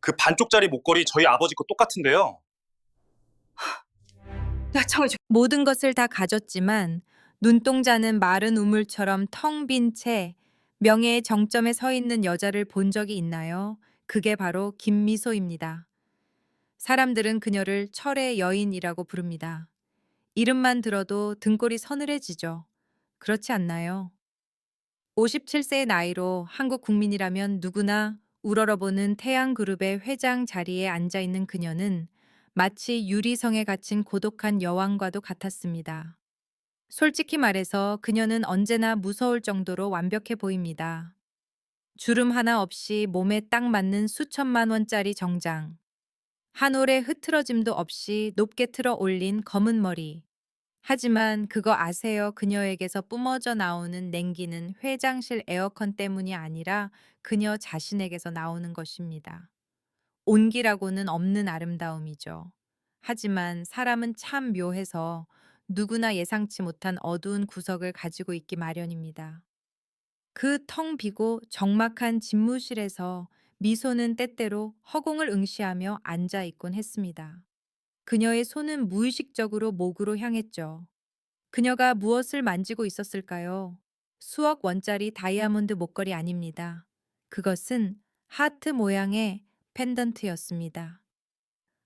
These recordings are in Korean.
그 반쪽짜리 목걸이 저희 아버지 거 똑같은데요. 나청을 줘. 모든 것을 다 가졌지만 눈동자는 마른 우물처럼 텅 빈 채 명예의 정점에 서 있는 여자를 본 적이 있나요? 그게 바로 김미소입니다. 사람들은 그녀를 철의 여인이라고 부릅니다. 이름만 들어도 등골이 서늘해지죠. 그렇지 않나요? 57세의 나이로 한국 국민이라면 누구나 우러러보는 태양그룹의 회장 자리에 앉아 있는 그녀는 마치 유리성에 갇힌 고독한 여왕과도 같았습니다. 솔직히 말해서 그녀는 언제나 무서울 정도로 완벽해 보입니다. 주름 하나 없이 몸에 딱 맞는 수천만 원짜리 정장, 한 올의 흐트러짐도 없이 높게 틀어 올린 검은 머리. 하지만 그거 아세요? 그녀에게서 뿜어져 나오는 냉기는 회장실 에어컨 때문이 아니라 그녀 자신에게서 나오는 것입니다. 온기라고는 없는 아름다움이죠. 하지만 사람은 참 묘해서 누구나 예상치 못한 어두운 구석을 가지고 있기 마련입니다. 그 텅 비고 적막한 집무실에서 미소는 때때로 허공을 응시하며 앉아 있곤 했습니다. 그녀의 손은 무의식적으로 목으로 향했죠. 그녀가 무엇을 만지고 있었을까요? 수억 원짜리 다이아몬드 목걸이 아닙니다. 그것은 하트 모양의 펜던트였습니다.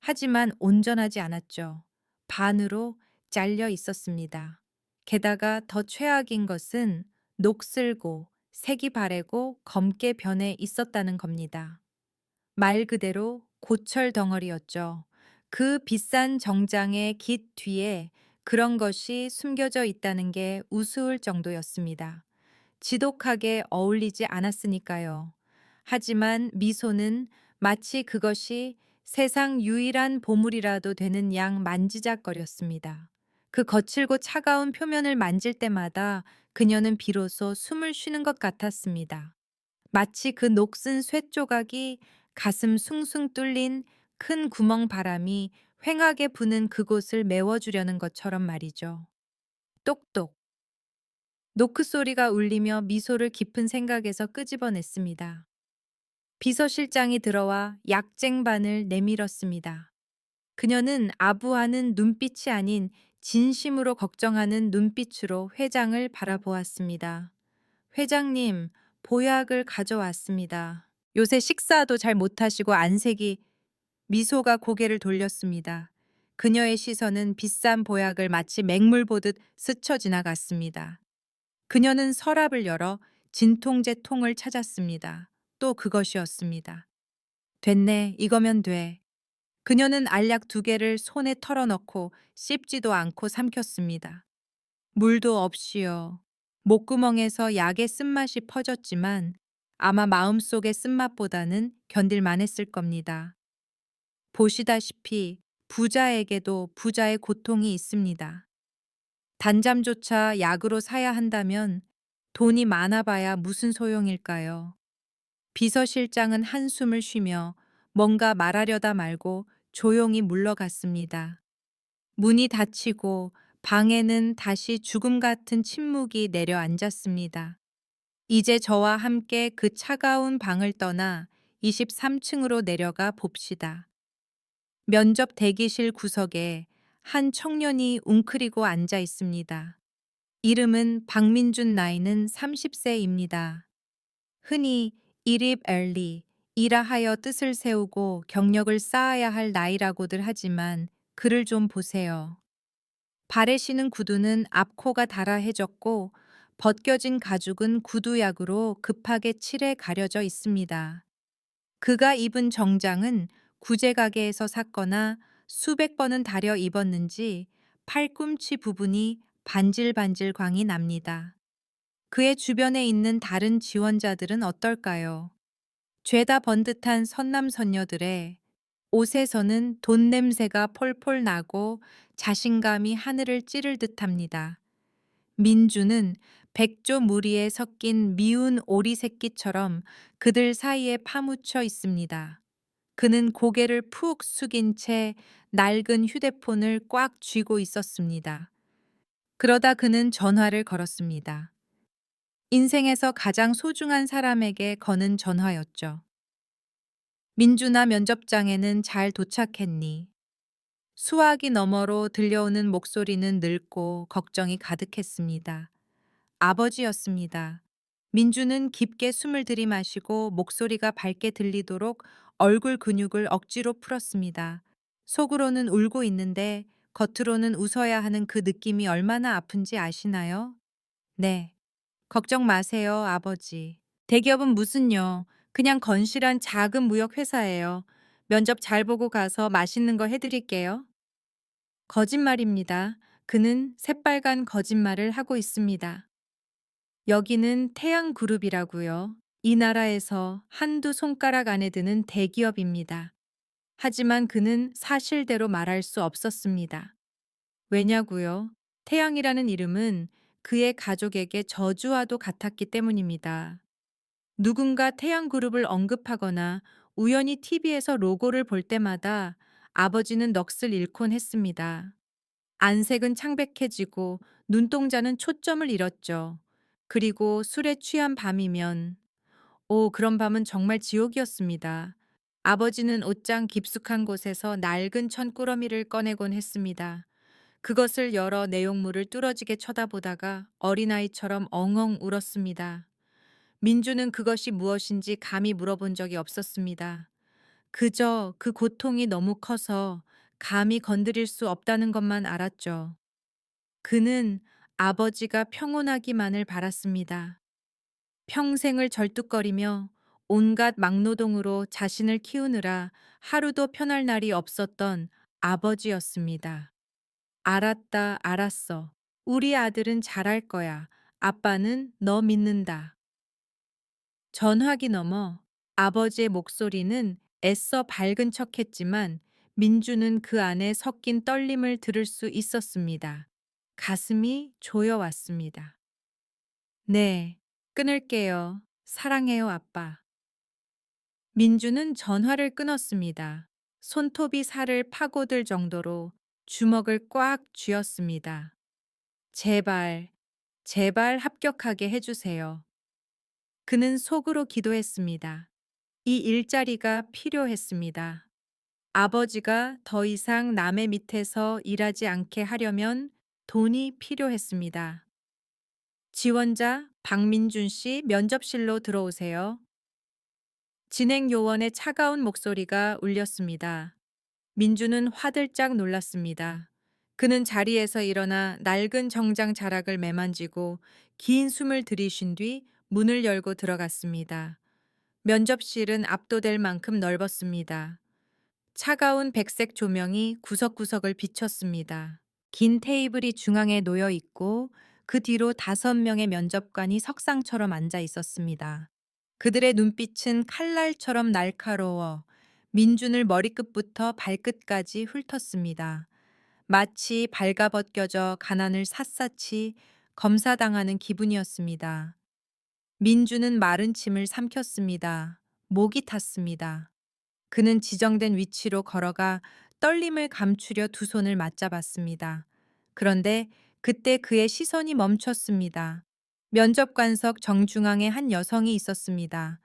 하지만 온전하지 않았죠. 반으로 잘려 있었습니다. 게다가 더 최악인 것은 녹슬고 색이 바래고 검게 변해 있었다는 겁니다. 말 그대로 고철 덩어리였죠. 그 비싼 정장의 깃 뒤에 그런 것이 숨겨져 있다는 게 우스울 정도였습니다. 지독하게 어울리지 않았으니까요. 하지만 미소는 마치 그것이 세상 유일한 보물이라도 되는 양 만지작거렸습니다. 그 거칠고 차가운 표면을 만질 때마다 그녀는 비로소 숨을 쉬는 것 같았습니다. 마치 그 녹슨 쇠 조각이 가슴 숭숭 뚫린 큰 구멍 바람이 휑하게 부는 그곳을 메워주려는 것처럼 말이죠. 똑똑. 노크 소리가 울리며 미소를 깊은 생각에서 끄집어냈습니다. 비서실장이 들어와 약쟁반을 내밀었습니다. 그녀는 아부하는 눈빛이 아닌 진심으로 걱정하는 눈빛으로 회장을 바라보았습니다. 회장님, 보약을 가져왔습니다. 요새 식사도 잘 못하시고 안색이. 미소가 고개를 돌렸습니다. 그녀의 시선은 비싼 보약을 마치 맹물 보듯 스쳐 지나갔습니다. 그녀는 서랍을 열어 진통제 통을 찾았습니다. 또 그것이었습니다. 됐네, 이거면 돼. 그녀는 알약 2개를 손에 털어넣고 씹지도 않고 삼켰습니다. 물도 없이요. 목구멍에서 약의 쓴맛이 퍼졌지만 아마 마음속의 쓴맛보다는 견딜만 했을 겁니다. 보시다시피 부자에게도 부자의 고통이 있습니다. 단잠조차 약으로 사야 한다면 돈이 많아봐야 무슨 소용일까요? 비서실장은 한숨을 쉬며 뭔가 말하려다 말고 조용히 물러갔습니다. 문이 닫히고 방에는 다시 죽음 같은 침묵이 내려앉았습니다. 이제 저와 함께 그 차가운 방을 떠나 23층으로 내려가 봅시다. 면접 대기실 구석에 한 청년이 웅크리고 앉아 있습니다. 이름은 박민준, 나이는 30세입니다. 흔히 이립 엘리, 이라 하여 뜻을 세우고 경력을 쌓아야 할 나이라고들 하지만 그를 좀 보세요. 발에 신은 구두는 앞코가 달아해졌고 벗겨진 가죽은 구두약으로 급하게 칠해 가려져 있습니다. 그가 입은 정장은 구제가게에서 샀거나 수백 번은 다려 입었는지 팔꿈치 부분이 반질반질 광이 납니다. 그의 주변에 있는 다른 지원자들은 어떨까요? 죄다 번듯한 선남선녀들의 옷에서는 돈 냄새가 폴폴 나고 자신감이 하늘을 찌를 듯합니다. 민주는 백조 무리에 섞인 미운 오리 새끼처럼 그들 사이에 파묻혀 있습니다. 그는 고개를 푹 숙인 채 낡은 휴대폰을 꽉 쥐고 있었습니다. 그러다 그는 전화를 걸었습니다. 인생에서 가장 소중한 사람에게 거는 전화였죠. 민주나 면접장에는 잘 도착했니? 수화기 너머로 들려오는 목소리는 늙고 걱정이 가득했습니다. 아버지였습니다. 민주는 깊게 숨을 들이마시고 목소리가 밝게 들리도록 얼굴 근육을 억지로 풀었습니다. 속으로는 울고 있는데 겉으로는 웃어야 하는 그 느낌이 얼마나 아픈지 아시나요? 네. 걱정 마세요, 아버지. 대기업은 무슨요? 그냥 건실한 작은 무역 회사예요. 면접 잘 보고 가서 맛있는 거 해드릴게요. 거짓말입니다. 그는 새빨간 거짓말을 하고 있습니다. 여기는 태양그룹이라고요. 이 나라에서 한두 손가락 안에 드는 대기업입니다. 하지만 그는 사실대로 말할 수 없었습니다. 왜냐고요? 태양이라는 이름은 그의 가족에게 저주와도 같았기 때문입니다. 누군가 태양그룹을 언급하거나 우연히 TV에서 로고를 볼 때마다 아버지는 넋을 잃곤 했습니다. 안색은 창백해지고 눈동자는 초점을 잃었죠. 그리고 술에 취한 밤이면, 그런 밤은 정말 지옥이었습니다. 아버지는 옷장 깊숙한 곳에서 낡은 천꾸러미를 꺼내곤 했습니다. 그것을 열어 내용물을 뚫어지게 쳐다보다가 어린아이처럼 엉엉 울었습니다. 민주는 그것이 무엇인지 감히 물어본 적이 없었습니다. 그저 그 고통이 너무 커서 감히 건드릴 수 없다는 것만 알았죠. 그는 아버지가 평온하기만을 바랐습니다. 평생을 절뚝거리며 온갖 막노동으로 자신을 키우느라 하루도 편할 날이 없었던 아버지였습니다. 알았다, 알았어. 우리 아들은 잘할 거야. 아빠는 너 믿는다. 전화기 너머 아버지의 목소리는 애써 밝은 척했지만 민주는 그 안에 섞인 떨림을 들을 수 있었습니다. 가슴이 조여왔습니다. 네, 끊을게요. 사랑해요, 아빠. 민주는 전화를 끊었습니다. 손톱이 살을 파고들 정도로 주먹을 꽉 쥐었습니다. 제발, 제발 합격하게 해주세요. 그는 속으로 기도했습니다. 이 일자리가 필요했습니다. 아버지가 더 이상 남의 밑에서 일하지 않게 하려면 돈이 필요했습니다. 지원자 박민준 씨 면접실로 들어오세요. 진행 요원의 차가운 목소리가 울렸습니다. 민주는 화들짝 놀랐습니다. 그는 자리에서 일어나 낡은 정장 자락을 매만지고 긴 숨을 들이쉰 뒤 문을 열고 들어갔습니다. 면접실은 압도될 만큼 넓었습니다. 차가운 백색 조명이 구석구석을 비췄습니다. 긴 테이블이 중앙에 놓여 있고 그 뒤로 5명의 면접관이 석상처럼 앉아 있었습니다. 그들의 눈빛은 칼날처럼 날카로워 민준을 머리끝부터 발끝까지 훑었습니다. 마치 발가벗겨져 가난을 샅샅이 검사당하는 기분이었습니다. 민주는 마른 침을 삼켰습니다. 목이 탔습니다. 그는 지정된 위치로 걸어가 떨림을 감추려 두 손을 맞잡았습니다. 그런데 그때 그의 시선이 멈췄습니다. 면접관석 정중앙에 한 여성이 있었습니다.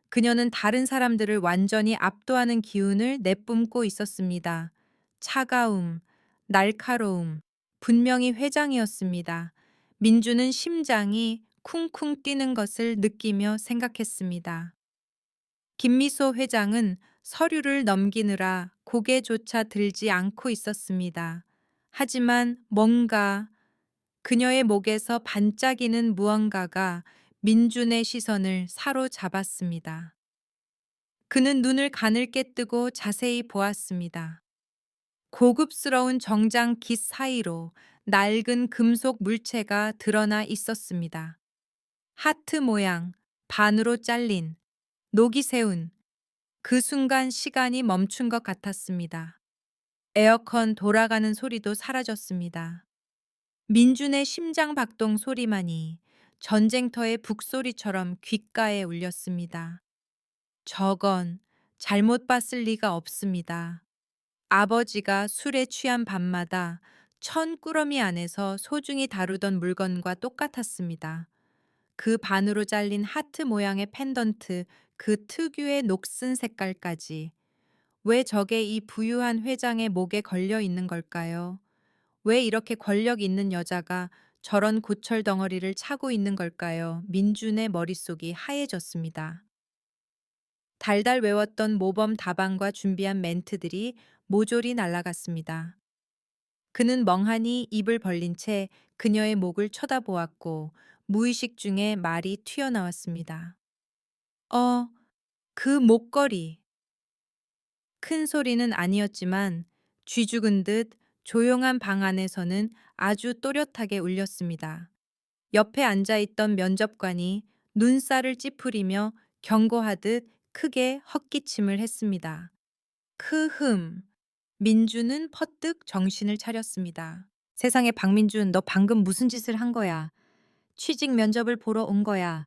그녀는 다른 사람들을 완전히 압도하는 기운을 내뿜고 있었습니다. 차가움, 날카로움, 분명히 회장이었습니다. 민주는 심장이 쿵쿵 뛰는 것을 느끼며 생각했습니다. 김미소 회장은 서류를 넘기느라 고개조차 들지 않고 있었습니다. 하지만 뭔가 그녀의 목에서 반짝이는 무언가가 민준의 시선을 사로잡았습니다. 그는 눈을 가늘게 뜨고 자세히 보았습니다. 고급스러운 정장 깃 사이로 낡은 금속 물체가 드러나 있었습니다. 하트 모양, 반으로 잘린, 녹이 세운, 그 순간 시간이 멈춘 것 같았습니다. 에어컨 돌아가는 소리도 사라졌습니다. 민준의 심장 박동 소리만이 전쟁터의 북소리처럼 귓가에 울렸습니다. 저건 잘못 봤을 리가 없습니다. 아버지가 술에 취한 밤마다 천꾸러미 안에서 소중히 다루던 물건과 똑같았습니다. 그 반으로 잘린 하트 모양의 펜던트 그 특유의 녹슨 색깔까지. 왜 저게 이 부유한 회장의 목에 걸려 있는 걸까요? 왜 이렇게 권력 있는 여자가 저런 고철 덩어리를 차고 있는 걸까요? 민준의 머릿속이 하얘졌습니다. 달달 외웠던 모범 답안과 준비한 멘트들이 모조리 날아갔습니다. 그는 멍하니 입을 벌린 채 그녀의 목을 쳐다보았고 무의식 중에 말이 튀어나왔습니다. 어, 그 목걸이. 큰 소리는 아니었지만 쥐 죽은 듯 조용한 방 안에서는 아주 또렷하게 울렸습니다. 옆에 앉아있던 면접관이 눈살을 찌푸리며 경고하듯 크게 헛기침을 했습니다. 크흠. 민주는 퍼뜩 정신을 차렸습니다. 세상에 박민준, 너 방금 무슨 짓을 한 거야? 취직 면접을 보러 온 거야.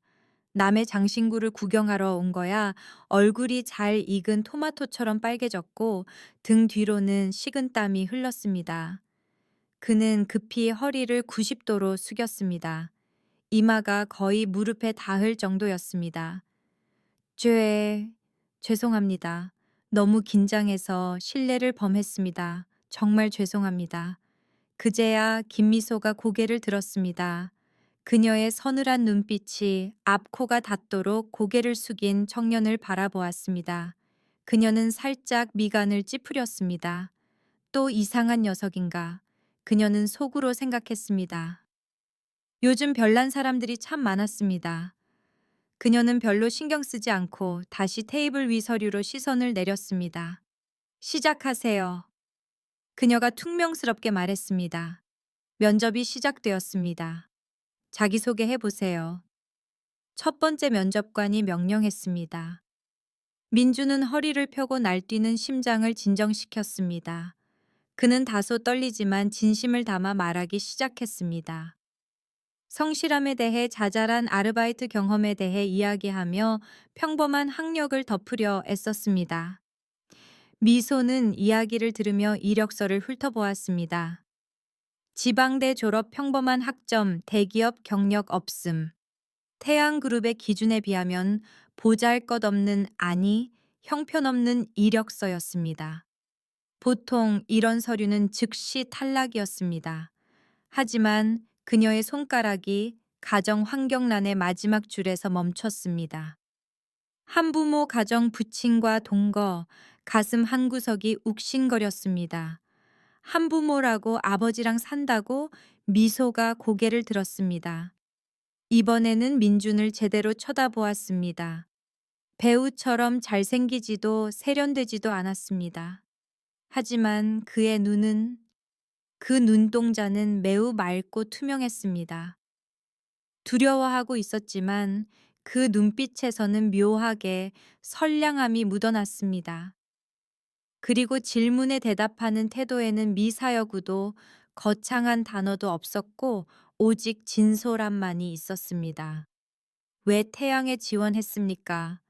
남의 장신구를 구경하러 온 거야. 얼굴이 잘 익은 토마토처럼 빨개졌고 등 뒤로는 식은땀이 흘렀습니다. 그는 급히 허리를 90도로 숙였습니다. 이마가 거의 무릎에 닿을 정도였습니다. 죄송합니다. 너무 긴장해서 실례를 범했습니다. 정말 죄송합니다. 그제야 김미소가 고개를 들었습니다. 그녀의 서늘한 눈빛이 앞코가 닿도록 고개를 숙인 청년을 바라보았습니다. 그녀는 살짝 미간을 찌푸렸습니다. 또 이상한 녀석인가. 그녀는 속으로 생각했습니다. 요즘 별난 사람들이 참 많았습니다. 그녀는 별로 신경 쓰지 않고 다시 테이블 위 서류로 시선을 내렸습니다. 시작하세요. 그녀가 퉁명스럽게 말했습니다. 면접이 시작되었습니다. 자기소개해 보세요. 첫 번째 면접관이 명령했습니다. 민주는 허리를 펴고 날뛰는 심장을 진정시켰습니다. 그는 다소 떨리지만 진심을 담아 말하기 시작했습니다. 성실함에 대해 자잘한 아르바이트 경험에 대해 이야기하며 평범한 학력을 덮으려 애썼습니다. 미소는 이야기를 들으며 이력서를 훑어보았습니다. 지방대 졸업 평범한 학점, 대기업 경력 없음. 태양그룹의 기준에 비하면 보잘것없는 아니 형편없는 이력서였습니다. 보통 이런 서류는 즉시 탈락이었습니다. 하지만 그녀의 손가락이 가정 환경란의 마지막 줄에서 멈췄습니다. 한부모 가정 부친과 동거, 가슴 한구석이 욱신거렸습니다. 한부모라고 아버지랑 산다고 미소가 고개를 들었습니다. 이번에는 민준을 제대로 쳐다보았습니다. 배우처럼 잘생기지도 세련되지도 않았습니다. 하지만 그의 눈은, 그 눈동자는 매우 맑고 투명했습니다. 두려워하고 있었지만 그 눈빛에서는 묘하게 선량함이 묻어났습니다. 그리고 질문에 대답하는 태도에는 미사여구도 거창한 단어도 없었고 오직 진솔함만이 있었습니다. 왜 태양에 지원했습니까?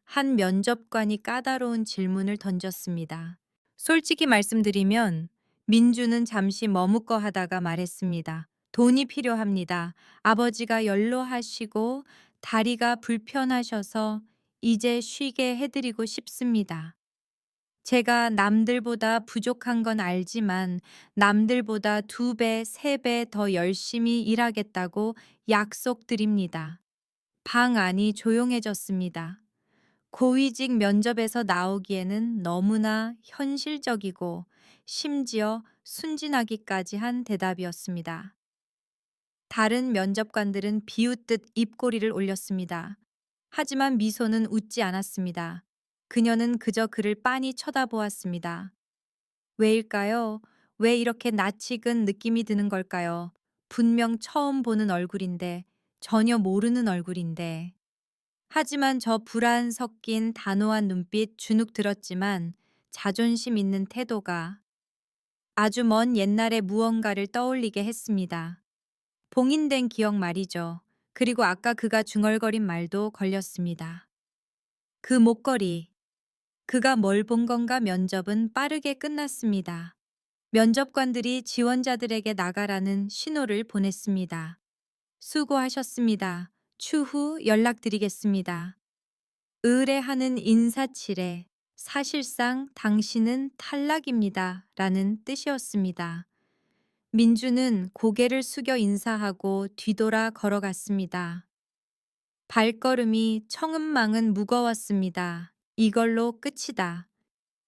한 면접관이 까다로운 질문을 던졌습니다. 솔직히 말씀드리면 민주는 잠시 머뭇거 하다가 말했습니다. 돈이 필요합니다. 아버지가 연로하시고 다리가 불편하셔서 이제 쉬게 해드리고 싶습니다. 제가 남들보다 부족한 건 알지만 남들보다 2배, 3배 더 열심히 일하겠다고 약속드립니다. 방 안이 조용해졌습니다. 고위직 면접에서 나오기에는 너무나 현실적이고 심지어 순진하기까지 한 대답이었습니다. 다른 면접관들은 비웃듯 입꼬리를 올렸습니다. 하지만 미소는 웃지 않았습니다. 그녀는 그저 그를 빤히 쳐다보았습니다. 왜일까요? 왜 이렇게 낯익은 느낌이 드는 걸까요? 분명 처음 보는 얼굴인데, 전혀 모르는 얼굴인데. 하지만 저 불안 섞인 단호한 눈빛 주눅 들었지만 자존심 있는 태도가 아주 먼 옛날의 무언가를 떠올리게 했습니다. 봉인된 기억 말이죠. 그리고 아까 그가 중얼거린 말도 걸렸습니다. 그 목걸이. 그가 뭘 본 건가 면접은 빠르게 끝났습니다. 면접관들이 지원자들에게 나가라는 신호를 보냈습니다. 수고하셨습니다. 추후 연락드리겠습니다. 의뢰하는 인사치레, 사실상 당신은 탈락입니다. 라는 뜻이었습니다. 민주는 고개를 숙여 인사하고 뒤돌아 걸어갔습니다. 발걸음이 청음망은 무거웠습니다. 이걸로 끝이다.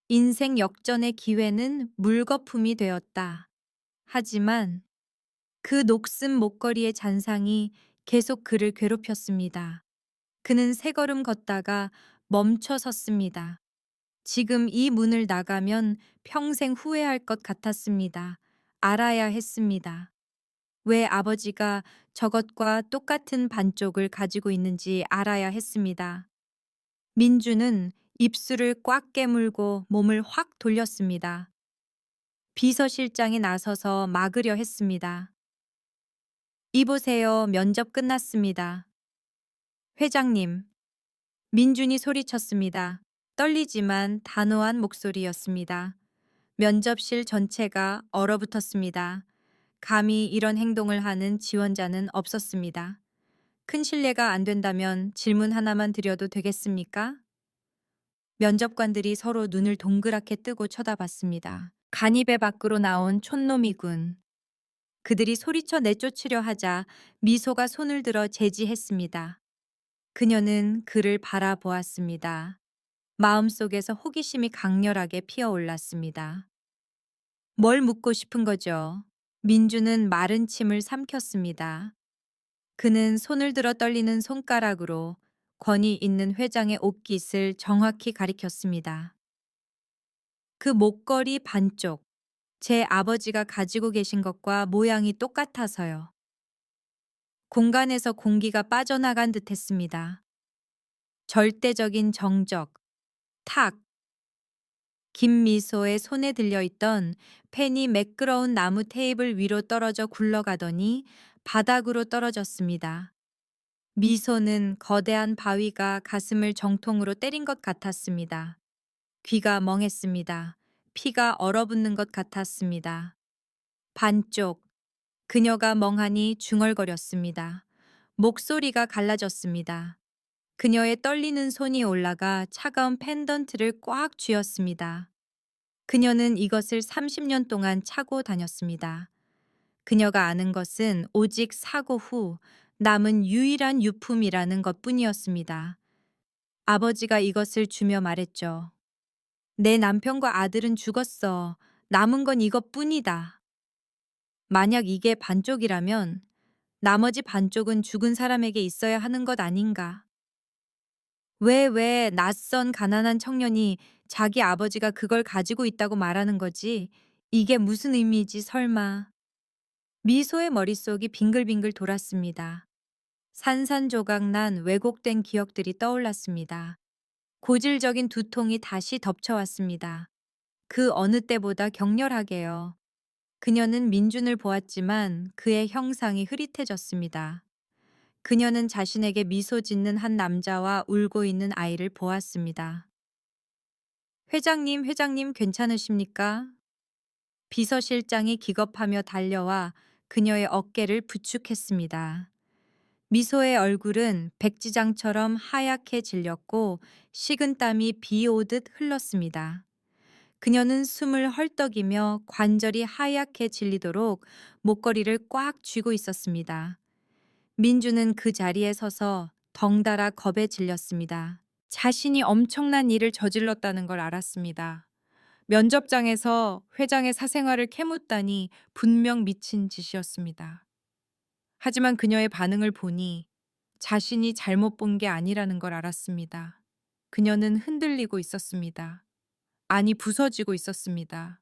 인생 역전의 기회는 물거품이 되었다. 하지만 그 녹슨 목걸이의 잔상이 계속 그를 괴롭혔습니다. 그는 세 걸음 걷다가 멈춰 섰습니다. 지금 이 문을 나가면 평생 후회할 것 같았습니다. 알아야 했습니다. 왜 아버지가 저것과 똑같은 반쪽을 가지고 있는지 알아야 했습니다. 민주는 입술을 꽉 깨물고 몸을 확 돌렸습니다. 비서실장이 나서서 막으려 했습니다. 이보세요. 면접 끝났습니다. 회장님. 민준이 소리쳤습니다. 떨리지만 단호한 목소리였습니다. 면접실 전체가 얼어붙었습니다. 감히 이런 행동을 하는 지원자는 없었습니다. 큰 실례가 안 된다면 질문 하나만 드려도 되겠습니까? 면접관들이 서로 눈을 동그랗게 뜨고 쳐다봤습니다. 간입의 밖으로 나온 촌놈이군. 그들이 소리쳐 내쫓으려 하자 미소가 손을 들어 제지했습니다. 그녀는 그를 바라보았습니다. 마음속에서 호기심이 강렬하게 피어올랐습니다. 뭘 묻고 싶은 거죠? 민주는 마른 침을 삼켰습니다. 그는 손을 들어 떨리는 손가락으로 권위 있는 회장의 옷깃을 정확히 가리켰습니다. 그 목걸이 반쪽, 제 아버지가 가지고 계신 것과 모양이 똑같아서요. 공간에서 공기가 빠져나간 듯 했습니다. 절대적인 정적, 탁, 김미소의 손에 들려있던 펜이 매끄러운 나무 테이블 위로 떨어져 굴러가더니 바닥으로 떨어졌습니다. 미소는 거대한 바위가 가슴을 정통으로 때린 것 같았습니다. 귀가 멍했습니다. 피가 얼어붙는 것 같았습니다. 반쪽, 그녀가 멍하니 중얼거렸습니다. 목소리가 갈라졌습니다. 그녀의 떨리는 손이 올라가 차가운 펜던트를 꽉 쥐었습니다. 그녀는 이것을 30년 동안 차고 다녔습니다. 그녀가 아는 것은 오직 사고 후 남은 유일한 유품이라는 것뿐이었습니다. 아버지가 이것을 주며 말했죠. 내 남편과 아들은 죽었어. 남은 건 이것뿐이다. 만약 이게 반쪽이라면 나머지 반쪽은 죽은 사람에게 있어야 하는 것 아닌가. 왜 낯선 가난한 청년이 자기 아버지가 그걸 가지고 있다고 말하는 거지? 이게 무슨 의미지 설마. 미소의 머릿속이 빙글빙글 돌았습니다. 산산조각난 왜곡된 기억들이 떠올랐습니다. 고질적인 두통이 다시 덮쳐왔습니다. 그 어느 때보다 격렬하게요. 그녀는 민준을 보았지만 그의 형상이 흐릿해졌습니다. 그녀는 자신에게 미소 짓는 한 남자와 울고 있는 아이를 보았습니다. 회장님 괜찮으십니까? 비서실장이 기겁하며 달려와 그녀의 어깨를 부축했습니다. 미소의 얼굴은 백지장처럼 하얗게 질렸고 식은땀이 비 오듯 흘렀습니다. 그녀는 숨을 헐떡이며 관절이 하얗게 질리도록 목걸이를 꽉 쥐고 있었습니다. 민주는 그 자리에 서서 덩달아 겁에 질렸습니다. 자신이 엄청난 일을 저질렀다는 걸 알았습니다. 면접장에서 회장의 사생활을 캐묻다니 분명 미친 짓이었습니다. 하지만 그녀의 반응을 보니 자신이 잘못 본 게 아니라는 걸 알았습니다. 그녀는 흔들리고 있었습니다. 아니, 부서지고 있었습니다.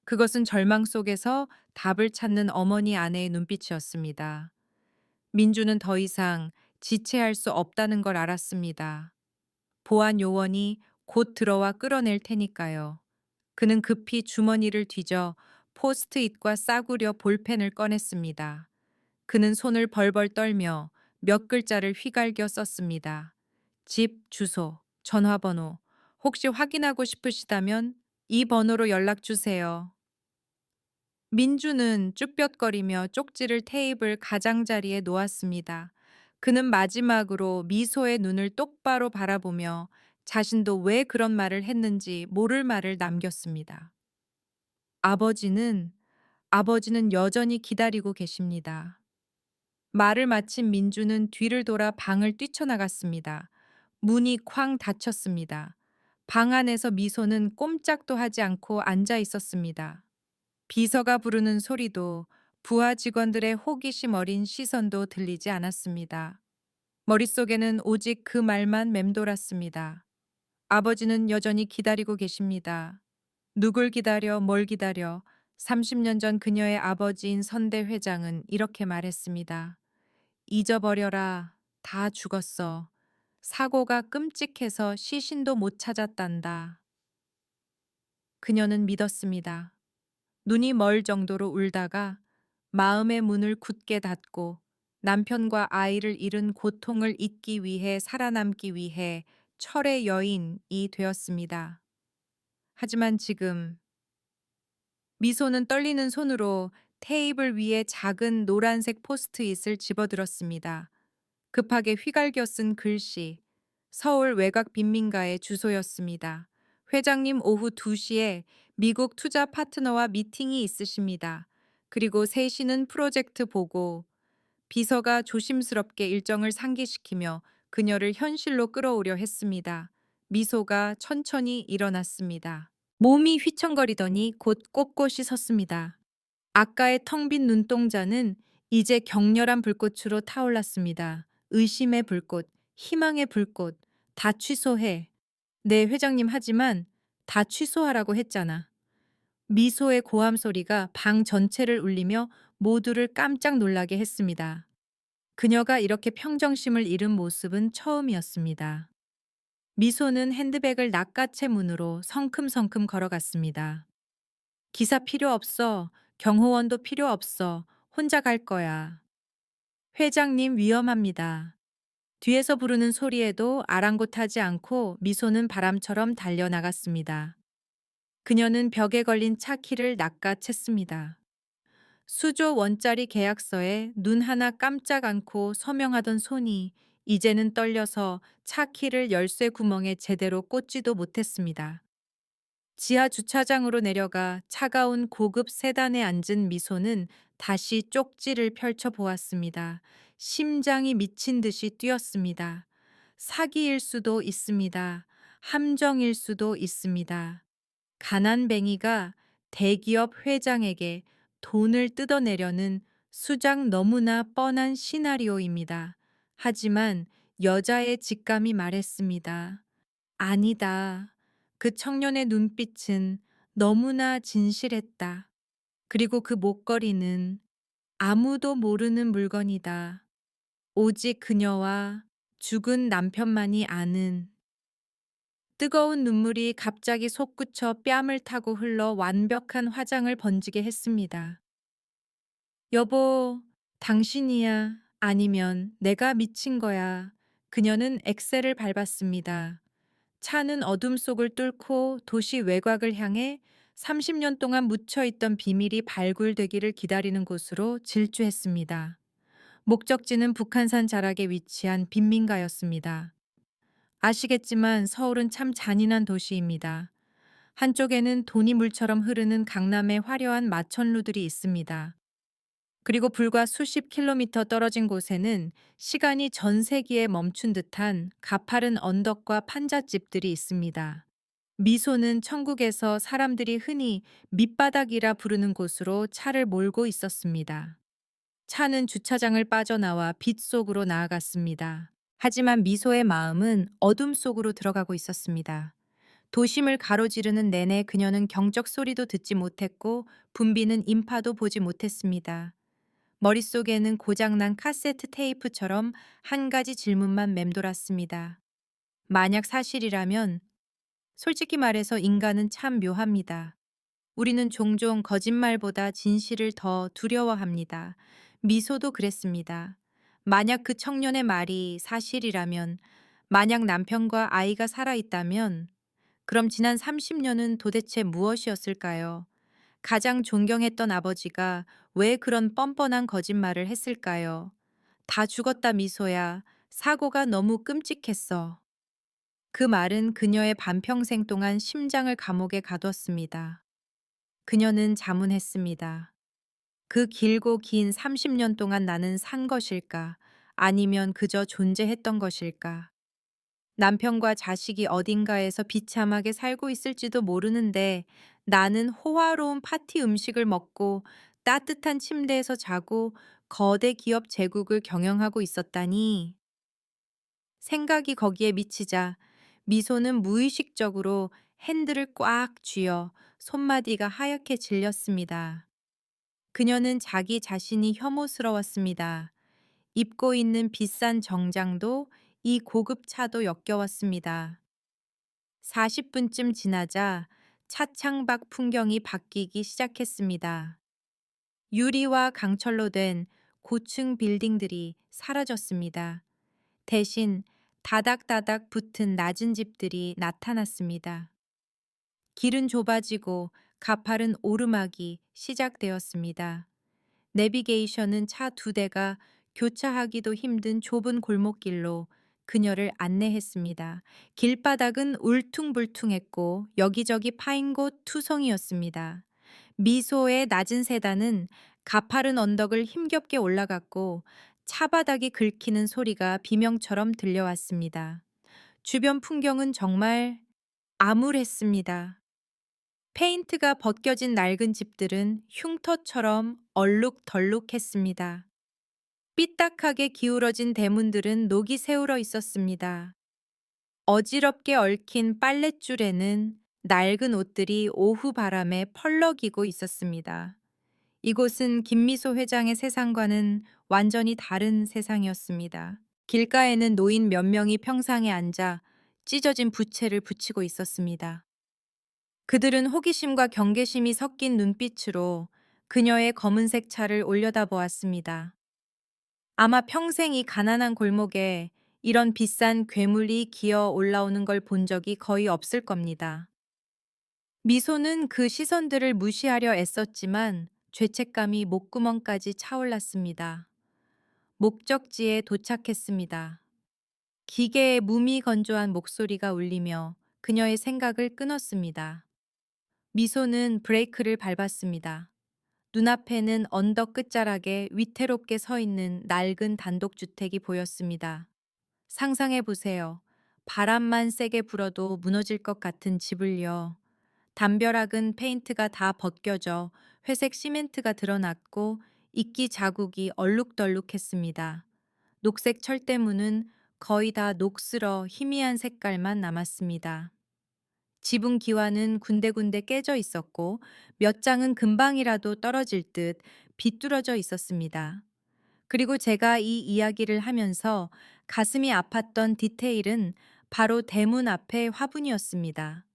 그것은 절망 속에서 답을 찾는 어머니 아내의 눈빛이었습니다. 민주는 더 이상 지체할 수 없다는 걸 알았습니다. 보안 요원이 곧 들어와 끌어낼 테니까요. 그는 급히 주머니를 뒤져 포스트잇과 싸구려 볼펜을 꺼냈습니다. 그는 손을 벌벌 떨며 몇 글자를 휘갈겨 썼습니다. 집, 주소, 전화번호, 혹시 확인하고 싶으시다면 이 번호로 연락 주세요. 민주는 쭈뼛거리며 쪽지를 테이블 가장자리에 놓았습니다. 그는 마지막으로 미소의 눈을 똑바로 바라보며 자신도 왜 그런 말을 했는지 모를 말을 남겼습니다. 아버지는, 아버지는 여전히 기다리고 계십니다. 말을 마친 민주는 뒤를 돌아 방을 뛰쳐나갔습니다. 문이 쾅 닫혔습니다. 방 안에서 미소는 꼼짝도 하지 않고 앉아 있었습니다. 비서가 부르는 소리도 부하 직원들의 호기심 어린 시선도 들리지 않았습니다. 머릿속에는 오직 그 말만 맴돌았습니다. 아버지는 여전히 기다리고 계십니다. 누굴 기다려, 뭘 기다려. 30년 전 그녀의 아버지인 선대 회장은 이렇게 말했습니다. 잊어버려라. 다 죽었어. 사고가 끔찍해서 시신도 못 찾았단다. 그녀는 믿었습니다. 눈이 멀 정도로 울다가 마음의 문을 굳게 닫고 남편과 아이를 잃은 고통을 잊기 위해 살아남기 위해 철의 여인이 되었습니다. 하지만 지금 미소는 떨리는 손으로 테이블 위에 작은 노란색 포스트잇을 집어들었습니다. 급하게 휘갈겨 쓴 글씨, 서울 외곽 빈민가의 주소였습니다. 회장님 오후 2시에 미국 투자 파트너와 미팅이 있으십니다. 그리고 3시는 프로젝트 보고, 비서가 조심스럽게 일정을 상기시키며 그녀를 현실로 끌어오려 했습니다. 미소가 천천히 일어났습니다. 몸이 휘청거리더니 곧 꼿꼿이 섰습니다. 아까의 텅 빈 눈동자는 이제 격렬한 불꽃으로 타올랐습니다. 의심의 불꽃, 희망의 불꽃, 다 취소해. 네, 회장님 하지만 다 취소하라고 했잖아. 미소의 고함 소리가 방 전체를 울리며 모두를 깜짝 놀라게 했습니다. 그녀가 이렇게 평정심을 잃은 모습은 처음이었습니다. 미소는 핸드백을 낚아채 문으로 성큼성큼 걸어갔습니다. 기사 필요 없어. 경호원도 필요 없어. 혼자 갈 거야. 회장님 위험합니다. 뒤에서 부르는 소리에도 아랑곳하지 않고 미소는 바람처럼 달려나갔습니다. 그녀는 벽에 걸린 차 키를 낚아챘습니다. 수조 원짜리 계약서에 눈 하나 깜짝 않고 서명하던 손이 이제는 떨려서 차 키를 열쇠 구멍에 제대로 꽂지도 못했습니다. 지하 주차장으로 내려가 차가운 고급 세단에 앉은 미소는 다시 쪽지를 펼쳐 보았습니다. 심장이 미친 듯이 뛰었습니다. 사기일 수도 있습니다. 함정일 수도 있습니다. 가난뱅이가 대기업 회장에게 돈을 뜯어내려는 수작 너무나 뻔한 시나리오입니다. 하지만 여자의 직감이 말했습니다. 아니다. 그 청년의 눈빛은 너무나 진실했다. 그리고 그 목걸이는 아무도 모르는 물건이다. 오직 그녀와 죽은 남편만이 아는. 뜨거운 눈물이 갑자기 솟구쳐 뺨을 타고 흘러 완벽한 화장을 번지게 했습니다. 여보, 당신이야. 아니면 내가 미친 거야. 그녀는 엑셀을 밟았습니다. 차는 어둠 속을 뚫고 도시 외곽을 향해 30년 동안 묻혀있던 비밀이 발굴되기를 기다리는 곳으로 질주했습니다. 목적지는 북한산 자락에 위치한 빈민가였습니다. 아시겠지만 서울은 참 잔인한 도시입니다. 한쪽에는 돈이 물처럼 흐르는 강남의 화려한 마천루들이 있습니다. 그리고 불과 수십 킬로미터 떨어진 곳에는 시간이 전 세기에 멈춘 듯한 가파른 언덕과 판잣집들이 있습니다. 미소는 천국에서 사람들이 흔히 밑바닥이라 부르는 곳으로 차를 몰고 있었습니다. 차는 주차장을 빠져나와 빛 속으로 나아갔습니다. 하지만 미소의 마음은 어둠 속으로 들어가고 있었습니다. 도심을 가로지르는 내내 그녀는 경적 소리도 듣지 못했고 붐비는 인파도 보지 못했습니다. 머릿속에는 고장난 카세트 테이프처럼 한 가지 질문만 맴돌았습니다. 만약 사실이라면, 솔직히 말해서 인간은 참 묘합니다. 우리는 종종 거짓말보다 진실을 더 두려워합니다. 미소도 그랬습니다. 만약 그 청년의 말이 사실이라면, 만약 남편과 아이가 살아있다면, 그럼 지난 30년은 도대체 무엇이었을까요? 가장 존경했던 아버지가 왜 그런 뻔뻔한 거짓말을 했을까요? 다 죽었다 미소야. 사고가 너무 끔찍했어. 그 말은 그녀의 반평생 동안 심장을 감옥에 가뒀습니다. 그녀는 자문했습니다. 그 길고 긴 30년 동안 나는 산 것일까? 아니면 그저 존재했던 것일까? 남편과 자식이 어딘가에서 비참하게 살고 있을지도 모르는데 나는 호화로운 파티 음식을 먹고 따뜻한 침대에서 자고 거대 기업 제국을 경영하고 있었다니. 생각이 거기에 미치자 미소는 무의식적으로 핸들을 꽉 쥐어 손마디가 하얗게 질렸습니다. 그녀는 자기 자신이 혐오스러웠습니다. 입고 있는 비싼 정장도 이 고급 차도 역겨웠습니다. 40분쯤 지나자 차창밖 풍경이 바뀌기 시작했습니다. 유리와 강철로 된 고층 빌딩들이 사라졌습니다. 대신 다닥다닥 붙은 낮은 집들이 나타났습니다. 길은 좁아지고 가파른 오르막이 시작되었습니다. 내비게이션은 차 두 대가 교차하기도 힘든 좁은 골목길로 그녀를 안내했습니다. 길바닥은 울퉁불퉁했고 여기저기 파인 곳 투성이었습니다. 미소의 낮은 세단은 가파른 언덕을 힘겹게 올라갔고 차바닥이 긁히는 소리가 비명처럼 들려왔습니다. 주변 풍경은 정말 암울했습니다. 페인트가 벗겨진 낡은 집들은 흉터처럼 얼룩덜룩했습니다. 삐딱하게 기울어진 대문들은 녹이 새울어 있었습니다. 어지럽게 얽힌 빨랫줄에는 낡은 옷들이 오후 바람에 펄럭이고 있었습니다. 이곳은 김미소 회장의 세상과는 완전히 다른 세상이었습니다. 길가에는 노인 몇 명이 평상에 앉아 찢어진 부채를 붙이고 있었습니다. 그들은 호기심과 경계심이 섞인 눈빛으로 그녀의 검은색 차를 올려다보았습니다. 아마 평생 이 가난한 골목에 이런 비싼 괴물이 기어 올라오는 걸 본 적이 거의 없을 겁니다. 미소는 그 시선들을 무시하려 애썼지만 죄책감이 목구멍까지 차올랐습니다. 목적지에 도착했습니다. 기계의 무미건조한 목소리가 울리며 그녀의 생각을 끊었습니다. 미소는 브레이크를 밟았습니다. 눈앞에는 언덕 끝자락에 위태롭게 서 있는 낡은 단독주택이 보였습니다. 상상해 보세요. 바람만 세게 불어도 무너질 것 같은 집을요. 담벼락은 페인트가 다 벗겨져 회색 시멘트가 드러났고 이끼 자국이 얼룩덜룩했습니다. 녹색 철대문은 거의 다 녹슬어 희미한 색깔만 남았습니다. 지붕 기와는 군데군데 깨져 있었고 몇 장은 금방이라도 떨어질 듯 비뚤어져 있었습니다. 그리고 제가 이 이야기를 하면서 가슴이 아팠던 디테일은 바로 대문 앞의 화분이었습니다.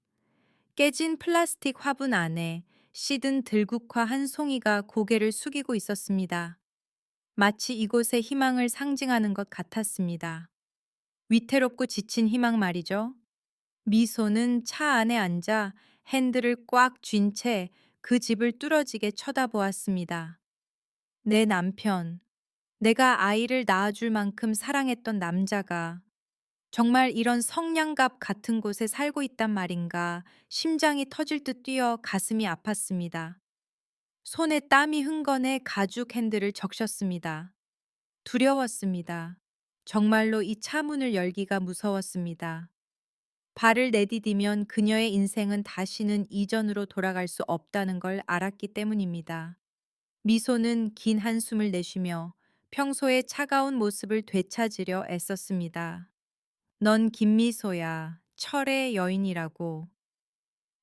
깨진 플라스틱 화분 안에 시든 들국화 한 송이가 고개를 숙이고 있었습니다. 마치 이곳의 희망을 상징하는 것 같았습니다. 위태롭고 지친 희망 말이죠. 미소는 차 안에 앉아 핸들을 꽉 쥔 채 그 집을 뚫어지게 쳐다보았습니다. 내 남편, 내가 아이를 낳아줄 만큼 사랑했던 남자가 정말 이런 성냥갑 같은 곳에 살고 있단 말인가 심장이 터질 듯 뛰어 가슴이 아팠습니다. 손에 땀이 흥건해 가죽 핸들을 적셨습니다. 두려웠습니다. 정말로 이 차 문을 열기가 무서웠습니다. 발을 내디디면 그녀의 인생은 다시는 이전으로 돌아갈 수 없다는 걸 알았기 때문입니다. 미소는 긴 한숨을 내쉬며 평소의 차가운 모습을 되찾으려 애썼습니다. 넌 김미소야, 철의 여인이라고.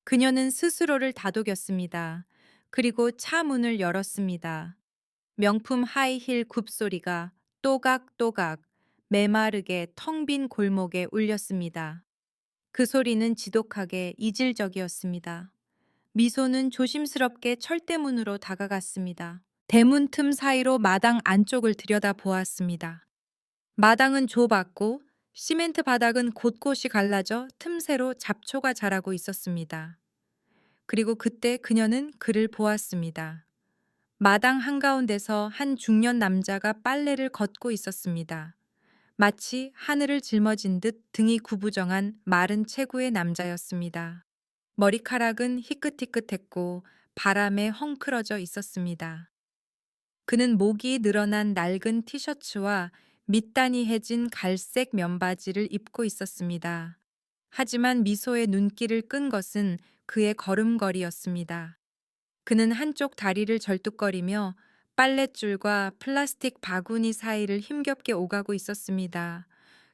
그녀는 스스로를 다독였습니다. 그리고 차 문을 열었습니다. 명품 하이힐 굽소리가 또각또각 메마르게 텅 빈 골목에 울렸습니다. 그 소리는 지독하게 이질적이었습니다. 미소는 조심스럽게 철대문으로 다가갔습니다. 대문 틈 사이로 마당 안쪽을 들여다보았습니다. 마당은 좁았고 시멘트 바닥은 곳곳이 갈라져 틈새로 잡초가 자라고 있었습니다. 그리고 그때 그녀는 그를 보았습니다. 마당 한가운데서 한 중년 남자가 빨래를 걷고 있었습니다. 마치 하늘을 짊어진 듯 등이 구부정한 마른 체구의 남자였습니다. 머리카락은 희끗희끗했고 바람에 헝클어져 있었습니다. 그는 목이 늘어난 낡은 티셔츠와 밑단이 해진 갈색 면바지를 입고 있었습니다. 하지만 미소의 눈길을 끈 것은 그의 걸음걸이였습니다. 그는 한쪽 다리를 절뚝거리며 빨랫줄과 플라스틱 바구니 사이를 힘겹게 오가고 있었습니다.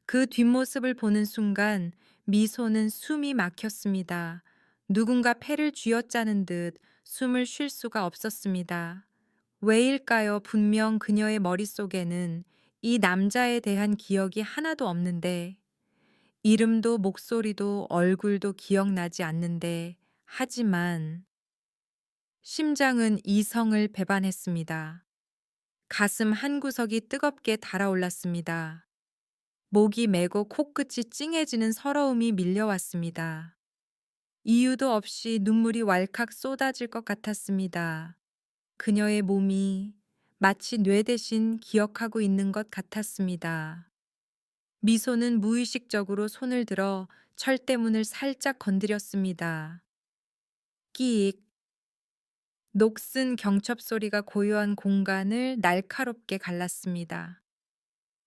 그 뒷모습을 보는 순간 미소는 숨이 막혔습니다. 누군가 폐를 쥐어짜는 듯 숨을 쉴 수가 없었습니다. 왜일까요? 분명 그녀의 머릿속에는 이 남자에 대한 기억이 하나도 없는데, 이름도 목소리도 얼굴도 기억나지 않는데, 하지만 심장은 이성을 배반했습니다. 가슴 한구석이 뜨겁게 달아올랐습니다. 목이 메고 코끝이 찡해지는 서러움이 밀려왔습니다. 이유도 없이 눈물이 왈칵 쏟아질 것 같았습니다. 그녀의 몸이 마치 뇌 대신 기억하고 있는 것 같았습니다. 미소는 무의식적으로 손을 들어 철대문을 살짝 건드렸습니다. 끼익. 녹슨 경첩 소리가 고요한 공간을 날카롭게 갈랐습니다.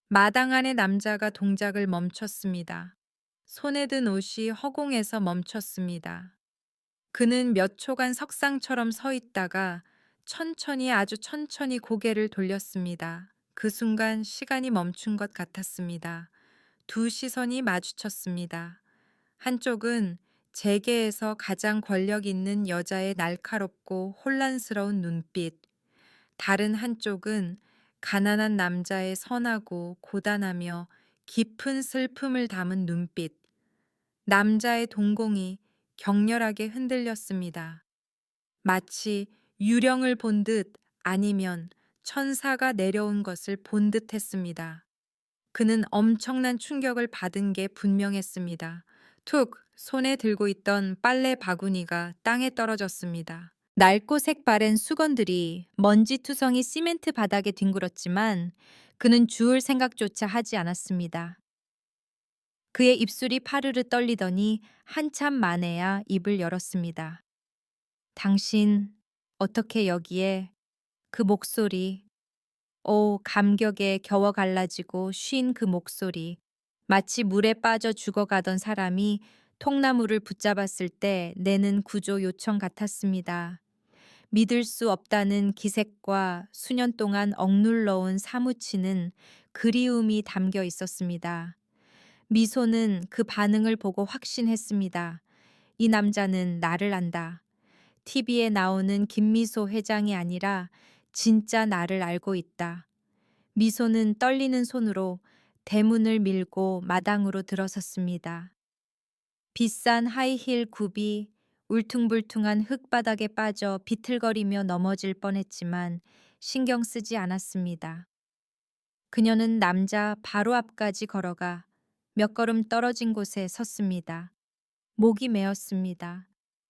마당 안의 남자가 동작을 멈췄습니다. 손에 든 옷이 허공에서 멈췄습니다. 그는 몇 초간 석상처럼 서 있다가 천천히 아주 천천히 고개를 돌렸습니다. 그 순간 시간이 멈춘 것 같았습니다. 두 시선이 마주쳤습니다. 한쪽은 재계에서 가장 권력 있는 여자의 날카롭고 혼란스러운 눈빛, 다른 한쪽은 가난한 남자의 선하고 고단하며 깊은 슬픔을 담은 눈빛. 남자의 동공이 격렬하게 흔들렸습니다. 마치 유령을 본 듯 아니면 천사가 내려온 것을 본 듯 했습니다. 그는 엄청난 충격을 받은 게 분명했습니다. 툭! 손에 들고 있던 빨래 바구니가 땅에 떨어졌습니다. 낡고 색바랜 수건들이 먼지투성이 시멘트 바닥에 뒹굴었지만 그는 주울 생각조차 하지 않았습니다. 그의 입술이 파르르 떨리더니 한참 만에야 입을 열었습니다. 당신, 어떻게 여기에? 그 목소리, 감격에 겨워 갈라지고 쉰 그 목소리. 마치 물에 빠져 죽어가던 사람이 통나무를 붙잡았을 때 내는 구조 요청 같았습니다. 믿을 수 없다는 기색과 수년 동안 억눌러온 사무치는 그리움이 담겨 있었습니다. 미소는 그 반응을 보고 확신했습니다. 이 남자는 나를 안다. TV에 나오는 김미소 회장이 아니라 진짜 나를 알고 있다. 미소는 떨리는 손으로 대문을 밀고 마당으로 들어섰습니다. 비싼 하이힐 굽이 울퉁불퉁한 흙바닥에 빠져 비틀거리며 넘어질 뻔했지만 신경 쓰지 않았습니다. 그녀는 남자 바로 앞까지 걸어가 몇 걸음 떨어진 곳에 섰습니다. 목이 메었습니다.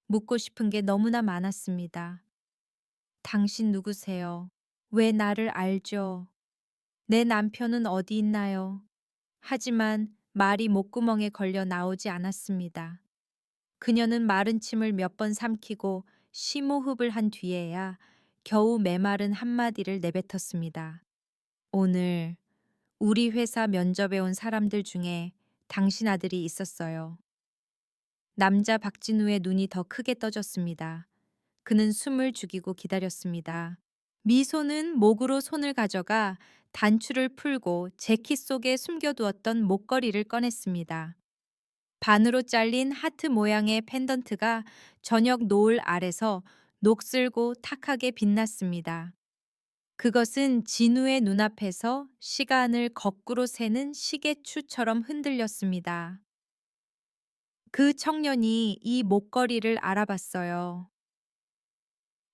묻고 싶은 게 너무나 많았습니다. 당신 누구세요? 왜 나를 알죠? 내 남편은 어디 있나요? 하지만 말이 목구멍에 걸려 나오지 않았습니다. 그녀는 마른 침을 몇 번 삼키고 심호흡을 한 뒤에야 겨우 메마른 한마디를 내뱉었습니다. 오늘 우리 회사 면접에 온 사람들 중에 당신 아들이 있었어요. 남자 박진우의 눈이 더 크게 떠졌습니다. 그는 숨을 죽이고 기다렸습니다. 미소는 목으로 손을 가져가 단추를 풀고 재킷 속에 숨겨두었던 목걸이를 꺼냈습니다. 반으로 잘린 하트 모양의 펜던트가 저녁 노을 아래서 녹슬고 탁하게 빛났습니다. 그것은 진우의 눈앞에서 시간을 거꾸로 세는 시계추처럼 흔들렸습니다. 그 청년이 이 목걸이를 알아봤어요.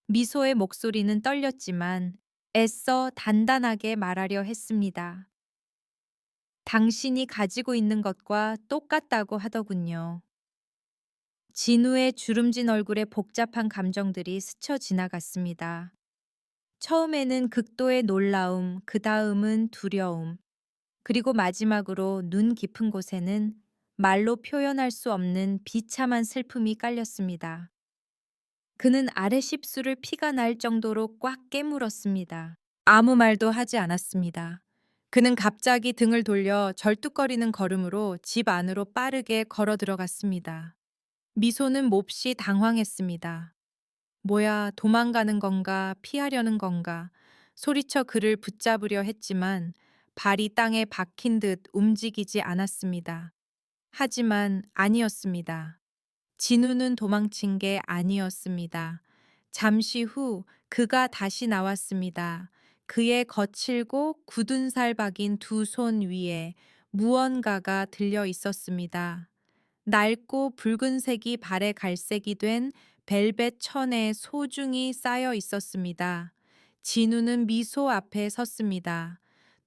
미소의 목소리는 떨렸지만 애써 단단하게 말하려 했습니다. 당신이 가지고 있는 것과 똑같다고 하더군요. 진우의 주름진 얼굴에 복잡한 감정들이 스쳐 지나갔습니다. 처음에는 극도의 놀라움, 그 다음은 두려움, 그리고 마지막으로 눈 깊은 곳에는 말로 표현할 수 없는 비참한 슬픔이 깔렸습니다. 그는 아래 십수를 피가 날 정도로 꽉 깨물었습니다. 아무 말도 하지 않았습니다. 그는 갑자기 등을 돌려 절뚝거리는 걸음으로 집 안으로 빠르게 걸어 들어갔습니다. 미소는 몹시 당황했습니다. 뭐야, 도망가는 건가, 피하려는 건가, 소리쳐 그를 붙잡으려 했지만 발이 땅에 박힌 듯 움직이지 않았습니다. 하지만 아니었습니다. 진우는 도망친 게 아니었습니다. 잠시 후 그가 다시 나왔습니다. 그의 거칠고 굳은 살 박인 두 손 위에 무언가가 들려 있었습니다. 낡고 붉은색이 발에 갈색이 된 벨벳 천에 소중히 쌓여 있었습니다. 진우는 미소 앞에 섰습니다.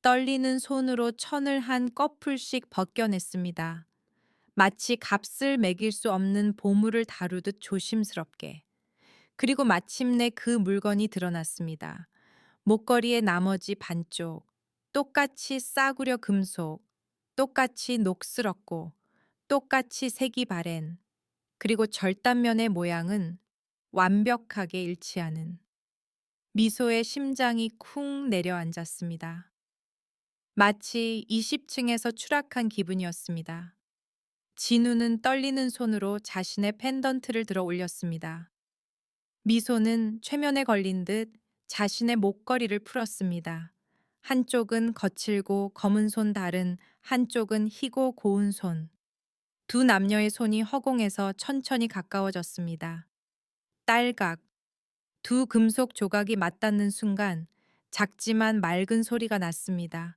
떨리는 손으로 천을 한 꺼풀씩 벗겨냈습니다. 마치 값을 매길 수 없는 보물을 다루듯 조심스럽게. 그리고 마침내 그 물건이 드러났습니다. 목걸이의 나머지 반쪽, 똑같이 싸구려 금속, 똑같이 녹슬었고, 똑같이 색이 바랜, 그리고 절단면의 모양은 완벽하게 일치하는. 미소의 심장이 쿵 내려앉았습니다. 마치 20층에서 추락한 기분이었습니다. 진우는 떨리는 손으로 자신의 펜던트를 들어 올렸습니다. 미소는 최면에 걸린 듯 자신의 목걸이를 풀었습니다. 한쪽은 거칠고 검은 손 다른 한쪽은 희고 고운 손. 두 남녀의 손이 허공에서 천천히 가까워졌습니다. 딸각. 두 금속 조각이 맞닿는 순간 작지만 맑은 소리가 났습니다.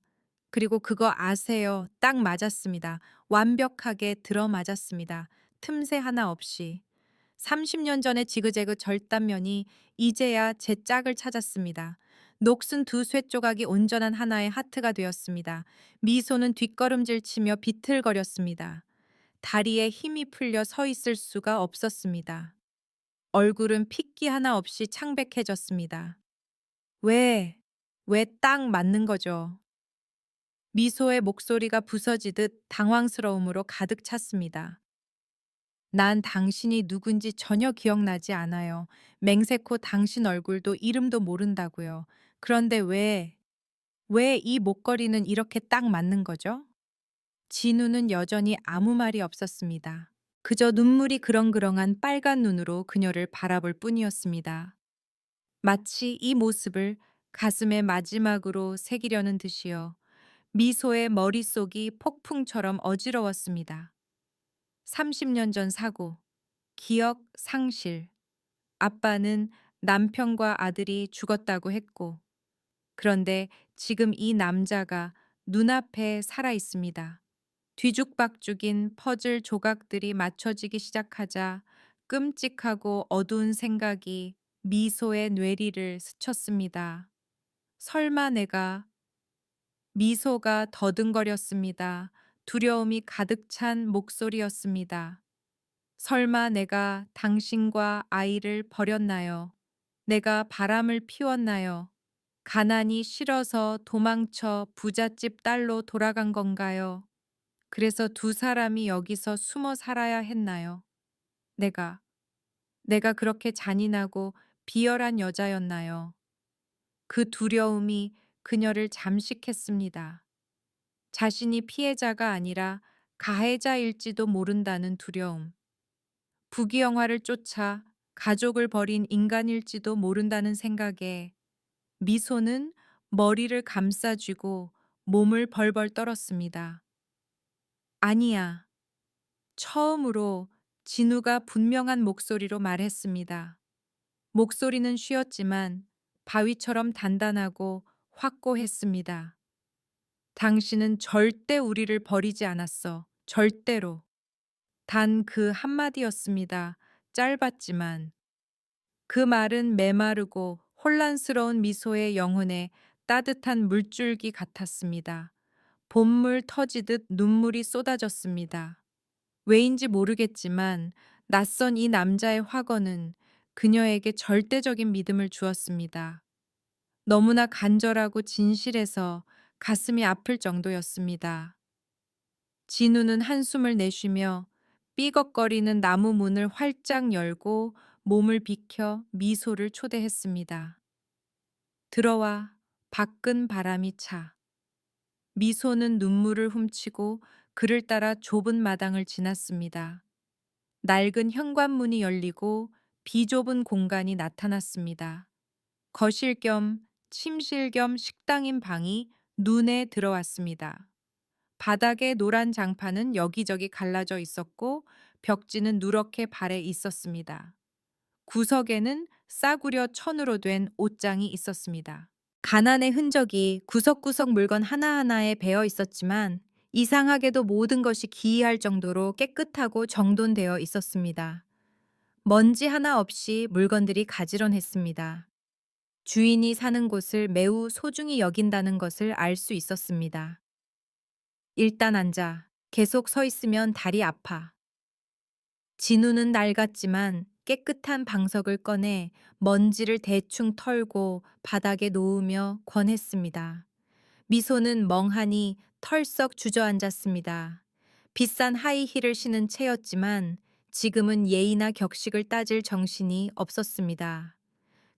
그리고 그거 아세요? 딱 맞았습니다. 완벽하게 들어맞았습니다. 틈새 하나 없이. 30년 전의 지그재그 절단면이 이제야 제 짝을 찾았습니다. 녹슨 두 쇠 조각이 온전한 하나의 하트가 되었습니다. 미소는 뒷걸음질 치며 비틀거렸습니다. 다리에 힘이 풀려 서 있을 수가 없었습니다. 얼굴은 핏기 하나 없이 창백해졌습니다. 왜, 왜 딱 맞는 거죠? 미소의 목소리가 부서지듯 당황스러움으로 가득 찼습니다. 난 당신이 누군지 전혀 기억나지 않아요. 맹세코 당신 얼굴도 이름도 모른다고요. 그런데 왜 이 목걸이는 이렇게 딱 맞는 거죠? 진우는 여전히 아무 말이 없었습니다. 그저 눈물이 그렁그렁한 빨간 눈으로 그녀를 바라볼 뿐이었습니다. 마치 이 모습을 가슴에 마지막으로 새기려는 듯이요. 미소의 머릿속이 폭풍처럼 어지러웠습니다. 30년 전 사고, 기억 상실. 아빠는 남편과 아들이 죽었다고 했고, 그런데 지금 이 남자가 눈앞에 살아 있습니다. 뒤죽박죽인 퍼즐 조각들이 맞춰지기 시작하자 끔찍하고 어두운 생각이 미소의 뇌리를 스쳤습니다. 설마 내가. 미소가 더듬거렸습니다. 두려움이 가득 찬 목소리였습니다. 설마 내가 당신과 아이를 버렸나요? 내가 바람을 피웠나요? 가난이 싫어서 도망쳐 부잣집 딸로 돌아간 건가요? 그래서 두 사람이 여기서 숨어 살아야 했나요? 내가, 내가 그렇게 잔인하고 비열한 여자였나요? 그 두려움이 그녀를 잠식했습니다. 자신이 피해자가 아니라 가해자일지도 모른다는 두려움. 부귀영화를 쫓아 가족을 버린 인간일지도 모른다는 생각에 미소는 머리를 감싸쥐고 몸을 벌벌 떨었습니다. 아니야. 처음으로 진우가 분명한 목소리로 말했습니다. 목소리는 쉬었지만 바위처럼 단단하고 확고했습니다. 당신은 절대 우리를 버리지 않았어. 절대로. 단 그 한마디였습니다. 짧았지만. 그 말은 메마르고 혼란스러운 미소의 영혼에 따뜻한 물줄기 같았습니다. 봄물 터지듯 눈물이 쏟아졌습니다. 왜인지 모르겠지만 낯선 이 남자의 확언은 그녀에게 절대적인 믿음을 주었습니다. 너무나 간절하고 진실해서 가슴이 아플 정도였습니다. 진우는 한숨을 내쉬며 삐걱거리는 나무 문을 활짝 열고 몸을 비켜 미소를 초대했습니다. 들어와. 밖은 바람이 차. 미소는 눈물을 훔치고 그를 따라 좁은 마당을 지났습니다. 낡은 현관문이 열리고 비좁은 공간이 나타났습니다. 거실 겸 침실 겸 식당인 방이 눈에 들어왔습니다. 바닥에 노란 장판은 여기저기 갈라져 있었고 벽지는 누렇게 발에 있었습니다. 구석에는 싸구려 천으로 된 옷장이 있었습니다. 가난의 흔적이 구석구석 물건 하나하나에 배어 있었지만 이상하게도 모든 것이 기이할 정도로 깨끗하고 정돈되어 있었습니다. 먼지 하나 없이 물건들이 가지런했습니다. 주인이 사는 곳을 매우 소중히 여긴다는 것을 알 수 있었습니다. 일단 앉아. 계속 서 있으면 다리 아파. 진우는 낡았지만 깨끗한 방석을 꺼내 먼지를 대충 털고 바닥에 놓으며 권했습니다. 미소는 멍하니 털썩 주저앉았습니다. 비싼 하이힐을 신은 채였지만 지금은 예의나 격식을 따질 정신이 없었습니다.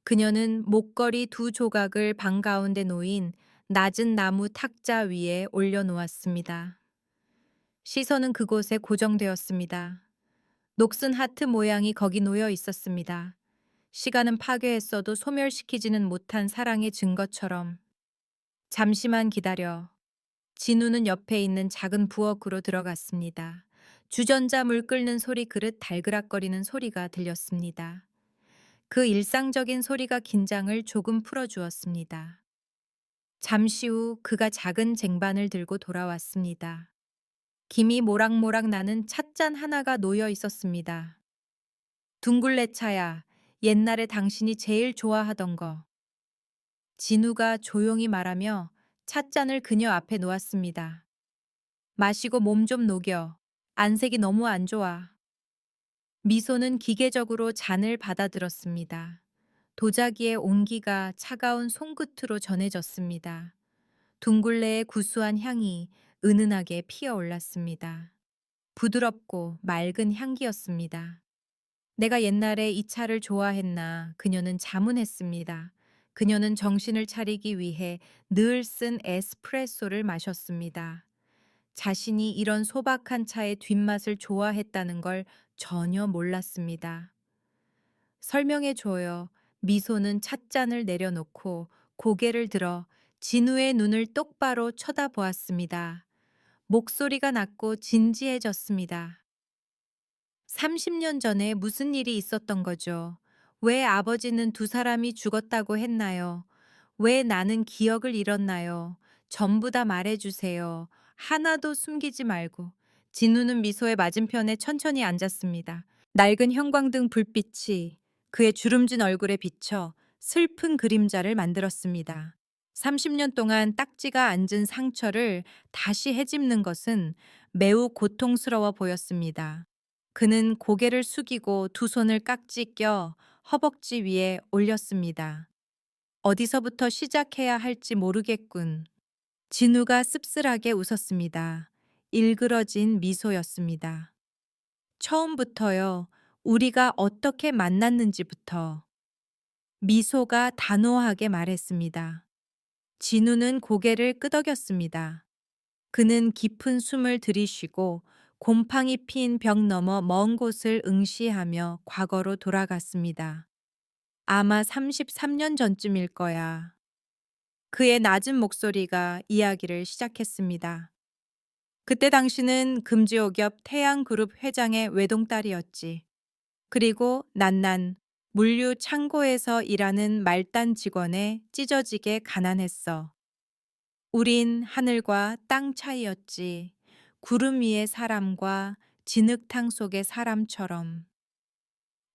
그녀는 목걸이 두 조각을 방 가운데 놓인 낮은 나무 탁자 위에 올려놓았습니다. 시선은 그곳에 고정되었습니다. 녹슨 하트 모양이 거기 놓여 있었습니다. 시간은 파괴했어도 소멸시키지는 못한 사랑의 증거처럼. 잠시만 기다려. 진우는 옆에 있는 작은 부엌으로 들어갔습니다. 주전자 물 끓는 소리 그릇 달그락거리는 소리가 들렸습니다. 그 일상적인 소리가 긴장을 조금 풀어주었습니다. 잠시 후 그가 작은 쟁반을 들고 돌아왔습니다. 김이 모락모락 나는 찻잔 하나가 놓여 있었습니다. 둥글레 차야, 옛날에 당신이 제일 좋아하던 거. 진우가 조용히 말하며 찻잔을 그녀 앞에 놓았습니다. 마시고 몸 좀 녹여. 안색이 너무 안 좋아. 미소는 기계적으로 잔을 받아들었습니다. 도자기의 온기가 차가운 손끝으로 전해졌습니다. 둥글레의 구수한 향이 은은하게 피어올랐습니다. 부드럽고 맑은 향기였습니다. 내가 옛날에 이 차를 좋아했나 그녀는 자문했습니다. 그녀는 정신을 차리기 위해 늘 쓴 에스프레소를 마셨습니다. 자신이 이런 소박한 차의 뒷맛을 좋아했다는 걸 전혀 몰랐습니다. 설명해줘요. 미소는 찻잔을 내려놓고 고개를 들어 진우의 눈을 똑바로 쳐다보았습니다. 목소리가 낮고 진지해졌습니다. 30년 전에 무슨 일이 있었던 거죠? 왜 아버지는 두 사람이 죽었다고 했나요? 왜 나는 기억을 잃었나요? 전부 다 말해주세요. 하나도 숨기지 말고. 진우는 미소의 맞은편에 천천히 앉았습니다. 낡은 형광등 불빛이 그의 주름진 얼굴에 비쳐 슬픈 그림자를 만들었습니다. 30년 동안 딱지가 앉은 상처를 다시 헤집는 것은 매우 고통스러워 보였습니다. 그는 고개를 숙이고 두 손을 깍지 껴 허벅지 위에 올렸습니다. 어디서부터 시작해야 할지 모르겠군. 진우가 씁쓸하게 웃었습니다. 일그러진 미소였습니다. 처음부터요. 우리가 어떻게 만났는지부터. 미소가 단호하게 말했습니다. 진우는 고개를 끄덕였습니다. 그는 깊은 숨을 들이쉬고 곰팡이 핀 벽 너머 먼 곳을 응시하며 과거로 돌아갔습니다. 아마 33년 전쯤일 거야. 그의 낮은 목소리가 이야기를 시작했습니다. 그때 당신은 금지옥엽 태양그룹 회장의 외동딸이었지. 그리고 난 물류 창고에서 일하는 말단 직원에 찢어지게 가난했어. 우린 하늘과 땅 차이였지. 구름 위의 사람과 진흙탕 속의 사람처럼.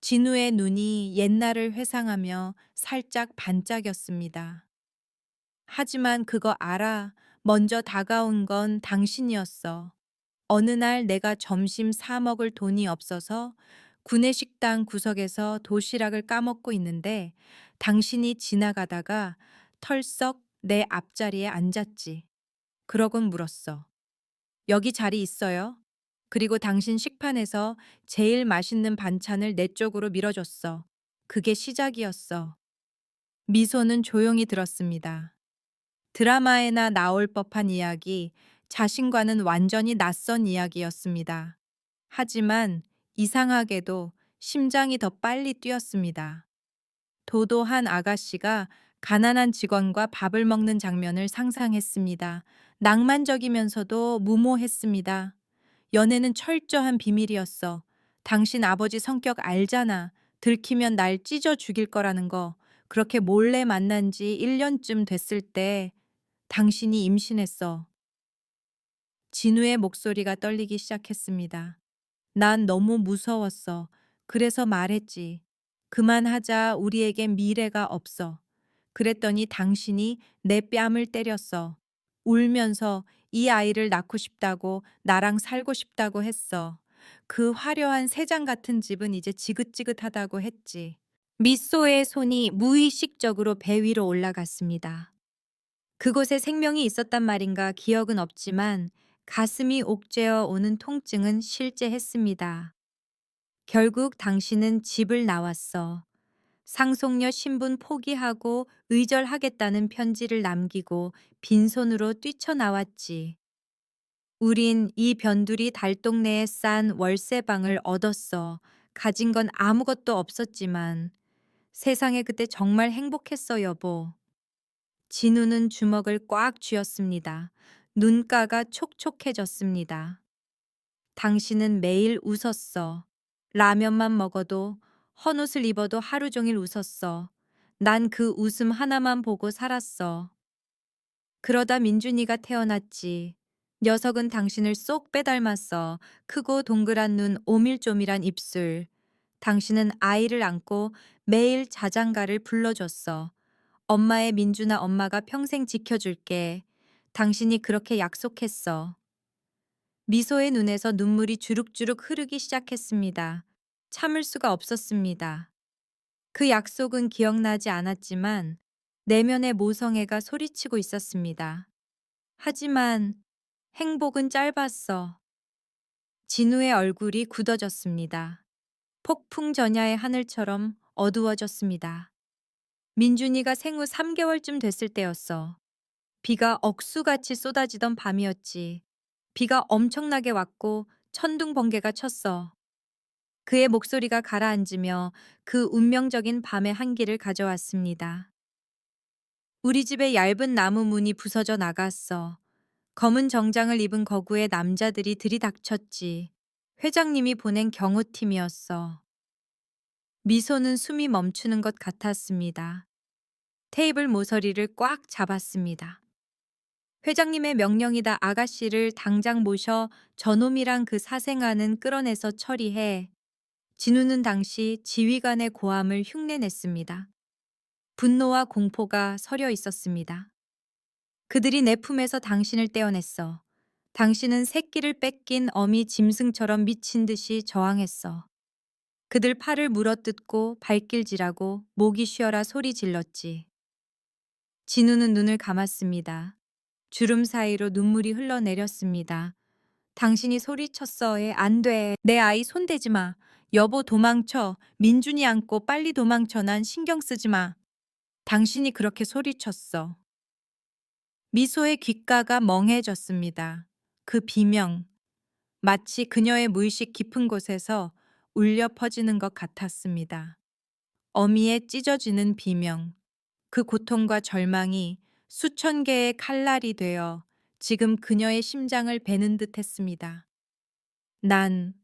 진우의 눈이 옛날을 회상하며 살짝 반짝였습니다. 하지만 그거 알아. 먼저 다가온 건 당신이었어. 어느 날 내가 점심 사 먹을 돈이 없어서 구내식당 구석에서 도시락을 까먹고 있는데 당신이 지나가다가 털썩 내 앞자리에 앉았지. 그러곤 물었어. 여기 자리 있어요? 그리고 당신 식판에서 제일 맛있는 반찬을 내 쪽으로 밀어줬어. 그게 시작이었어. 미소는 조용히 들었습니다. 드라마에나 나올 법한 이야기, 자신과는 완전히 낯선 이야기였습니다. 하지만 이상하게도 심장이 더 빨리 뛰었습니다. 도도한 아가씨가 가난한 직원과 밥을 먹는 장면을 상상했습니다. 낭만적이면서도 무모했습니다. 연애는 철저한 비밀이었어. 당신 아버지 성격 알잖아. 들키면 날 찢어 죽일 거라는 거. 그렇게 몰래 만난 지 1년쯤 됐을 때 당신이 임신했어. 진우의 목소리가 떨리기 시작했습니다. 난 너무 무서웠어. 그래서 말했지. 그만하자. 우리에겐 미래가 없어. 그랬더니 당신이 내 뺨을 때렸어. 울면서 이 아이를 낳고 싶다고, 나랑 살고 싶다고 했어. 그 화려한 새장 같은 집은 이제 지긋지긋하다고 했지. 미소의 손이 무의식적으로 배 위로 올라갔습니다. 그곳에 생명이 있었단 말인가 기억은 없지만 가슴이 옥죄어 오는 통증은 실제했습니다. 결국 당신은 집을 나왔어. 상속녀 신분 포기하고 의절하겠다는 편지를 남기고 빈손으로 뛰쳐나왔지. 우린 이 변두리 달동네에 싼 월세방을 얻었어. 가진 건 아무것도 없었지만 세상에 그때 정말 행복했어, 여보. 진우는 주먹을 꽉 쥐었습니다. 눈가가 촉촉해졌습니다. 당신은 매일 웃었어. 라면만 먹어도, 헌옷을 입어도 하루 종일 웃었어. 난 그 웃음 하나만 보고 살았어. 그러다 민준이가 태어났지. 녀석은 당신을 쏙 빼닮았어. 크고 동그란 눈, 오밀조밀한 입술. 당신은 아이를 안고 매일 자장가를 불러줬어. 엄마의 민준아, 엄마가 평생 지켜줄게. 당신이 그렇게 약속했어. 미소의 눈에서 눈물이 주룩주룩 흐르기 시작했습니다. 참을 수가 없었습니다. 그 약속은 기억나지 않았지만 내면의 모성애가 소리치고 있었습니다. 하지만 행복은 짧았어. 진우의 얼굴이 굳어졌습니다. 폭풍 전야의 하늘처럼 어두워졌습니다. 민준이가 생후 3개월쯤 됐을 때였어. 비가 억수같이 쏟아지던 밤이었지. 비가 엄청나게 왔고 천둥 번개가 쳤어. 그의 목소리가 가라앉으며 그 운명적인 밤의 한기를 가져왔습니다. 우리 집의 얇은 나무 문이 부서져 나갔어. 검은 정장을 입은 거구의 남자들이 들이닥쳤지. 회장님이 보낸 경호팀이었어. 미소는 숨이 멈추는 것 같았습니다. 테이블 모서리를 꽉 잡았습니다. 회장님의 명령이다. 아가씨를 당장 모셔 저놈이랑 그 사생아는 끌어내서 처리해. 진우는 당시 지휘관의 고함을 흉내냈습니다. 분노와 공포가 서려 있었습니다. 그들이 내 품에서 당신을 떼어냈어. 당신은 새끼를 뺏긴 어미 짐승처럼 미친 듯이 저항했어. 그들 팔을 물어뜯고 발길질하고 목이 쉬어라 소리 질렀지. 진우는 눈을 감았습니다. 주름 사이로 눈물이 흘러내렸습니다. 당신이 소리쳤어에 안 돼. 내 아이 손대지 마. 여보 도망쳐. 민준이 안고 빨리 도망쳐. 난 신경 쓰지 마. 당신이 그렇게 소리쳤어. 미소의 귓가가 멍해졌습니다. 그 비명, 마치 그녀의 무의식 깊은 곳에서 울려 퍼지는 것 같았습니다. 어미의 찢어지는 비명, 그 고통과 절망이 수천 개의 칼날이 되어 지금 그녀의 심장을 베는 듯 했습니다. 난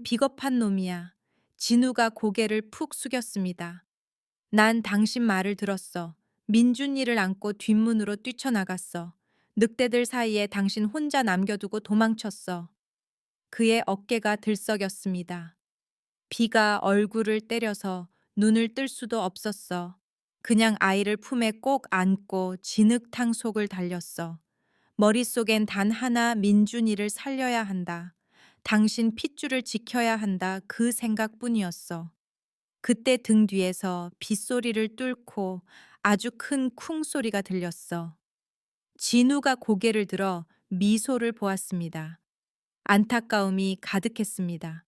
비겁한 놈이야. 진우가 고개를 푹 숙였습니다. 난 당신 말을 들었어. 민준이를 안고 뒷문으로 뛰쳐나갔어. 늑대들 사이에 당신 혼자 남겨두고 도망쳤어. 그의 어깨가 들썩였습니다. 비가 얼굴을 때려서 눈을 뜰 수도 없었어. 그냥 아이를 품에 꼭 안고 진흙탕 속을 달렸어. 머릿속엔 단 하나 민준이를 살려야 한다. 당신 핏줄을 지켜야 한다. 그 생각뿐이었어. 그때 등 뒤에서 빗소리를 뚫고 아주 큰 쿵 소리가 들렸어. 진우가 고개를 들어 미소를 보았습니다. 안타까움이 가득했습니다.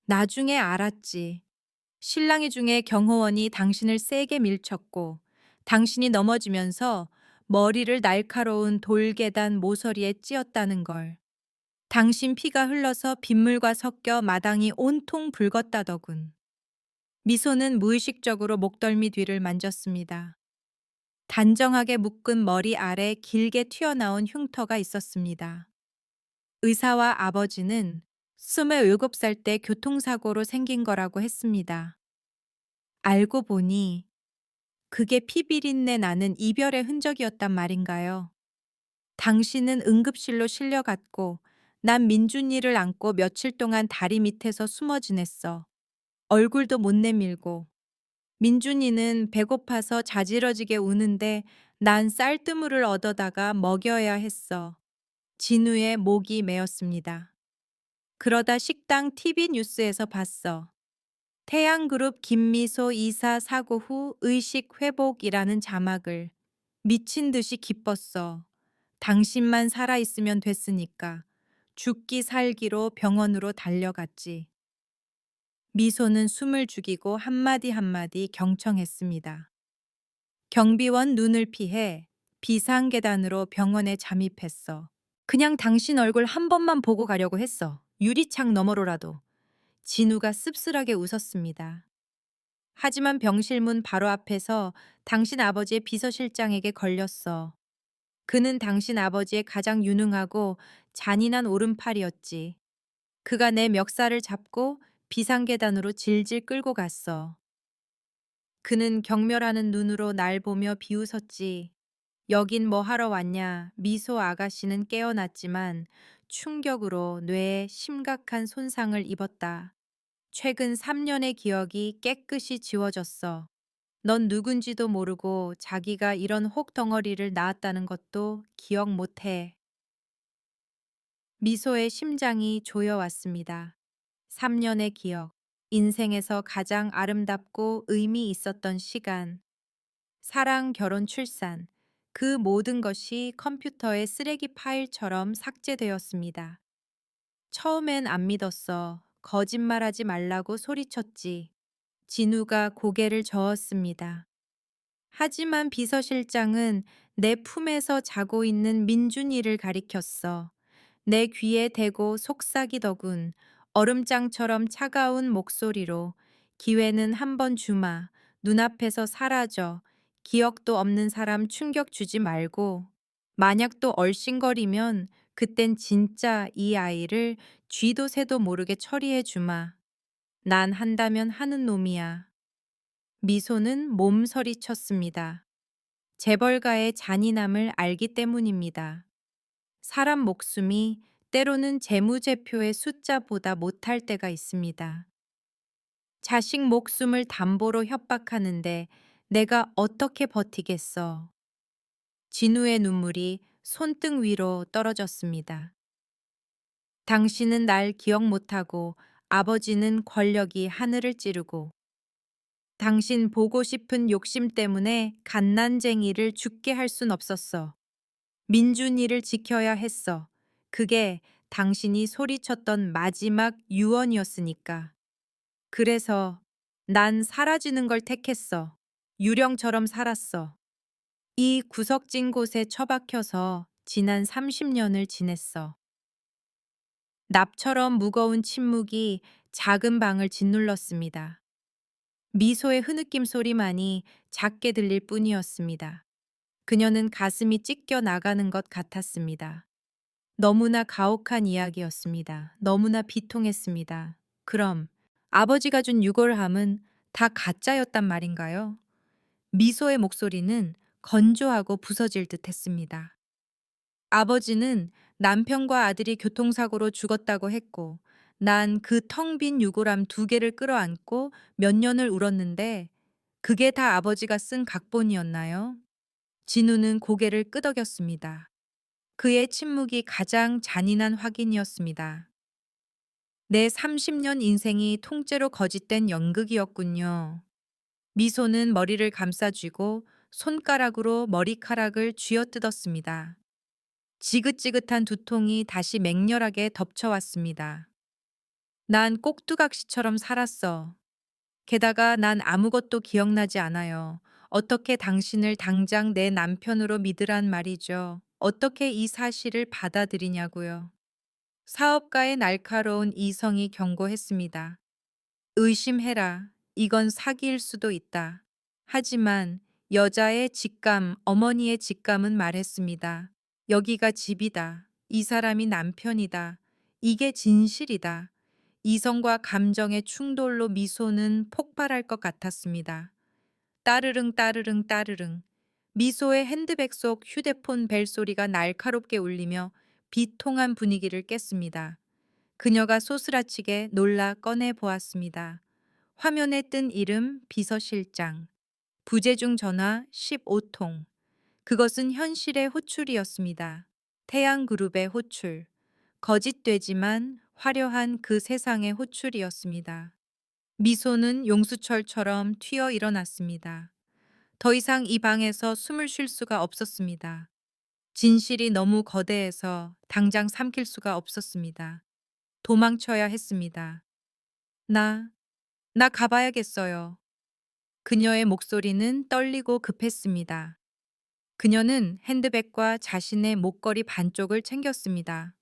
나중에 알았지. 신랑이 중에 경호원이 당신을 세게 밀쳤고, 당신이 넘어지면서 머리를 날카로운 돌계단 모서리에 찧었다는 걸. 당신 피가 흘러서 빗물과 섞여 마당이 온통 붉었다더군. 미소는 무의식적으로 목덜미 뒤를 만졌습니다. 단정하게 묶은 머리 아래 길게 튀어나온 흉터가 있었습니다. 의사와 아버지는 27살 때 교통사고로 생긴 거라고 했습니다. 알고 보니 그게 피비린내 나는 이별의 흔적이었단 말인가요? 당신은 응급실로 실려갔고 난 민준이를 안고 며칠 동안 다리 밑에서 숨어 지냈어. 얼굴도 못 내밀고. 민준이는 배고파서 자지러지게 우는데 난 쌀뜨물을 얻어다가 먹여야 했어. 진우의 목이 메었습니다. 그러다 식당 TV 뉴스에서 봤어. 태양그룹 김미소 이사 사고 후 의식 회복이라는 자막을. 미친 듯이 기뻤어. 당신만 살아있으면 됐으니까. 죽기 살기로 병원으로 달려갔지. 미소는 숨을 죽이고 한마디 한마디 경청했습니다. 경비원 눈을 피해 비상계단으로 병원에 잠입했어. 그냥 당신 얼굴 한 번만 보고 가려고 했어. 유리창 너머로라도. 진우가 씁쓸하게 웃었습니다. 하지만 병실문 바로 앞에서 당신 아버지의 비서실장에게 걸렸어. 그는 당신 아버지의 가장 유능하고 잔인한 오른팔이었지. 그가 내 멱살을 잡고 비상계단으로 질질 끌고 갔어. 그는 경멸하는 눈으로 날 보며 비웃었지. 여긴 뭐 하러 왔냐? 미소 아가씨는 깨어났지만 충격으로 뇌에 심각한 손상을 입었다. 최근 3년의 기억이 깨끗이 지워졌어. 넌 누군지도 모르고 자기가 이런 혹덩어리를 낳았다는 것도 기억 못해. 미소의 심장이 조여왔습니다. 3년의 기억. 인생에서 가장 아름답고 의미 있었던 시간. 사랑, 결혼, 출산. 그 모든 것이 컴퓨터의 쓰레기 파일처럼 삭제되었습니다. 처음엔 안 믿었어. 거짓말하지 말라고 소리쳤지. 진우가 고개를 저었습니다. 하지만 비서실장은 내 품에서 자고 있는 민준이를 가리켰어. 내 귀에 대고 속삭이더군. 얼음장처럼 차가운 목소리로 기회는 한 번 주마. 눈앞에서 사라져. 기억도 없는 사람 충격 주지 말고. 만약 또 얼씬거리면 그땐 진짜 이 아이를 쥐도 새도 모르게 처리해 주마. 난 한다면 하는 놈이야. 미소는 몸서리쳤습니다. 재벌가의 잔인함을 알기 때문입니다. 사람 목숨이 때로는 재무제표의 숫자보다 못할 때가 있습니다. 자식 목숨을 담보로 협박하는데 내가 어떻게 버티겠어? 진우의 눈물이 손등 위로 떨어졌습니다. 당신은 날 기억 못하고 아버지는 권력이 하늘을 찌르고 당신 보고 싶은 욕심 때문에 갓난쟁이를 죽게 할 순 없었어. 민준이를 지켜야 했어. 그게 당신이 소리쳤던 마지막 유언이었으니까. 그래서 난 사라지는 걸 택했어. 유령처럼 살았어. 이 구석진 곳에 처박혀서 지난 30년을 지냈어. 납처럼 무거운 침묵이 작은 방을 짓눌렀습니다. 미소의 흐느낌 소리만이 작게 들릴 뿐이었습니다. 그녀는 가슴이 찢겨 나가는 것 같았습니다. 너무나 가혹한 이야기였습니다. 너무나 비통했습니다. 그럼 아버지가 준 유골함은 다 가짜였단 말인가요? 미소의 목소리는 건조하고 부서질 듯 했습니다. 아버지는 남편과 아들이 교통사고로 죽었다고 했고, 난 그 텅 빈 유골함 2개를 끌어안고 몇 년을 울었는데, 그게 다 아버지가 쓴 각본이었나요? 진우는 고개를 끄덕였습니다. 그의 침묵이 가장 잔인한 확인이었습니다. 내 30년 인생이 통째로 거짓된 연극이었군요. 미소는 머리를 감싸쥐고 손가락으로 머리카락을 쥐어뜯었습니다. 지긋지긋한 두통이 다시 맹렬하게 덮쳐왔습니다. 난 꼭두각시처럼 살았어. 게다가 난 아무것도 기억나지 않아요. 어떻게 당신을 당장 내 남편으로 믿으란 말이죠. 어떻게 이 사실을 받아들이냐고요. 사업가의 날카로운 이성이 경고했습니다. 의심해라. 이건 사기일 수도 있다. 하지만 여자의 직감, 어머니의 직감은 말했습니다. 여기가 집이다. 이 사람이 남편이다. 이게 진실이다. 이성과 감정의 충돌로 미소는 폭발할 것 같았습니다. 따르릉 따르릉 따르릉. 미소의 핸드백 속 휴대폰 벨소리가 날카롭게 울리며 비통한 분위기를 깼습니다. 그녀가 소스라치게 놀라 꺼내 보았습니다. 화면에 뜬 이름 비서실장. 부재중 전화 15통. 그것은 현실의 호출이었습니다. 태양그룹의 호출. 거짓되지만 화려한 그 세상의 호출이었습니다. 미소는 용수철처럼 튀어 일어났습니다. 더 이상 이 방에서 숨을 쉴 수가 없었습니다. 진실이 너무 거대해서 당장 삼킬 수가 없었습니다. 도망쳐야 했습니다. 나, 나 가봐야겠어요. 그녀의 목소리는 떨리고 급했습니다. 그녀는 핸드백과 자신의 목걸이 반쪽을 챙겼습니다.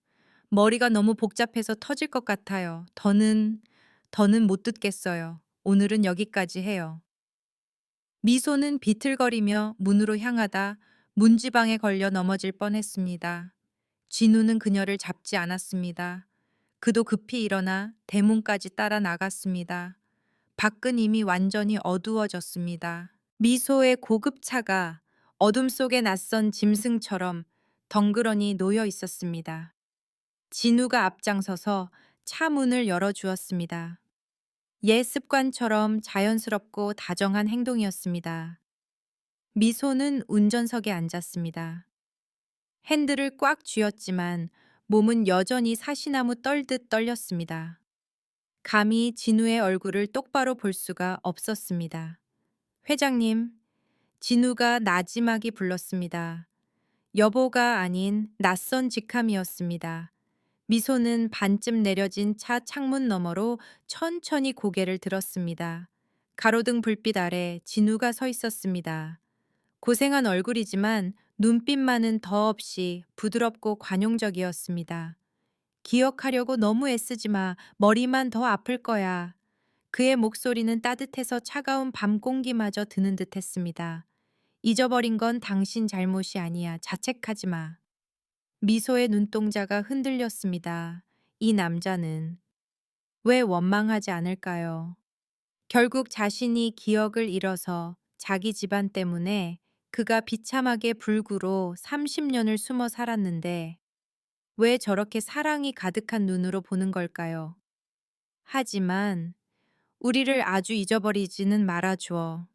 머리가 너무 복잡해서 터질 것 같아요. 더는 못 듣겠어요. 오늘은 여기까지 해요. 미소는 비틀거리며 문으로 향하다 문지방에 걸려 넘어질 뻔했습니다. 진우는 그녀를 잡지 않았습니다. 그도 급히 일어나 대문까지 따라 나갔습니다. 밖은 이미 완전히 어두워졌습니다. 미소의 고급차가 어둠 속의 낯선 짐승처럼 덩그러니 놓여 있었습니다. 진우가 앞장서서 차 문을 열어주었습니다. 옛 습관처럼 자연스럽고 다정한 행동이었습니다. 미소는 운전석에 앉았습니다. 핸들을 꽉 쥐었지만 몸은 여전히 사시나무 떨듯 떨렸습니다. 감히 진우의 얼굴을 똑바로 볼 수가 없었습니다. 회장님, 진우가 나지막이 불렀습니다. 여보가 아닌 낯선 직함이었습니다. 미소는 반쯤 내려진 차 창문 너머로 천천히 고개를 들었습니다. 가로등 불빛 아래 진우가 서 있었습니다. 고생한 얼굴이지만 눈빛만은 더없이 부드럽고 관용적이었습니다. 기억하려고 너무 애쓰지 마. 머리만 더 아플 거야. 그의 목소리는 따뜻해서 차가운 밤 공기마저 드는 듯 했습니다. 잊어버린 건 당신 잘못이 아니야. 자책하지 마. 미소의 눈동자가 흔들렸습니다. 이 남자는 왜 원망하지 않을까요? 결국 자신이 기억을 잃어서 자기 집안 때문에 그가 비참하게 불구로 30년을 숨어 살았는데 왜 저렇게 사랑이 가득한 눈으로 보는 걸까요? 하지만 우리를 아주 잊어버리지는 말아주어.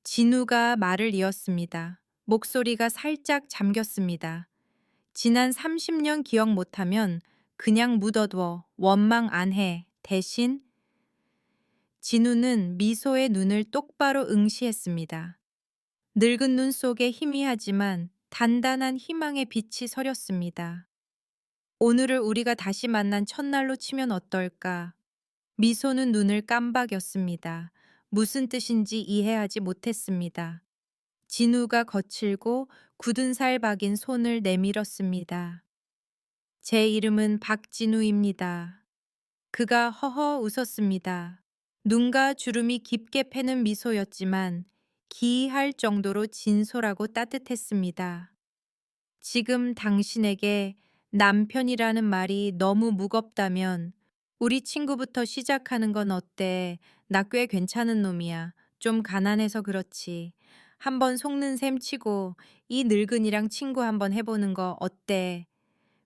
진우가 말을 이었습니다. 목소리가 살짝 잠겼습니다. 지난 30년 기억 못하면 그냥 묻어둬. 원망 안 해. 대신 진우는 미소의 눈을 똑바로 응시했습니다. 늙은 눈 속에 희미하지만 단단한 희망의 빛이 서렸습니다. 오늘을 우리가 다시 만난 첫날로 치면 어떨까? 미소는 눈을 깜박였습니다. 무슨 뜻인지 이해하지 못했습니다. 진우가 거칠고 굳은 살 박인 손을 내밀었습니다. 제 이름은 박진우입니다. 그가 허허 웃었습니다. 눈과 주름이 깊게 패는 미소였지만 기이할 정도로 진솔하고 따뜻했습니다. 지금 당신에게 남편이라는 말이 너무 무겁다면 우리 친구부터 시작하는 건 어때? 나 꽤 괜찮은 놈이야. 좀 가난해서 그렇지. 한번 속는 셈 치고 이 늙은이랑 친구 한번 해보는 거 어때?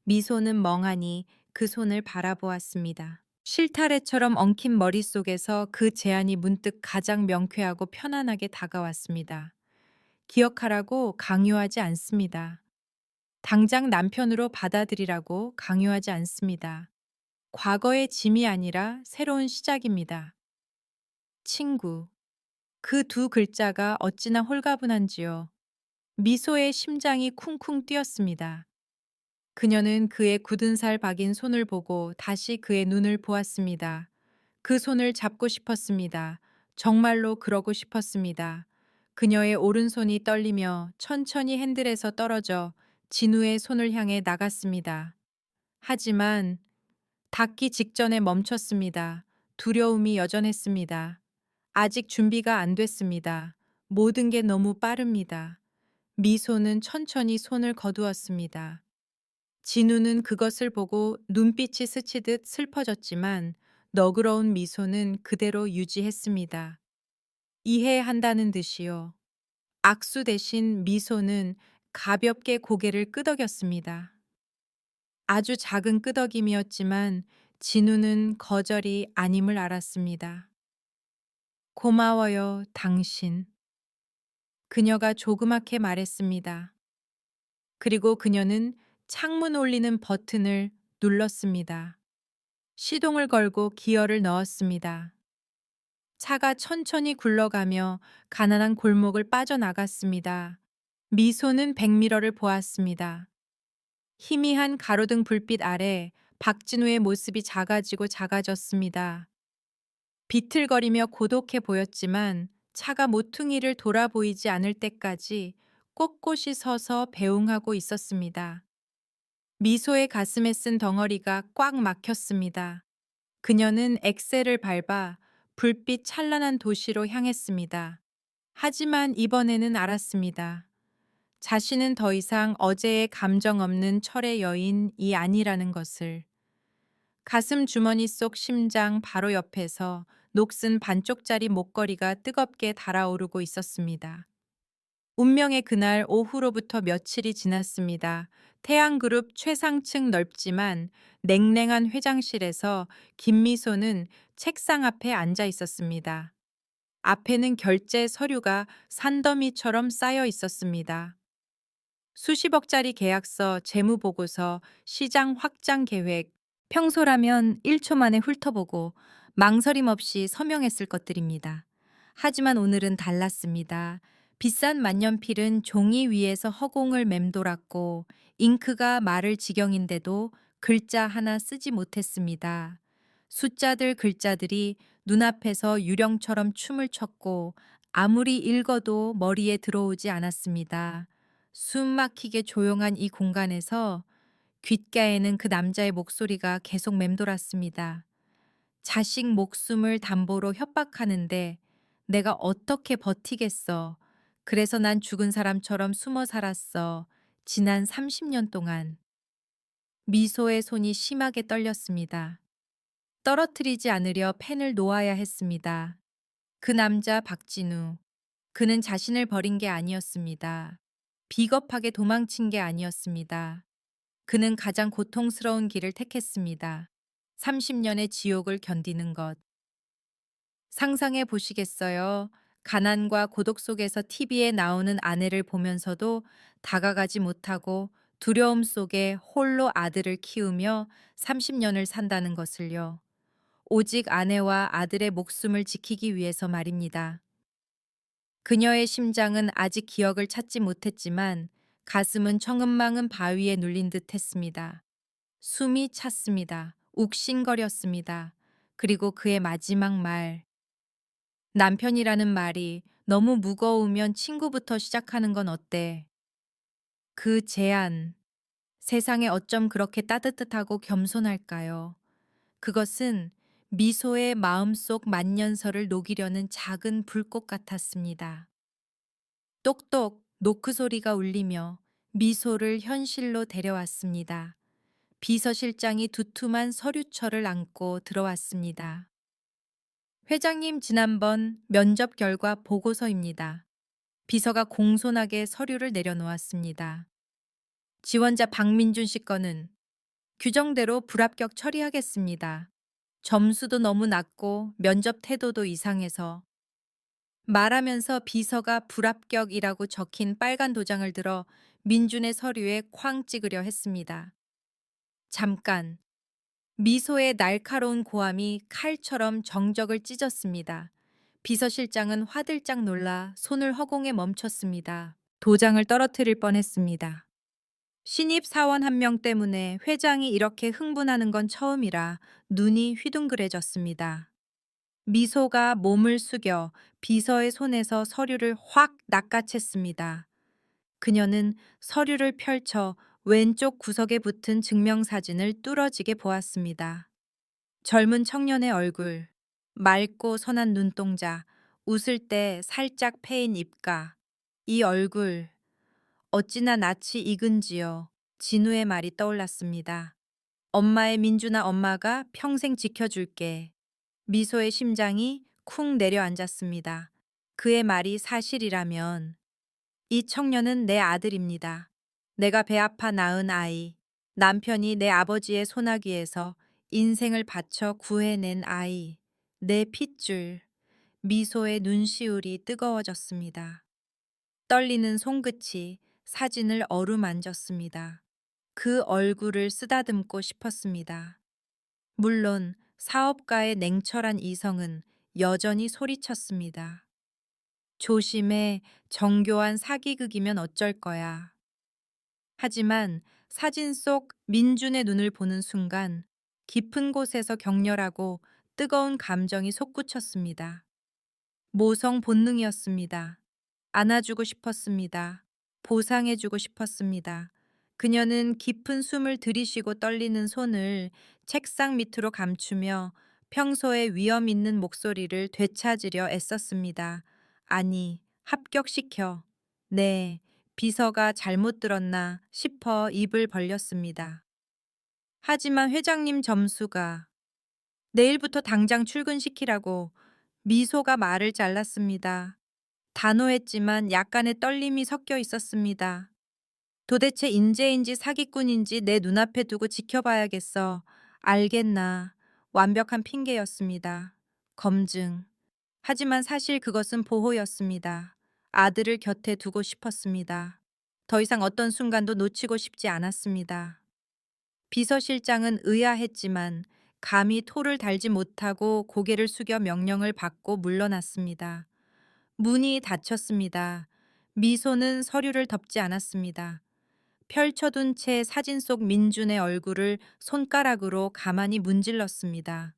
미소는 멍하니 그 손을 바라보았습니다. 실타래처럼 엉킨 머릿속에서 그 제안이 문득 가장 명쾌하고 편안하게 다가왔습니다. 기억하라고 강요하지 않습니다. 당장 남편으로 받아들이라고 강요하지 않습니다. 과거의 짐이 아니라 새로운 시작입니다. 친구. 그 두 글자가 어찌나 홀가분한지요. 미소의 심장이 쿵쿵 뛰었습니다. 그녀는 그의 굳은 살 박인 손을 보고 다시 그의 눈을 보았습니다. 그 손을 잡고 싶었습니다. 정말로 그러고 싶었습니다. 그녀의 오른손이 떨리며 천천히 핸들에서 떨어져 진우의 손을 향해 나갔습니다. 하지만 닿기 직전에 멈췄습니다. 두려움이 여전했습니다. 아직 준비가 안 됐습니다. 모든 게 너무 빠릅니다. 미소는 천천히 손을 거두었습니다. 진우는 그것을 보고 눈빛이 스치듯 슬퍼졌지만 너그러운 미소는 그대로 유지했습니다. 이해한다는 듯이요. 악수 대신 미소는 가볍게 고개를 끄덕였습니다. 아주 작은 끄덕임이었지만 진우는 거절이 아님을 알았습니다. 고마워요, 당신. 그녀가 조그맣게 말했습니다. 그리고 그녀는 창문 올리는 버튼을 눌렀습니다. 시동을 걸고 기어를 넣었습니다. 차가 천천히 굴러가며 가난한 골목을 빠져나갔습니다. 미소는 백미러를 보았습니다. 희미한 가로등 불빛 아래 박진우의 모습이 작아지고 작아졌습니다. 비틀거리며 고독해 보였지만 차가 모퉁이를 돌아보이지 않을 때까지 꼿꼿이 서서 배웅하고 있었습니다. 미소의 가슴에 쓴 덩어리가 꽉 막혔습니다. 그녀는 엑셀을 밟아 불빛 찬란한 도시로 향했습니다. 하지만 이번에는 알았습니다. 자신은 더 이상 어제의 감정 없는 철의 여인이 아니라는 것을. 가슴 주머니 속 심장 바로 옆에서 녹슨 반쪽짜리 목걸이가 뜨겁게 달아오르고 있었습니다. 운명의 그날 오후로부터 며칠이 지났습니다. 태양그룹 최상층 넓지만 냉랭한 회장실에서 김미소는 책상 앞에 앉아 있었습니다. 앞에는 결제 서류가 산더미처럼 쌓여 있었습니다. 수십억짜리 계약서, 재무보고서, 시장 확장 계획, 평소라면 1초 만에 훑어보고 망설임 없이 서명했을 것들입니다. 하지만 오늘은 달랐습니다. 비싼 만년필은 종이 위에서 허공을 맴돌았고 잉크가 마를 지경인데도 글자 하나 쓰지 못했습니다. 숫자들 글자들이 눈앞에서 유령처럼 춤을 췄고 아무리 읽어도 머리에 들어오지 않았습니다. 숨 막히게 조용한 이 공간에서 귓가에는 그 남자의 목소리가 계속 맴돌았습니다. 자식 목숨을 담보로 협박하는데 내가 어떻게 버티겠어. 그래서 난 죽은 사람처럼 숨어 살았어. 지난 30년 동안. 미소의 손이 심하게 떨렸습니다. 떨어뜨리지 않으려 펜을 놓아야 했습니다. 그 남자 박진우. 그는 자신을 버린 게 아니었습니다. 비겁하게 도망친 게 아니었습니다. 그는 가장 고통스러운 길을 택했습니다. 30년의 지옥을 견디는 것. 상상해 보시겠어요? 가난과 고독 속에서 TV에 나오는 아내를 보면서도 다가가지 못하고 두려움 속에 홀로 아들을 키우며 30년을 산다는 것을요. 오직 아내와 아들의 목숨을 지키기 위해서 말입니다. 그녀의 심장은 아직 기억을 찾지 못했지만 가슴은 청은망은 바위에 눌린 듯 했습니다. 숨이 찼습니다. 욱신거렸습니다. 그리고 그의 마지막 말. 남편이라는 말이 너무 무거우면 친구부터 시작하는 건 어때? 그 제안. 세상에 어쩜 그렇게 따뜻하고 겸손할까요? 그것은 미소의 마음속 만년설을 녹이려는 작은 불꽃 같았습니다. 똑똑 노크 소리가 울리며 미소를 현실로 데려왔습니다. 비서실장이 두툼한 서류철을 안고 들어왔습니다. 회장님, 지난번 면접 결과 보고서입니다. 비서가 공손하게 서류를 내려놓았습니다. 지원자 박민준 씨 건은 규정대로 불합격 처리하겠습니다. 점수도 너무 낮고 면접 태도도 이상해서. 말하면서 비서가 불합격이라고 적힌 빨간 도장을 들어 민준의 서류에 쾅 찍으려 했습니다. 잠깐. 미소의 날카로운 고함이 칼처럼 정적을 찢었습니다. 비서실장은 화들짝 놀라 손을 허공에 멈췄습니다. 도장을 떨어뜨릴 뻔했습니다. 신입 사원 한 명 때문에 회장이 이렇게 흥분하는 건 처음이라 눈이 휘둥그레졌습니다. 미소가 몸을 숙여 비서의 손에서 서류를 확 낚아챘습니다. 그녀는 서류를 펼쳐 왼쪽 구석에 붙은 증명사진을 뚫어지게 보았습니다. 젊은 청년의 얼굴, 맑고 선한 눈동자, 웃을 때 살짝 패인 입가. 이 얼굴, 어찌나 낯이 익은지요. 진우의 말이 떠올랐습니다. 엄마의 민준아 엄마가 평생 지켜줄게. 미소의 심장이 쿵 내려앉았습니다. 그의 말이 사실이라면 이 청년은 내 아들입니다. 내가 배 아파 낳은 아이. 남편이 내 아버지의 소나기에서 인생을 바쳐 구해낸 아이. 내 핏줄. 미소의 눈시울이 뜨거워졌습니다. 떨리는 손끝이 사진을 어루만졌습니다. 그 얼굴을 쓰다듬고 싶었습니다. 물론 사업가의 냉철한 이성은 여전히 소리쳤습니다. 조심해, 정교한 사기극이면 어쩔 거야. 하지만 사진 속 민준의 눈을 보는 순간 깊은 곳에서 격렬하고 뜨거운 감정이 솟구쳤습니다. 모성 본능이었습니다. 안아주고 싶었습니다. 보상해주고 싶었습니다. 그녀는 깊은 숨을 들이쉬고 떨리는 손을 책상 밑으로 감추며 평소에 위험 있는 목소리를 되찾으려 애썼습니다. 아니, 합격시켜. 네, 비서가 잘못 들었나 싶어 입을 벌렸습니다. 하지만 회장님 점수가 내일부터 당장 출근시키라고 미소가 말을 잘랐습니다. 단호했지만 약간의 떨림이 섞여 있었습니다. 도대체 인재인지 사기꾼인지 내 눈앞에 두고 지켜봐야겠어. 알겠나. 완벽한 핑계였습니다. 검증. 하지만 사실 그것은 보호였습니다. 아들을 곁에 두고 싶었습니다. 더 이상 어떤 순간도 놓치고 싶지 않았습니다. 비서실장은 의아했지만 감히 토를 달지 못하고 고개를 숙여 명령을 받고 물러났습니다. 문이 닫혔습니다. 미소는 서류를 덮지 않았습니다. 펼쳐둔 채 사진 속 민준의 얼굴을 손가락으로 가만히 문질렀습니다.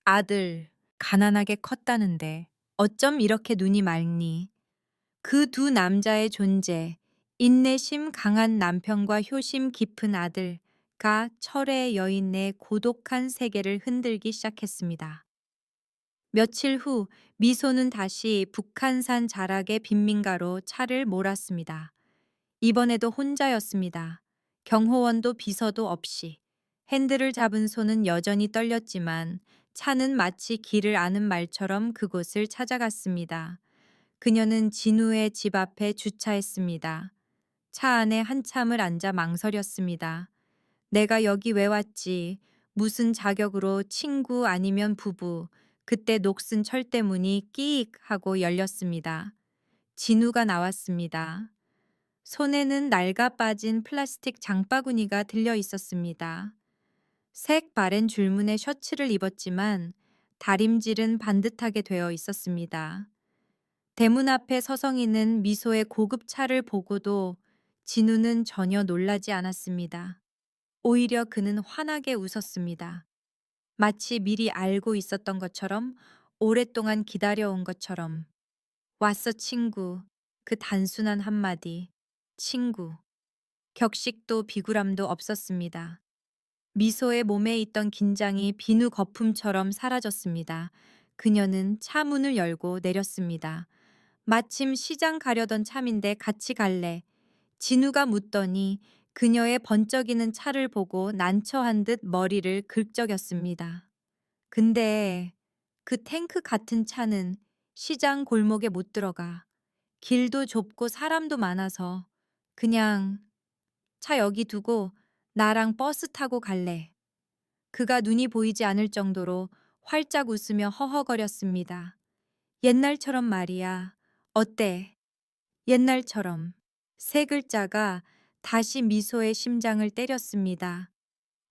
아들, 가난하게 컸다는데 어쩜 이렇게 눈이 맑니? 그 두 남자의 존재, 인내심 강한 남편과 효심 깊은 아들가 철의 여인의 고독한 세계를 흔들기 시작했습니다. 며칠 후 미소는 다시 북한산 자락의 빈민가로 차를 몰았습니다. 이번에도 혼자였습니다. 경호원도 비서도 없이. 핸들을 잡은 손은 여전히 떨렸지만 차는 마치 길을 아는 말처럼 그곳을 찾아갔습니다. 그녀는 진우의 집 앞에 주차했습니다. 차 안에 한참을 앉아 망설였습니다. 내가 여기 왜 왔지? 무슨 자격으로 친구 아니면 부부. 그때 녹슨 철대문이 끼익 하고 열렸습니다. 진우가 나왔습니다. 손에는 낡아 빠진 플라스틱 장바구니가 들려 있었습니다. 색 바랜 줄무늬 셔츠를 입었지만 다림질은 반듯하게 되어 있었습니다. 대문 앞에 서성이는 미소의 고급 차를 보고도 진우는 전혀 놀라지 않았습니다. 오히려 그는 환하게 웃었습니다. 마치 미리 알고 있었던 것처럼, 오랫동안 기다려온 것처럼. 왔어, 친구. 그 단순한 한마디. 친구. 격식도 비굴함도 없었습니다. 미소의 몸에 있던 긴장이 비누 거품처럼 사라졌습니다. 그녀는 차 문을 열고 내렸습니다. 마침 시장 가려던 참인데 같이 갈래? 진우가 묻더니 그녀의 번쩍이는 차를 보고 난처한 듯 머리를 긁적였습니다. 근데 그 탱크 같은 차는 시장 골목에 못 들어가. 길도 좁고 사람도 많아서 그냥 차 여기 두고 나랑 버스 타고 갈래. 그가 눈이 보이지 않을 정도로 활짝 웃으며 허허거렸습니다. 옛날처럼 말이야. 어때? 옛날처럼. 세 글자가 다시 미소의 심장을 때렸습니다.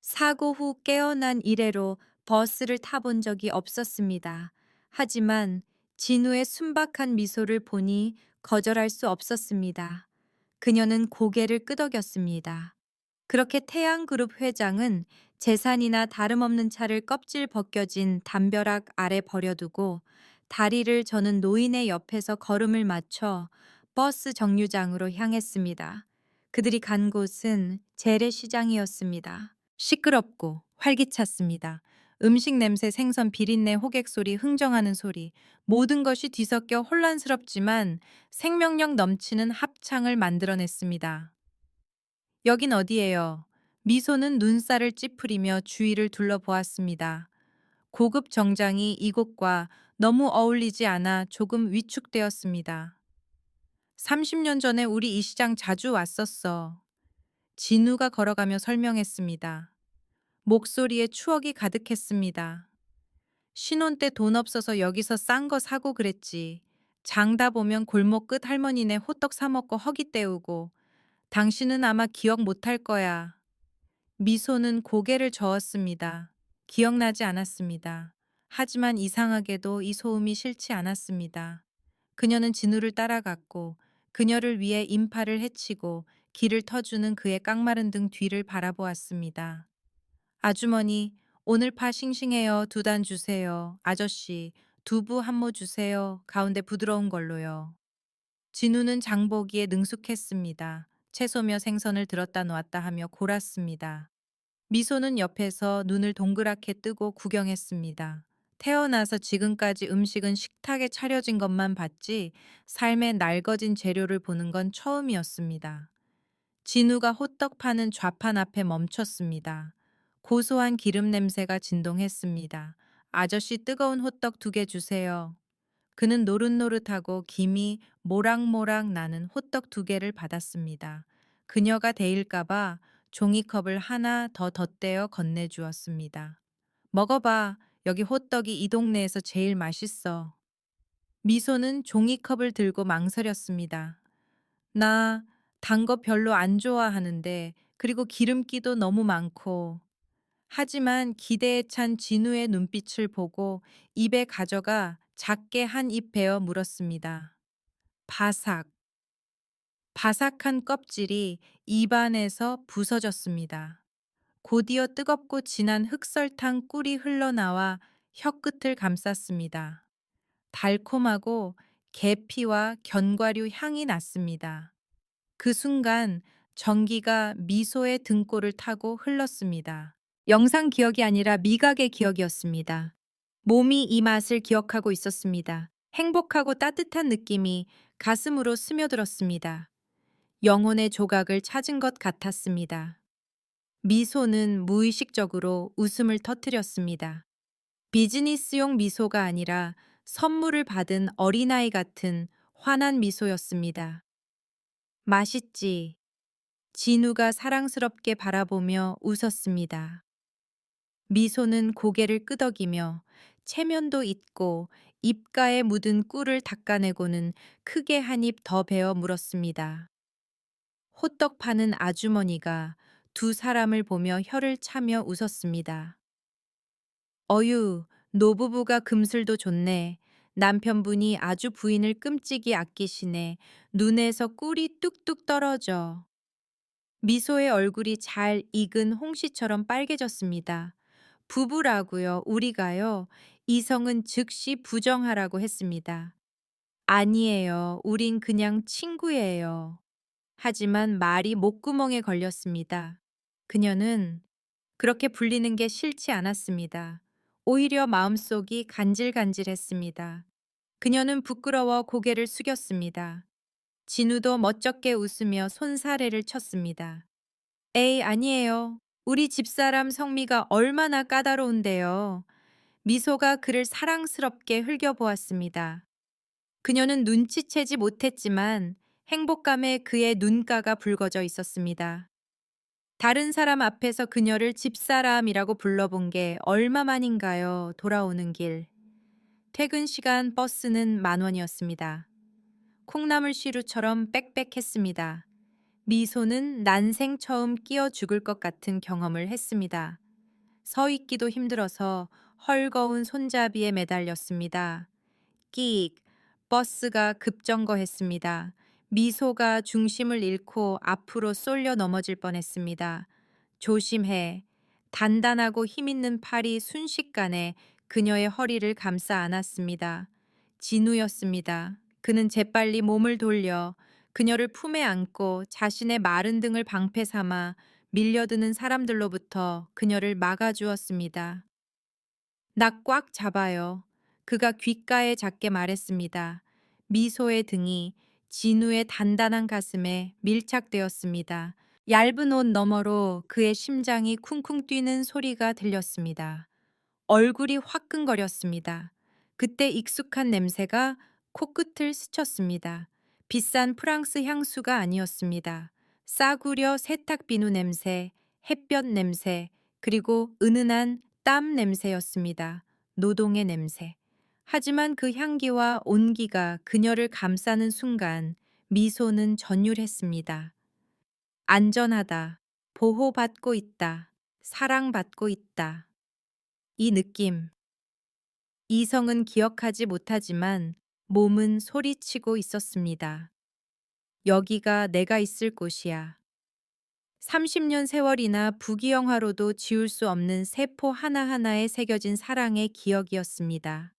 사고 후 깨어난 이래로 버스를 타본 적이 없었습니다. 하지만 진우의 순박한 미소를 보니 거절할 수 없었습니다. 그녀는 고개를 끄덕였습니다. 그렇게 태양그룹 회장은 재산이나 다름없는 차를 껍질 벗겨진 담벼락 아래 버려두고 다리를 저는 노인의 옆에서 걸음을 맞춰 버스 정류장으로 향했습니다. 그들이 간 곳은 재래시장이었습니다. 시끄럽고 활기찼습니다. 음식 냄새, 생선 비린내, 호객 소리, 흥정하는 소리, 모든 것이 뒤섞여 혼란스럽지만 생명력 넘치는 합창을 만들어냈습니다. 여긴 어디예요? 미소는 눈살을 찌푸리며 주위를 둘러보았습니다. 고급 정장이 이곳과 너무 어울리지 않아 조금 위축되었습니다. 30년 전에 우리 이 시장 자주 왔었어. 진우가 걸어가며 설명했습니다. 목소리에 추억이 가득했습니다. 신혼 때 돈 없어서 여기서 싼 거 사고 그랬지. 장다 보면 골목 끝 할머니네 호떡 사 먹고 허기 때우고. 당신은 아마 기억 못할 거야. 미소는 고개를 저었습니다. 기억나지 않았습니다. 하지만 이상하게도 이 소음이 싫지 않았습니다. 그녀는 진우를 따라갔고 그녀를 위해 인파를 헤치고 길을 터주는 그의 깡마른 등 뒤를 바라보았습니다. 아주머니, 오늘 파 싱싱해요. 2단 주세요. 아저씨, 두부 한 모 주세요. 가운데 부드러운 걸로요. 진우는 장보기에 능숙했습니다. 채소며 생선을 들었다 놓았다 하며 골았습니다. 미소는 옆에서 눈을 동그랗게 뜨고 구경했습니다. 태어나서 지금까지 음식은 식탁에 차려진 것만 봤지 삶의 날거진 재료를 보는 건 처음이었습니다. 진우가 호떡 파는 좌판 앞에 멈췄습니다. 고소한 기름 냄새가 진동했습니다. 아저씨 뜨거운 호떡 2개 주세요. 그는 노릇노릇하고 김이 모락모락 나는 호떡 2개를 받았습니다. 그녀가 데일까봐 종이컵을 하나 더 덧대어 건네주었습니다. 먹어봐. 여기 호떡이 이 동네에서 제일 맛있어. 미소는 종이컵을 들고 망설였습니다. 나 단 거 별로 안 좋아하는데, 그리고 기름기도 너무 많고. 하지만 기대에 찬 진우의 눈빛을 보고 입에 가져가 작게 한 입 베어 물었습니다. 바삭. 바삭한 껍질이 입안에서 부서졌습니다. 곧이어 뜨겁고 진한 흑설탕 꿀이 흘러나와 혀끝을 감쌌습니다. 달콤하고 계피와 견과류 향이 났습니다. 그 순간 전기가 미소의 등골을 타고 흘렀습니다. 영상 기억이 아니라 미각의 기억이었습니다. 몸이 이 맛을 기억하고 있었습니다. 행복하고 따뜻한 느낌이 가슴으로 스며들었습니다. 영혼의 조각을 찾은 것 같았습니다. 미소는 무의식적으로 웃음을 터뜨렸습니다. 비즈니스용 미소가 아니라 선물을 받은 어린아이 같은 환한 미소였습니다. 맛있지? 진우가 사랑스럽게 바라보며 웃었습니다. 미소는 고개를 끄덕이며 체면도 있고 입가에 묻은 꿀을 닦아내고는 크게 한 입 더 베어 물었습니다. 호떡 파는 아주머니가 2사람을 보며 혀를 차며 웃었습니다. 어유, 노부부가 금슬도 좋네. 남편분이 아주 부인을 끔찍이 아끼시네. 눈에서 꿀이 뚝뚝 떨어져. 미소의 얼굴이 잘 익은 홍시처럼 빨개졌습니다. 부부라고요, 우리가요. 이성은 즉시 부정하라고 했습니다. 아니에요, 우린 그냥 친구예요. 하지만 말이 목구멍에 걸렸습니다. 그녀는 그렇게 불리는 게 싫지 않았습니다. 오히려 마음속이 간질간질했습니다. 그녀는 부끄러워 고개를 숙였습니다. 진우도 멋쩍게 웃으며 손사래를 쳤습니다. 에이, 아니에요. 우리 집사람 성미가 얼마나 까다로운데요. 미소가 그를 사랑스럽게 흘겨보았습니다. 그녀는 눈치채지 못했지만 행복감에 그의 눈가가 붉어져 있었습니다. 다른 사람 앞에서 그녀를 집사람이라고 불러본 게 얼마만인가요? 돌아오는 길. 퇴근 시간 버스는 10,000원이었습니다. 콩나물 시루처럼 빽빽했습니다. 미소는 난생 처음 끼어 죽을 것 같은 경험을 했습니다. 서 있기도 힘들어서 헐거운 손잡이에 매달렸습니다. 끼익. 버스가 급정거했습니다. 미소가 중심을 잃고 앞으로 쏠려 넘어질 뻔했습니다. 조심해. 단단하고 힘있는 팔이 순식간에 그녀의 허리를 감싸 안았습니다. 진우였습니다. 그는 재빨리 몸을 돌려 그녀를 품에 안고 자신의 마른 등을 방패 삼아 밀려드는 사람들로부터 그녀를 막아주었습니다. 나 꽉 잡아요. 그가 귓가에 작게 말했습니다. 미소의 등이 진우의 단단한 가슴에 밀착되었습니다. 얇은 옷 너머로 그의 심장이 쿵쿵 뛰는 소리가 들렸습니다. 얼굴이 화끈거렸습니다. 그때 익숙한 냄새가 코끝을 스쳤습니다. 비싼 프랑스 향수가 아니었습니다. 싸구려 세탁 비누 냄새, 햇볕 냄새, 그리고 은은한 땀 냄새였습니다. 노동의 냄새. 하지만 그 향기와 온기가 그녀를 감싸는 순간 미소는 전율했습니다. 안전하다. 보호받고 있다. 사랑받고 있다. 이 느낌. 이성은 기억하지 못하지만 몸은 소리치고 있었습니다. 여기가 내가 있을 곳이야. 30년 세월이나 부귀영화로도 지울 수 없는 세포 하나하나에 새겨진 사랑의 기억이었습니다.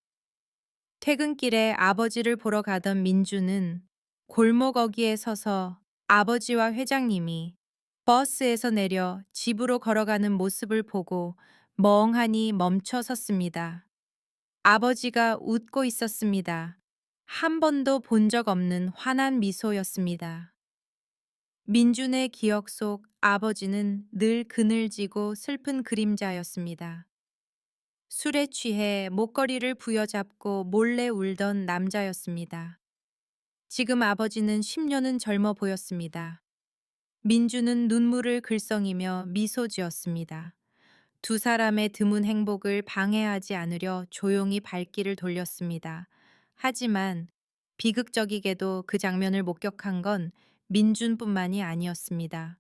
퇴근길에 아버지를 보러 가던 민주는 골목 어귀에 서서 아버지와 회장님이 버스에서 내려 집으로 걸어가는 모습을 보고 멍하니 멈춰 섰습니다. 아버지가 웃고 있었습니다. 한 번도 본 적 없는 환한 미소였습니다. 민준의 기억 속 아버지는 늘 그늘지고 슬픈 그림자였습니다. 술에 취해 목걸이를 부여잡고 몰래 울던 남자였습니다. 지금 아버지는 10년은 젊어 보였습니다. 민주는 눈물을 글썽이며 미소 지었습니다. 두 사람의 드문 행복을 방해하지 않으려 조용히 발길을 돌렸습니다. 하지만 비극적이게도 그 장면을 목격한 건 민준뿐만이 아니었습니다.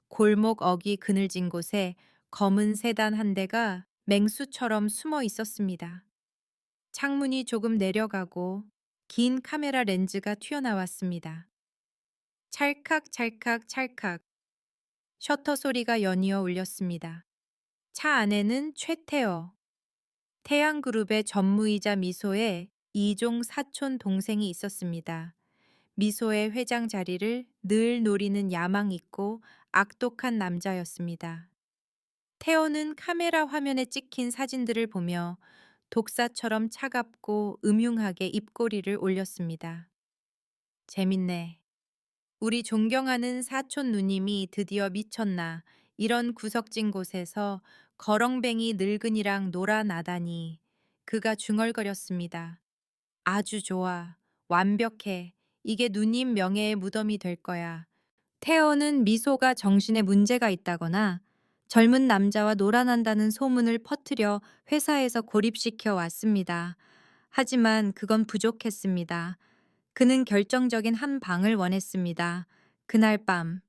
골목 어귀 그늘진 곳에 검은 세단 한 대가 맹수처럼 숨어 있었습니다. 창문이 조금 내려가고 긴 카메라 렌즈가 튀어나왔습니다. 찰칵 찰칵 찰칵 셔터 소리가 연이어 울렸습니다. 차 안에는 최태어, 태양그룹의 전무이자 미소의 이종 사촌 동생이 있었습니다. 미소의 회장 자리를 늘 노리는 야망 있고 악독한 남자였습니다. 태어는 카메라 화면에 찍힌 사진들을 보며 독사처럼 차갑고 음흉하게 입꼬리를 올렸습니다. 재밌네. 우리 존경하는 사촌 누님이 드디어 미쳤나. 이런 구석진 곳에서 거렁뱅이 늙은이랑 놀아나다니. 그가 중얼거렸습니다. 아주 좋아. 완벽해. 이게 누님 명예의 무덤이 될 거야. 태어는 미소가 정신에 문제가 있다거나 젊은 남자와 놀아난다는 소문을 퍼뜨려 회사에서 고립시켜 왔습니다. 하지만 그건 부족했습니다. 그는 결정적인 한 방을 원했습니다. 그날 밤,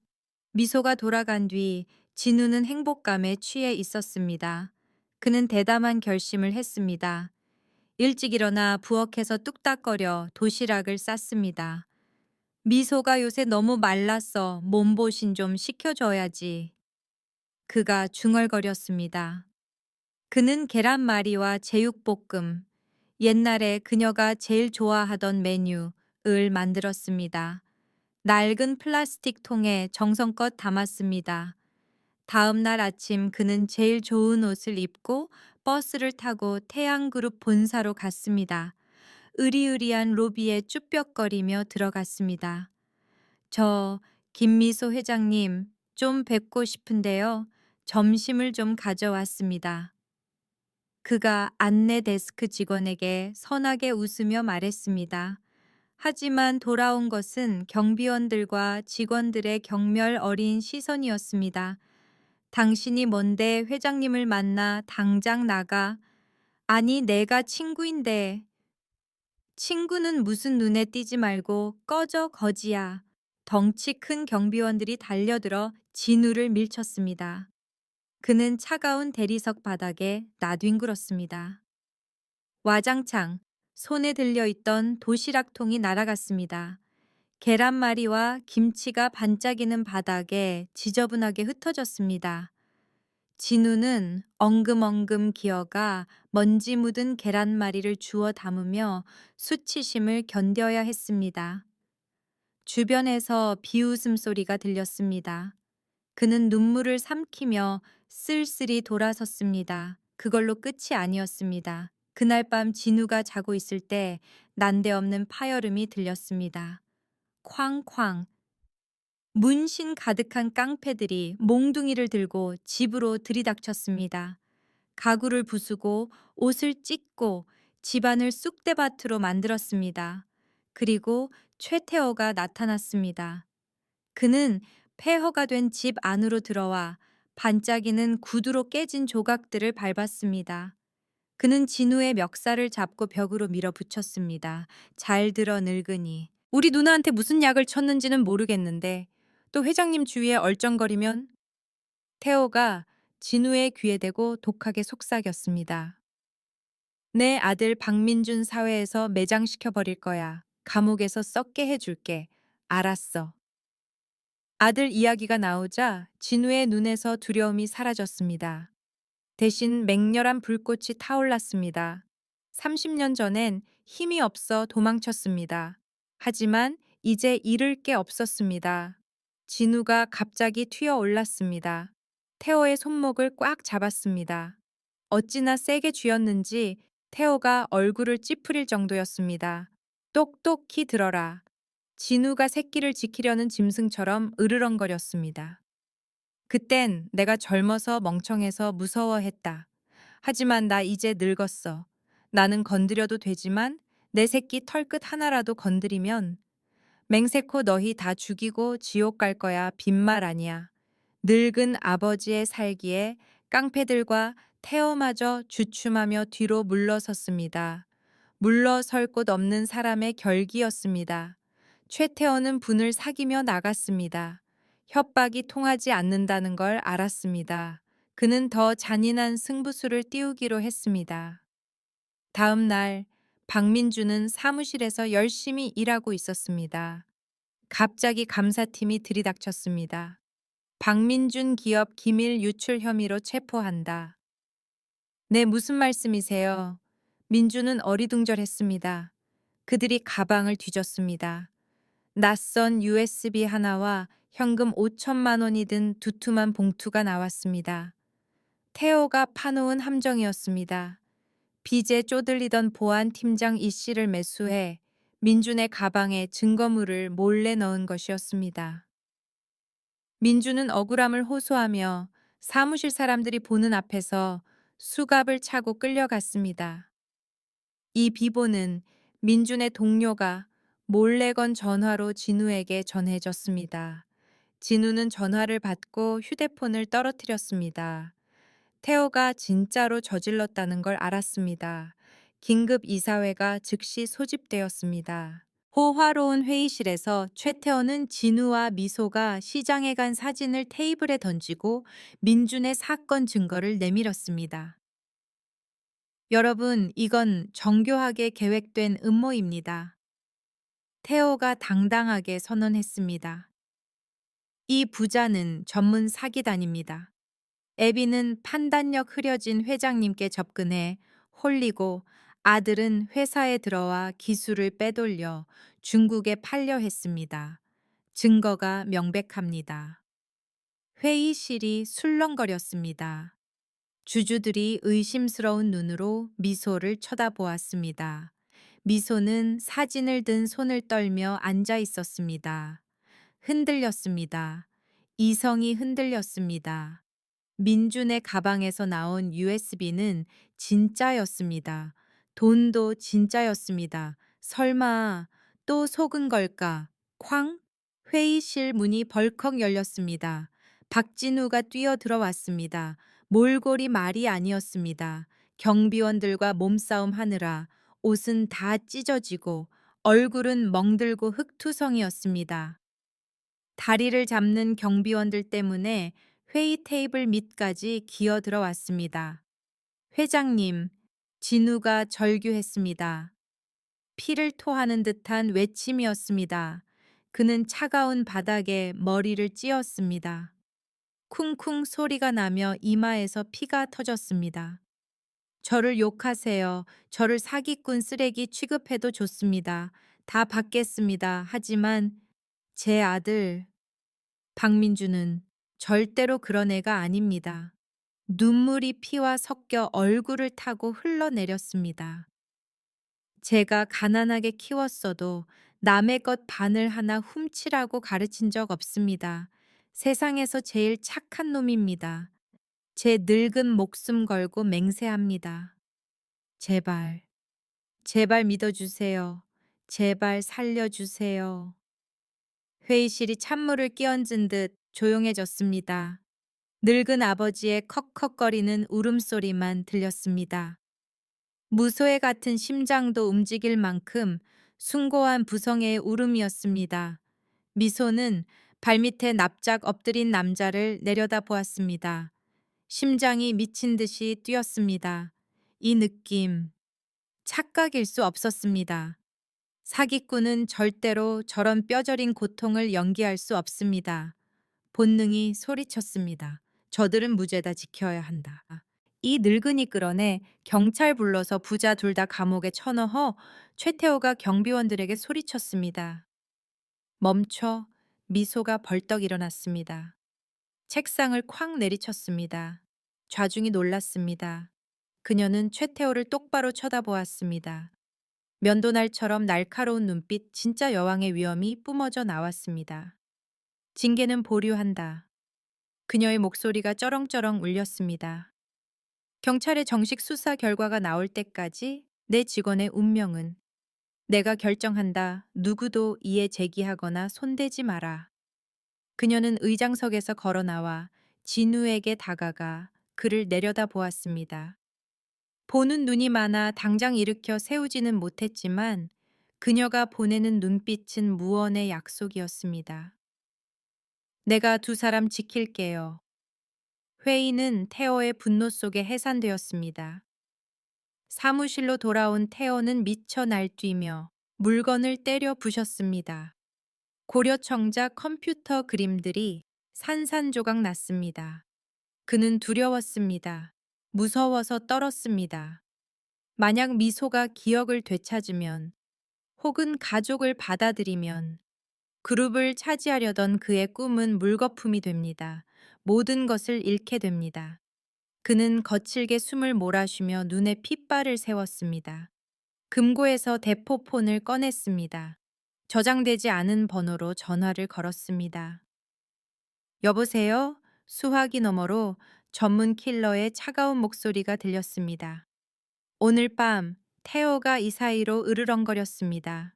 미소가 돌아간 뒤 진우는 행복감에 취해 있었습니다. 그는 대담한 결심을 했습니다. 일찍 일어나 부엌에서 뚝딱거려 도시락을 쌌습니다. 미소가 요새 너무 말랐어. 몸보신 좀 시켜줘야지. 그가 중얼거렸습니다. 그는 계란말이와 제육볶음, 옛날에 그녀가 제일 좋아하던 메뉴를 만들었습니다. 낡은 플라스틱 통에 정성껏 담았습니다. 다음 날 아침 그는 제일 좋은 옷을 입고 버스를 타고 태양그룹 본사로 갔습니다. 으리으리한 로비에 쭈뼛거리며 들어갔습니다. 저 김미소 회장님 좀 뵙고 싶은데요. 점심을 좀 가져왔습니다. 그가 안내 데스크 직원에게 선하게 웃으며 말했습니다. 하지만 돌아온 것은 경비원들과 직원들의 경멸 어린 시선이었습니다. 당신이 뭔데 회장님을 만나 당장 나가. 아니, 내가 친구인데. 친구는 무슨 눈에 띄지 말고 꺼져 거지야. 덩치 큰 경비원들이 달려들어 진우를 밀쳤습니다. 그는 차가운 대리석 바닥에 나뒹굴었습니다. 와장창 손에 들려있던 도시락통이 날아갔습니다. 계란말이와 김치가 반짝이는 바닥에 지저분하게 흩어졌습니다. 진우는 엉금엉금 기어가 먼지 묻은 계란말이를 주워 담으며 수치심을 견뎌야 했습니다. 주변에서 비웃음 소리가 들렸습니다. 그는 눈물을 삼키며 쓸쓸히 돌아섰습니다. 그걸로 끝이 아니었습니다. 그날 밤 진우가 자고 있을 때 난데없는 파열음이 들렸습니다. 쾅쾅. 문신 가득한 깡패들이 몽둥이를 들고 집으로 들이닥쳤습니다. 가구를 부수고 옷을 찢고 집안을 쑥대밭으로 만들었습니다. 그리고 최태호가 나타났습니다. 그는 폐허가 된 집 안으로 들어와 반짝이는 구두로 깨진 조각들을 밟았습니다. 그는 진우의 멱살을 잡고 벽으로 밀어붙였습니다. 잘 들어 늙은이. 우리 누나한테 무슨 약을 쳤는지는 모르겠는데 또 회장님 주위에 얼쩡거리면 태호가 진우의 귀에 대고 독하게 속삭였습니다. 내 아들 박민준 사회에서 매장시켜 버릴 거야. 감옥에서 썩게 해줄게. 알았어. 아들 이야기가 나오자 진우의 눈에서 두려움이 사라졌습니다. 대신 맹렬한 불꽃이 타올랐습니다. 30년 전엔 힘이 없어 도망쳤습니다. 하지만 이제 잃을 게 없었습니다. 진우가 갑자기 튀어 올랐습니다. 태호의 손목을 꽉 잡았습니다. 어찌나 세게 쥐었는지 태호가 얼굴을 찌푸릴 정도였습니다. 똑똑히 들어라. 진우가 새끼를 지키려는 짐승처럼 으르렁거렸습니다. 그땐 내가 젊어서 멍청해서 무서워했다. 하지만 나 이제 늙었어. 나는 건드려도 되지만 내 새끼 털끝 하나라도 건드리면 맹세코 너희 다 죽이고 지옥 갈 거야. 빈말 아니야. 늙은 아버지의 살기에 깡패들과 태어마저 주춤하며 뒤로 물러섰습니다. 물러설 곳 없는 사람의 결기였습니다. 최태원은 분을 사기며 나갔습니다. 협박이 통하지 않는다는 걸 알았습니다. 그는 더 잔인한 승부수를 띄우기로 했습니다. 다음 날 박민주는 사무실에서 열심히 일하고 있었습니다. 갑자기 감사팀이 들이닥쳤습니다. 박민준 기업 기밀 유출 혐의로 체포한다. 네, 무슨 말씀이세요? 민주는 어리둥절했습니다. 그들이 가방을 뒤졌습니다. 낯선 USB 하나와 현금 5천만 원이 든 두툼한 봉투가 나왔습니다. 태호가 파놓은 함정이었습니다. 빚에 쪼들리던 보안 팀장 이 씨를 매수해 민준의 가방에 증거물을 몰래 넣은 것이었습니다. 민준은 억울함을 호소하며 사무실 사람들이 보는 앞에서 수갑을 차고 끌려갔습니다. 이 비보는 민준의 동료가 몰래 건 전화로 진우에게 전해졌습니다. 진우는 전화를 받고 휴대폰을 떨어뜨렸습니다. 태호가 진짜로 저질렀다는 걸 알았습니다. 긴급 이사회가 즉시 소집되었습니다. 호화로운 회의실에서 최태호는 진우와 미소가 시장에 간 사진을 테이블에 던지고 민준의 사건 증거를 내밀었습니다. 여러분, 이건 정교하게 계획된 음모입니다. 태호가 당당하게 선언했습니다. 이 부자는 전문 사기단입니다. 애비는 판단력 흐려진 회장님께 접근해 홀리고 아들은 회사에 들어와 기술을 빼돌려 중국에 팔려 했습니다. 증거가 명백합니다. 회의실이 술렁거렸습니다. 주주들이 의심스러운 눈으로 미소를 쳐다보았습니다. 미소는 사진을 든 손을 떨며 앉아 있었습니다. 흔들렸습니다. 이성이 흔들렸습니다. 민준의 가방에서 나온 USB는 진짜였습니다. 돈도 진짜였습니다. 설마 또 속은 걸까? 쾅! 회의실 문이 벌컥 열렸습니다. 박진우가 뛰어 들어왔습니다. 몰골이 말이 아니었습니다. 경비원들과 몸싸움 하느라 옷은 다 찢어지고 얼굴은 멍들고 흙투성이었습니다. 다리를 잡는 경비원들 때문에 회의 테이블 밑까지 기어 들어왔습니다. 회장님, 진우가 절규했습니다. 피를 토하는 듯한 외침이었습니다. 그는 차가운 바닥에 머리를 찧었습니다. 쿵쿵 소리가 나며 이마에서 피가 터졌습니다. 저를 욕하세요. 저를 사기꾼 쓰레기 취급해도 좋습니다. 다 받겠습니다. 하지만 제 아들 박민주는 절대로 그런 애가 아닙니다. 눈물이 피와 섞여 얼굴을 타고 흘러내렸습니다. 제가 가난하게 키웠어도 남의 것 바늘 하나 훔치라고 가르친 적 없습니다. 세상에서 제일 착한 놈입니다. 제 늙은 목숨 걸고 맹세합니다. 제발, 제발 믿어주세요. 제발 살려주세요. 회의실이 찬물을 끼얹은 듯 조용해졌습니다. 늙은 아버지의 컥컥거리는 울음소리만 들렸습니다. 무소의 같은 심장도 움직일 만큼 숭고한 부성애의 울음이었습니다. 미소는 발밑에 납작 엎드린 남자를 내려다보았습니다. 심장이 미친 듯이 뛰었습니다. 이 느낌, 착각일 수 없었습니다. 사기꾼은 절대로 저런 뼈저린 고통을 연기할 수 없습니다. 본능이 소리쳤습니다. 저들은 무죄다 지켜야 한다. 이 늙은이 끌어내 경찰 불러서 부자 둘 다 감옥에 쳐넣어. 최태호가 경비원들에게 소리쳤습니다. 멈춰. 미소가 벌떡 일어났습니다. 책상을 쾅 내리쳤습니다. 좌중이 놀랐습니다. 그녀는 최태호를 똑바로 쳐다보았습니다. 면도날처럼 날카로운 눈빛, 진짜 여왕의 위엄이 뿜어져 나왔습니다. 징계는 보류한다. 그녀의 목소리가 쩌렁쩌렁 울렸습니다. 경찰의 정식 수사 결과가 나올 때까지 내 직원의 운명은 내가 결정한다. 누구도 이에 제기하거나 손대지 마라. 그녀는 의장석에서 걸어 나와 진우에게 다가가 그를 내려다 보았습니다. 보는 눈이 많아 당장 일으켜 세우지는 못했지만 그녀가 보내는 눈빛은 무언의 약속이었습니다. 내가 두 사람 지킬게요. 회의는 태호의 분노 속에 해산되었습니다. 사무실로 돌아온 태호는 미쳐 날뛰며 물건을 때려 부셨습니다. 고려청자 컴퓨터 그림들이 산산조각 났습니다. 그는 두려웠습니다. 무서워서 떨었습니다. 만약 미소가 기억을 되찾으면 혹은 가족을 받아들이면 그룹을 차지하려던 그의 꿈은 물거품이 됩니다. 모든 것을 잃게 됩니다. 그는 거칠게 숨을 몰아쉬며 눈에 핏발을 세웠습니다. 금고에서 대포폰을 꺼냈습니다. 저장되지 않은 번호로 전화를 걸었습니다. 여보세요? 수화기 너머로 전문 킬러의 차가운 목소리가 들렸습니다. 오늘 밤 태호가 이 사이로 으르렁거렸습니다.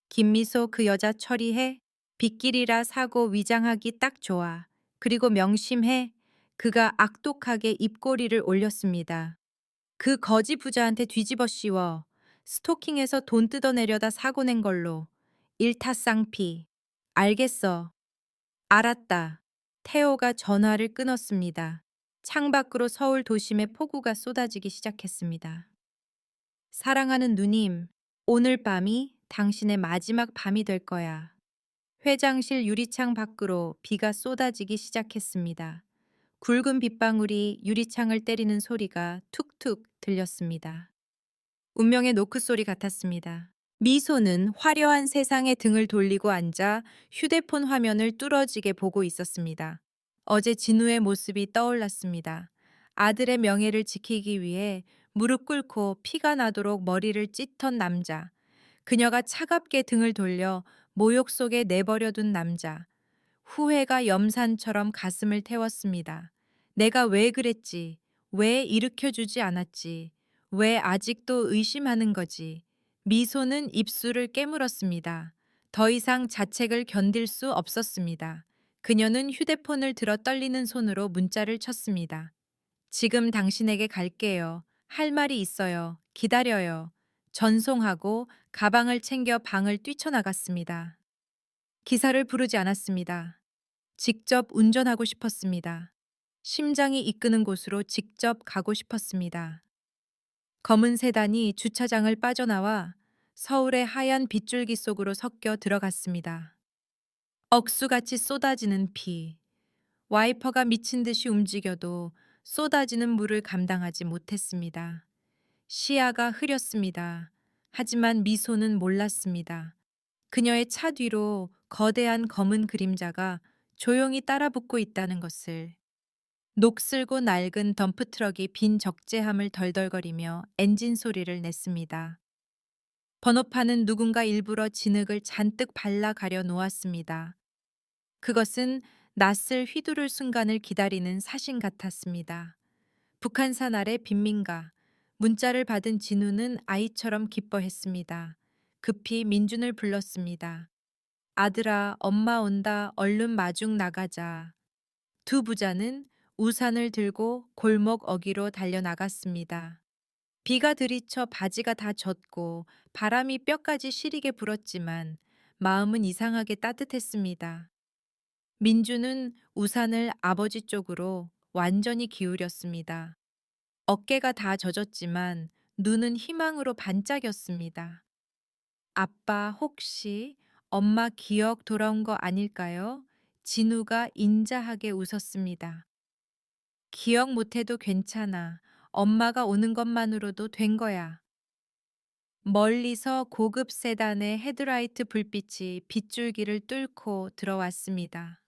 김미소 그 여자 처리해. 빗길이라 사고 위장하기 딱 좋아. 그리고 명심해. 그가 악독하게 입꼬리를 올렸습니다. 그 거지 부자한테 뒤집어 씌워. 스토킹에서 돈 뜯어내려다 사고 낸 걸로. 일타쌍피. 알겠어. 알았다. 태호가 전화를 끊었습니다. 창밖으로 서울 도심의 폭우가 쏟아지기 시작했습니다. 사랑하는 누님, 오늘 밤이 당신의 마지막 밤이 될 거야. 회장실 유리창 밖으로 비가 쏟아지기 시작했습니다. 굵은 빗방울이 유리창을 때리는 소리가 툭툭 들렸습니다. 운명의 노크 소리 같았습니다. 미소는 화려한 세상에 등을 돌리고 앉아 휴대폰 화면을 뚫어지게 보고 있었습니다. 어제 진우의 모습이 떠올랐습니다. 아들의 명예를 지키기 위해 무릎 꿇고 피가 나도록 머리를 찢던 남자. 그녀가 차갑게 등을 돌려 모욕 속에 내버려둔 남자. 후회가 염산처럼 가슴을 태웠습니다. 내가 왜 그랬지? 왜 일으켜주지 않았지? 왜 아직도 의심하는 거지? 미소는 입술을 깨물었습니다. 더 이상 자책을 견딜 수 없었습니다. 그녀는 휴대폰을 들어 떨리는 손으로 문자를 쳤습니다. 지금 당신에게 갈게요. 할 말이 있어요. 기다려요. 전송하고 가방을 챙겨 방을 뛰쳐나갔습니다. 기사를 부르지 않았습니다. 직접 운전하고 싶었습니다. 심장이 이끄는 곳으로 직접 가고 싶었습니다. 검은 세단이 주차장을 빠져나와 서울의 하얀 빗줄기 속으로 섞여 들어갔습니다. 억수같이 쏟아지는 피. 와이퍼가 미친 듯이 움직여도 쏟아지는 물을 감당하지 못했습니다. 시야가 흐렸습니다. 하지만 미소는 몰랐습니다. 그녀의 차 뒤로 거대한 검은 그림자가 조용히 따라붙고 있다는 것을. 녹슬고 낡은 덤프트럭이 빈 적재함을 덜덜거리며 엔진 소리를 냈습니다. 번호판은 누군가 일부러 진흙을 잔뜩 발라 가려 놓았습니다. 그것은 낯을 휘두를 순간을 기다리는 사신 같았습니다. 북한산 아래 빈민가. 문자를 받은 진우는 아이처럼 기뻐했습니다. 급히 민준을 불렀습니다. 아들아, 엄마 온다. 얼른 마중 나가자. 두 부자는 우산을 들고 골목 어귀로 달려나갔습니다. 비가 들이쳐 바지가 다 젖고 바람이 뼈까지 시리게 불었지만 마음은 이상하게 따뜻했습니다. 민주는 우산을 아버지 쪽으로 완전히 기울였습니다. 어깨가 다 젖었지만 눈은 희망으로 반짝였습니다. 아빠 혹시 엄마 기억 돌아온 거 아닐까요? 진우가 인자하게 웃었습니다. 기억 못해도 괜찮아. 엄마가 오는 것만으로도 된 거야. 멀리서 고급 세단의 헤드라이트 불빛이 빗줄기를 뚫고 들어왔습니다.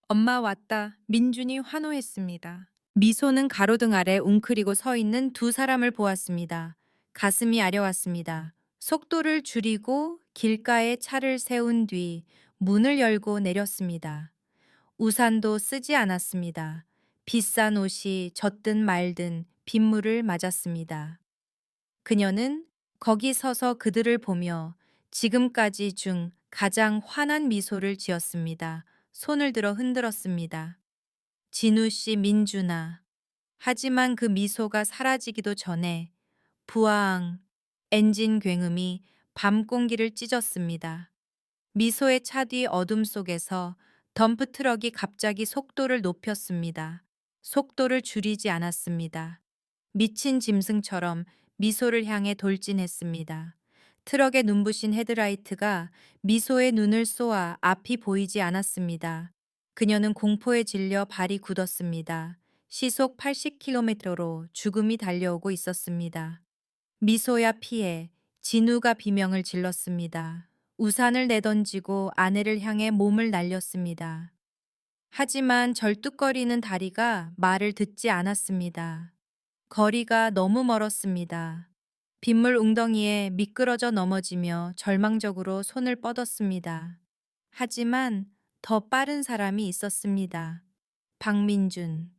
엄마 왔다. 민준이 환호했습니다. 미소는 가로등 아래 웅크리고 서 있는 두 사람을 보았습니다. 가슴이 아려왔습니다. 속도를 줄이고 길가에 차를 세운 뒤 문을 열고 내렸습니다. 우산도 쓰지 않았습니다. 비싼 옷이 젖든 말든 빗물을 맞았습니다. 그녀는 거기 서서 그들을 보며 지금까지 중 가장 환한 미소를 지었습니다. 손을 들어 흔들었습니다. 진우 씨, 민준아. 하지만 그 미소가 사라지기도 전에 부앙 엔진 굉음이 밤 공기를 찢었습니다. 미소의 차 뒤 어둠 속에서 덤프 트럭이 갑자기 속도를 높였습니다. 속도를 줄이지 않았습니다. 미친 짐승처럼 미소를 향해 돌진했습니다. 트럭의 눈부신 헤드라이트가 미소의 눈을 쏘아 앞이 보이지 않았습니다. 그녀는 공포에 질려 발이 굳었습니다. 시속 80km로 죽음이 달려오고 있었습니다. 미소야 피해 진우가 비명을 질렀습니다. 우산을 내던지고 아내를 향해 몸을 날렸습니다. 하지만 절뚝거리는 다리가 말을 듣지 않았습니다. 거리가 너무 멀었습니다. 빗물 웅덩이에 미끄러져 넘어지며 절망적으로 손을 뻗었습니다. 하지만 더 빠른 사람이 있었습니다. 박민준.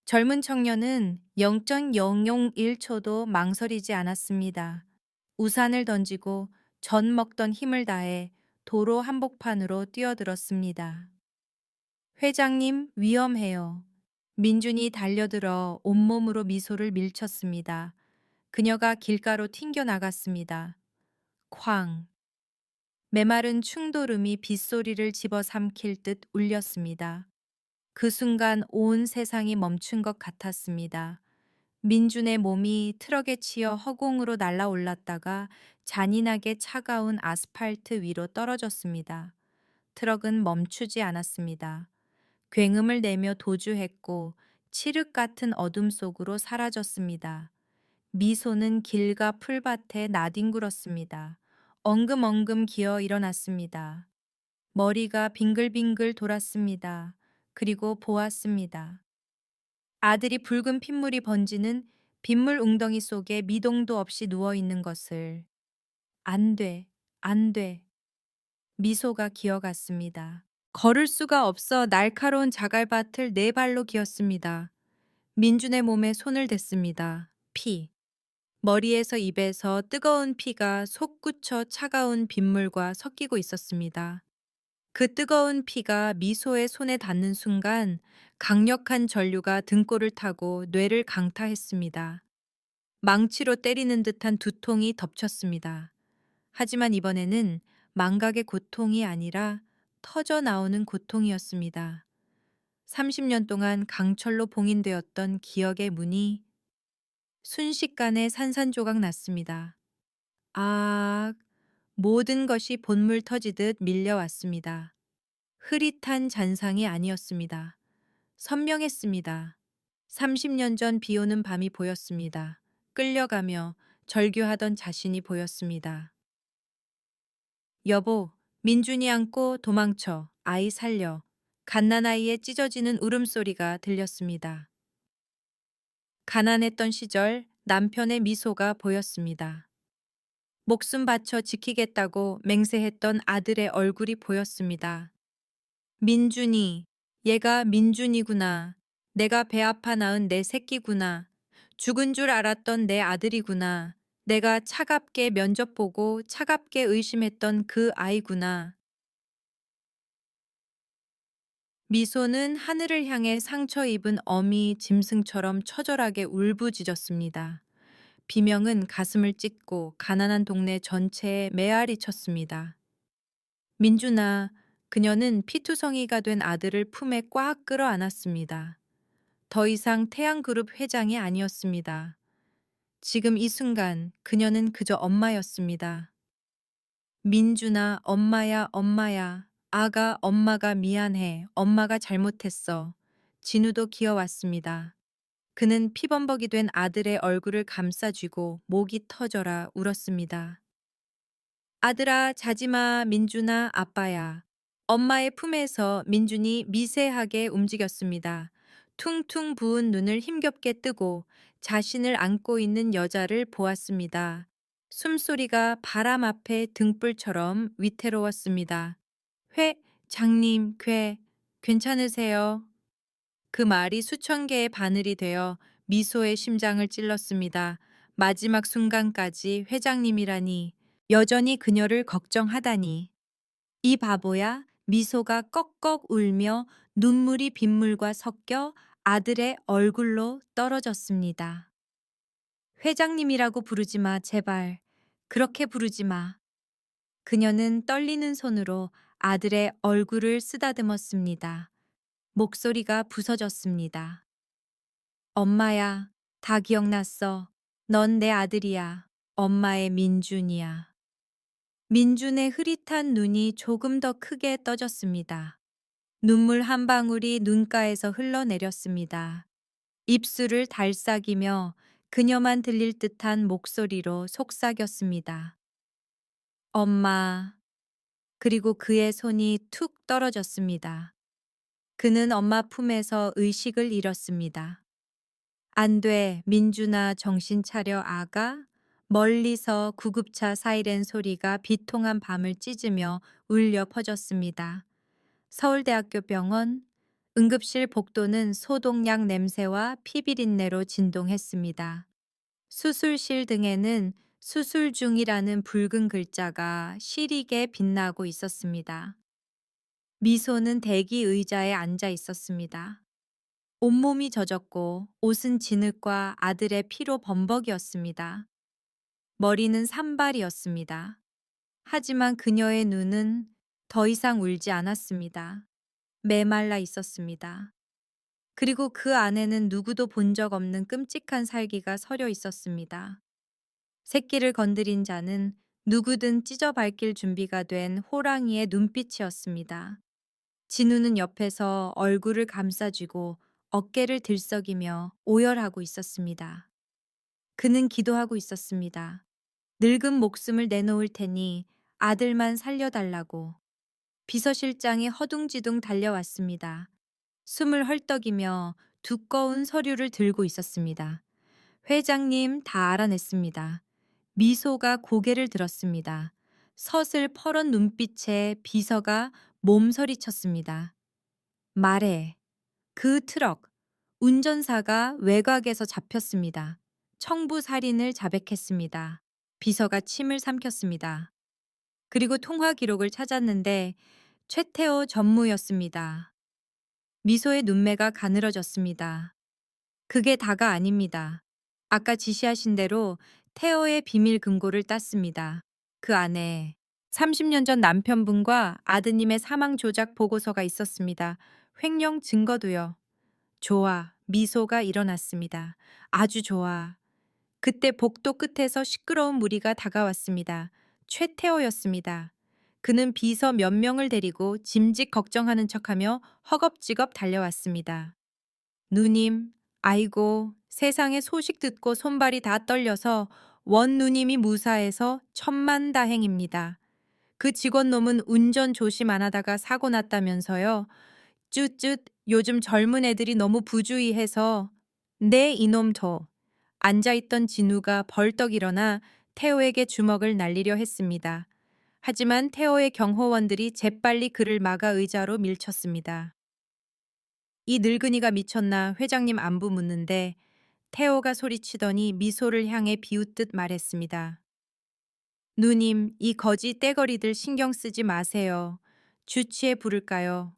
젊은 청년은 0.001초도 망설이지 않았습니다. 우산을 던지고 젖 먹던 힘을 다해 도로 한복판으로 뛰어들었습니다. 회장님, 위험해요. 민준이 달려들어 온몸으로 미소를 밀쳤습니다. 그녀가 길가로 튕겨 나갔습니다. 쾅. 메마른 충돌음이 빗소리를 집어삼킬 듯 울렸습니다. 그 순간 온 세상이 멈춘 것 같았습니다. 민준의 몸이 트럭에 치여 허공으로 날아올랐다가 잔인하게 차가운 아스팔트 위로 떨어졌습니다. 트럭은 멈추지 않았습니다. 굉음을 내며 도주했고 칠흑 같은 어둠 속으로 사라졌습니다. 미소는 길가 풀밭에 나뒹굴었습니다. 엉금엉금 기어 일어났습니다. 머리가 빙글빙글 돌았습니다. 그리고 보았습니다. 아들이 붉은 핏물이 번지는 빗물 웅덩이 속에 미동도 없이 누워 있는 것을. 안 돼, 안 돼. 미소가 기어갔습니다. 걸을 수가 없어 날카로운 자갈밭을 네 발로 기었습니다. 민준의 몸에 손을 댔습니다. 피. 머리에서 입에서 뜨거운 피가 솟구쳐 차가운 빗물과 섞이고 있었습니다. 그 뜨거운 피가 미소의 손에 닿는 순간 강력한 전류가 등골을 타고 뇌를 강타했습니다. 망치로 때리는 듯한 두통이 덮쳤습니다. 하지만 이번에는 망각의 고통이 아니라 터져 나오는 고통이었습니다. 30년 동안 강철로 봉인되었던 기억의 문이 순식간에 산산조각 났습니다. 아, 모든 것이 본물 터지듯 밀려왔습니다. 흐릿한 잔상이 아니었습니다. 선명했습니다. 30년 전 비 오는 밤이 보였습니다. 끌려가며 절규하던 자신이 보였습니다. 여보, 민준이 안고 도망쳐. 아이 살려. 갓난아이의 찢어지는 울음소리가 들렸습니다. 가난했던 시절 남편의 미소가 보였습니다. 목숨 바쳐 지키겠다고 맹세했던 아들의 얼굴이 보였습니다. 민준이, 얘가 민준이구나. 내가 배 아파 낳은 내 새끼구나. 죽은 줄 알았던 내 아들이구나. 내가 차갑게 면접보고 차갑게 의심했던 그 아이구나. 미소는 하늘을 향해 상처 입은 어미 짐승처럼 처절하게 울부짖었습니다. 비명은 가슴을 찢고 가난한 동네 전체에 메아리 쳤습니다. 민준아, 그녀는 피투성이가 된 아들을 품에 꽉 끌어안았습니다. 더 이상 태양그룹 회장이 아니었습니다. 지금 이 순간 그녀는 그저 엄마였습니다. 민준아, 엄마야, 엄마야. 아가, 엄마가 미안해. 엄마가 잘못했어. 진우도 기어왔습니다. 그는 피범벅이 된 아들의 얼굴을 감싸쥐고 목이 터져라 울었습니다. 아들아, 자지마, 민준아, 아빠야. 엄마의 품에서 민준이 미세하게 움직였습니다. 퉁퉁 부은 눈을 힘겹게 뜨고 자신을 안고 있는 여자를 보았습니다. 숨소리가 바람 앞에 등불처럼 위태로웠습니다. 장님, 괜찮으세요? 그 말이 수천 개의 바늘이 되어 미소의 심장을 찔렀습니다. 마지막 순간까지 회장님이라니, 여전히 그녀를 걱정하다니. 이 바보야, 미소가 꺽꺽 울며 눈물이 빗물과 섞여 아들의 얼굴로 떨어졌습니다. 회장님이라고 부르지 마, 제발. 그렇게 부르지 마. 그녀는 떨리는 손으로 아들의 얼굴을 쓰다듬었습니다. 목소리가 부서졌습니다. 엄마야, 다 기억났어. 넌 내 아들이야. 엄마의 민준이야. 민준의 흐릿한 눈이 조금 더 크게 떠졌습니다. 눈물 한 방울이 눈가에서 흘러내렸습니다. 입술을 달싹이며 그녀만 들릴 듯한 목소리로 속삭였습니다. 엄마. 그리고 그의 손이 툭 떨어졌습니다. 그는 엄마 품에서 의식을 잃었습니다. 안 돼, 민준아, 정신 차려, 아가. 멀리서 구급차 사이렌 소리가 비통한 밤을 찢으며 울려 퍼졌습니다. 서울대학교 병원, 응급실 복도는 소독약 냄새와 피비린내로 진동했습니다. 수술실 등에는 수술 중이라는 붉은 글자가 시리게 빛나고 있었습니다. 미소는 대기 의자에 앉아 있었습니다. 온몸이 젖었고 옷은 진흙과 아들의 피로 범벅이었습니다. 머리는 산발이었습니다. 하지만 그녀의 눈은 더 이상 울지 않았습니다. 메말라 있었습니다. 그리고 그 안에는 누구도 본 적 없는 끔찍한 살기가 서려 있었습니다. 새끼를 건드린 자는 누구든 찢어 밟힐 준비가 된 호랑이의 눈빛이었습니다. 진우는 옆에서 얼굴을 감싸쥐고 어깨를 들썩이며 오열하고 있었습니다. 그는 기도하고 있었습니다. 늙은 목숨을 내놓을 테니 아들만 살려달라고. 비서실장이 허둥지둥 달려왔습니다. 숨을 헐떡이며 두꺼운 서류를 들고 있었습니다. 회장님, 다 알아냈습니다. 미소가 고개를 들었습니다. 서슬 퍼런 눈빛에 비서가 몸서리쳤습니다. 말해. 그 트럭, 운전사가 외곽에서 잡혔습니다. 청부 살인을 자백했습니다. 비서가 침을 삼켰습니다. 그리고 통화 기록을 찾았는데 최태호 전무였습니다. 미소의 눈매가 가늘어졌습니다. 그게 다가 아닙니다. 아까 지시하신 대로 태호의 비밀 금고를 땄습니다. 그 안에 30년 전 남편분과 아드님의 사망 조작 보고서가 있었습니다. 횡령 증거도요. 좋아. 미소가 일어났습니다. 아주 좋아. 그때 복도 끝에서 시끄러운 무리가 다가왔습니다. 최태호였습니다. 그는 비서 몇 명을 데리고 짐짓 걱정하는 척하며 허겁지겁 달려왔습니다. 누님, 아이고, 세상에 소식 듣고 손발이 다 떨려서 원 누님이 무사해서 천만다행입니다. 그 직원놈은 운전 조심 안 하다가 사고 났다면서요. 쯧쯧, 요즘 젊은 애들이 너무 부주의해서. 네, 이놈 더. 앉아있던 진우가 벌떡 일어나 태호에게 주먹을 날리려 했습니다. 하지만 태호의 경호원들이 재빨리 그를 막아 의자로 밀쳤습니다. 이 늙은이가 미쳤나 회장님 안부 묻는데 태호가 소리치더니 미소를 향해 비웃듯 말했습니다. 누님, 이 거지 떼거리들 신경 쓰지 마세요. 주치에 부를까요?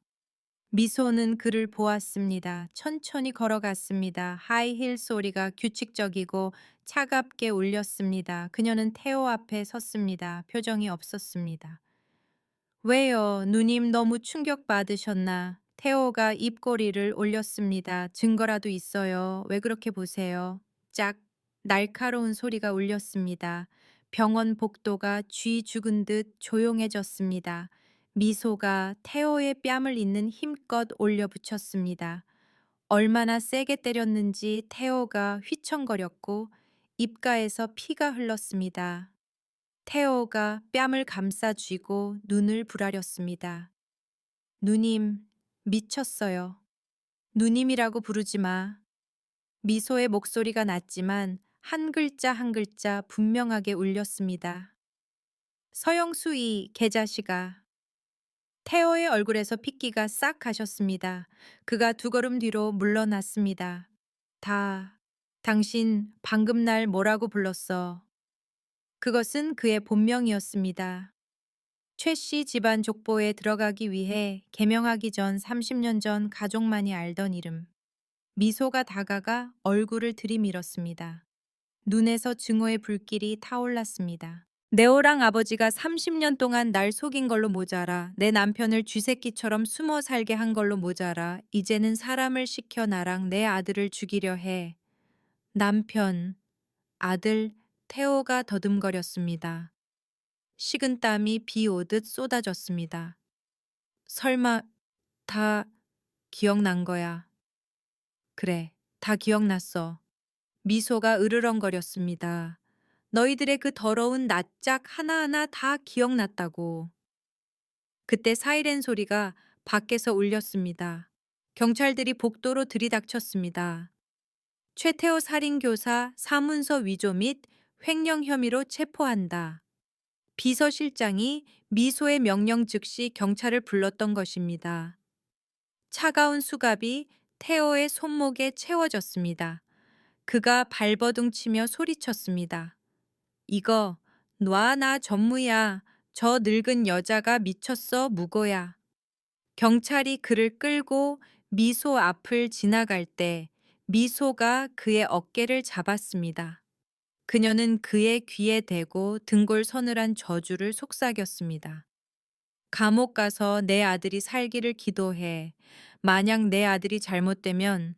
미소는 그를 보았습니다. 천천히 걸어갔습니다. 하이힐 소리가 규칙적이고 차갑게 울렸습니다. 그녀는 태호 앞에 섰습니다. 표정이 없었습니다. 왜요? 누님 너무 충격받으셨나? 태호가 입꼬리를 올렸습니다. 증거라도 있어요. 왜 그렇게 보세요? 짝, 날카로운 소리가 울렸습니다. 병원 복도가 쥐 죽은 듯 조용해졌습니다. 미소가 태호의 뺨을 잇는 힘껏 올려붙였습니다. 얼마나 세게 때렸는지 태호가 휘청거렸고 입가에서 피가 흘렀습니다. 태호가 뺨을 감싸 쥐고 눈을 부라렸습니다. 누님, 미쳤어요. 누님이라고 부르지 마. 미소의 목소리가 낮지만 한 글자 한 글자 분명하게 울렸습니다. 서영수이 개자식아. 태호의 얼굴에서 핏기가 싹 가셨습니다. 그가 두 걸음 뒤로 물러났습니다. 당신 방금 날 뭐라고 불렀어? 그것은 그의 본명이었습니다. 최 씨 집안 족보에 들어가기 위해 개명하기 전 30년 전 가족만이 알던 이름. 미소가 다가가 얼굴을 들이밀었습니다. 눈에서 증오의 불길이 타올랐습니다. 네오랑 아버지가 30년 동안 날 속인 걸로 모자라 내 남편을 쥐새끼처럼 숨어 살게 한 걸로 모자라 이제는 사람을 시켜 나랑 내 아들을 죽이려 해. 남편, 아들, 태호가 더듬거렸습니다. 식은땀이 비 오듯 쏟아졌습니다. 설마 다 기억난 거야. 그래, 다 기억났어. 미소가 으르렁거렸습니다. 너희들의 그 더러운 낯짝 하나하나 다 기억났다고. 그때 사이렌 소리가 밖에서 울렸습니다. 경찰들이 복도로 들이닥쳤습니다. 최태호 살인교사 사문서 위조 및 횡령 혐의로 체포한다. 비서실장이 미소의 명령 즉시 경찰을 불렀던 것입니다. 차가운 수갑이 태호의 손목에 채워졌습니다. 그가 발버둥 치며 소리쳤습니다. 이거 놔, 나 전무야. 저 늙은 여자가 미쳤어, 무고야. 경찰이 그를 끌고 미소 앞을 지나갈 때 미소가 그의 어깨를 잡았습니다. 그녀는 그의 귀에 대고 등골 서늘한 저주를 속삭였습니다. 감옥 가서 내 아들이 살기를 기도해. 만약 내 아들이 잘못되면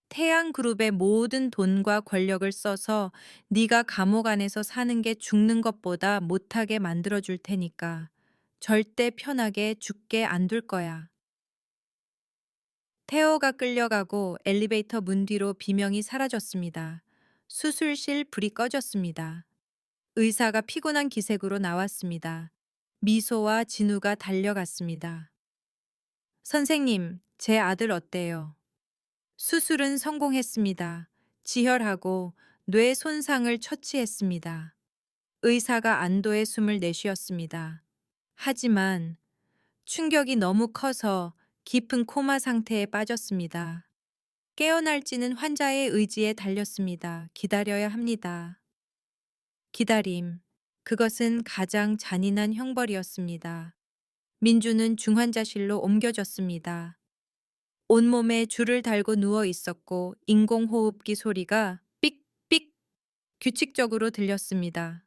태양그룹의 모든 돈과 권력을 써서 네가 감옥 안에서 사는 게 죽는 것보다 못하게 만들어줄 테니까 절대 편하게 죽게 안 둘 거야. 태호가 끌려가고 엘리베이터 문 뒤로 비명이 사라졌습니다. 수술실 불이 꺼졌습니다. 의사가 피곤한 기색으로 나왔습니다. 미소와 진우가 달려갔습니다. 선생님, 제 아들 어때요? 수술은 성공했습니다. 지혈하고 뇌 손상을 처치했습니다. 의사가 안도의 숨을 내쉬었습니다. 하지만 충격이 너무 커서 깊은 코마 상태에 빠졌습니다. 깨어날지는 환자의 의지에 달렸습니다. 기다려야 합니다. 기다림. 그것은 가장 잔인한 형벌이었습니다. 민주는 중환자실로 옮겨졌습니다. 온몸에 줄을 달고 누워 있었고 인공호흡기 소리가 삑삑 규칙적으로 들렸습니다.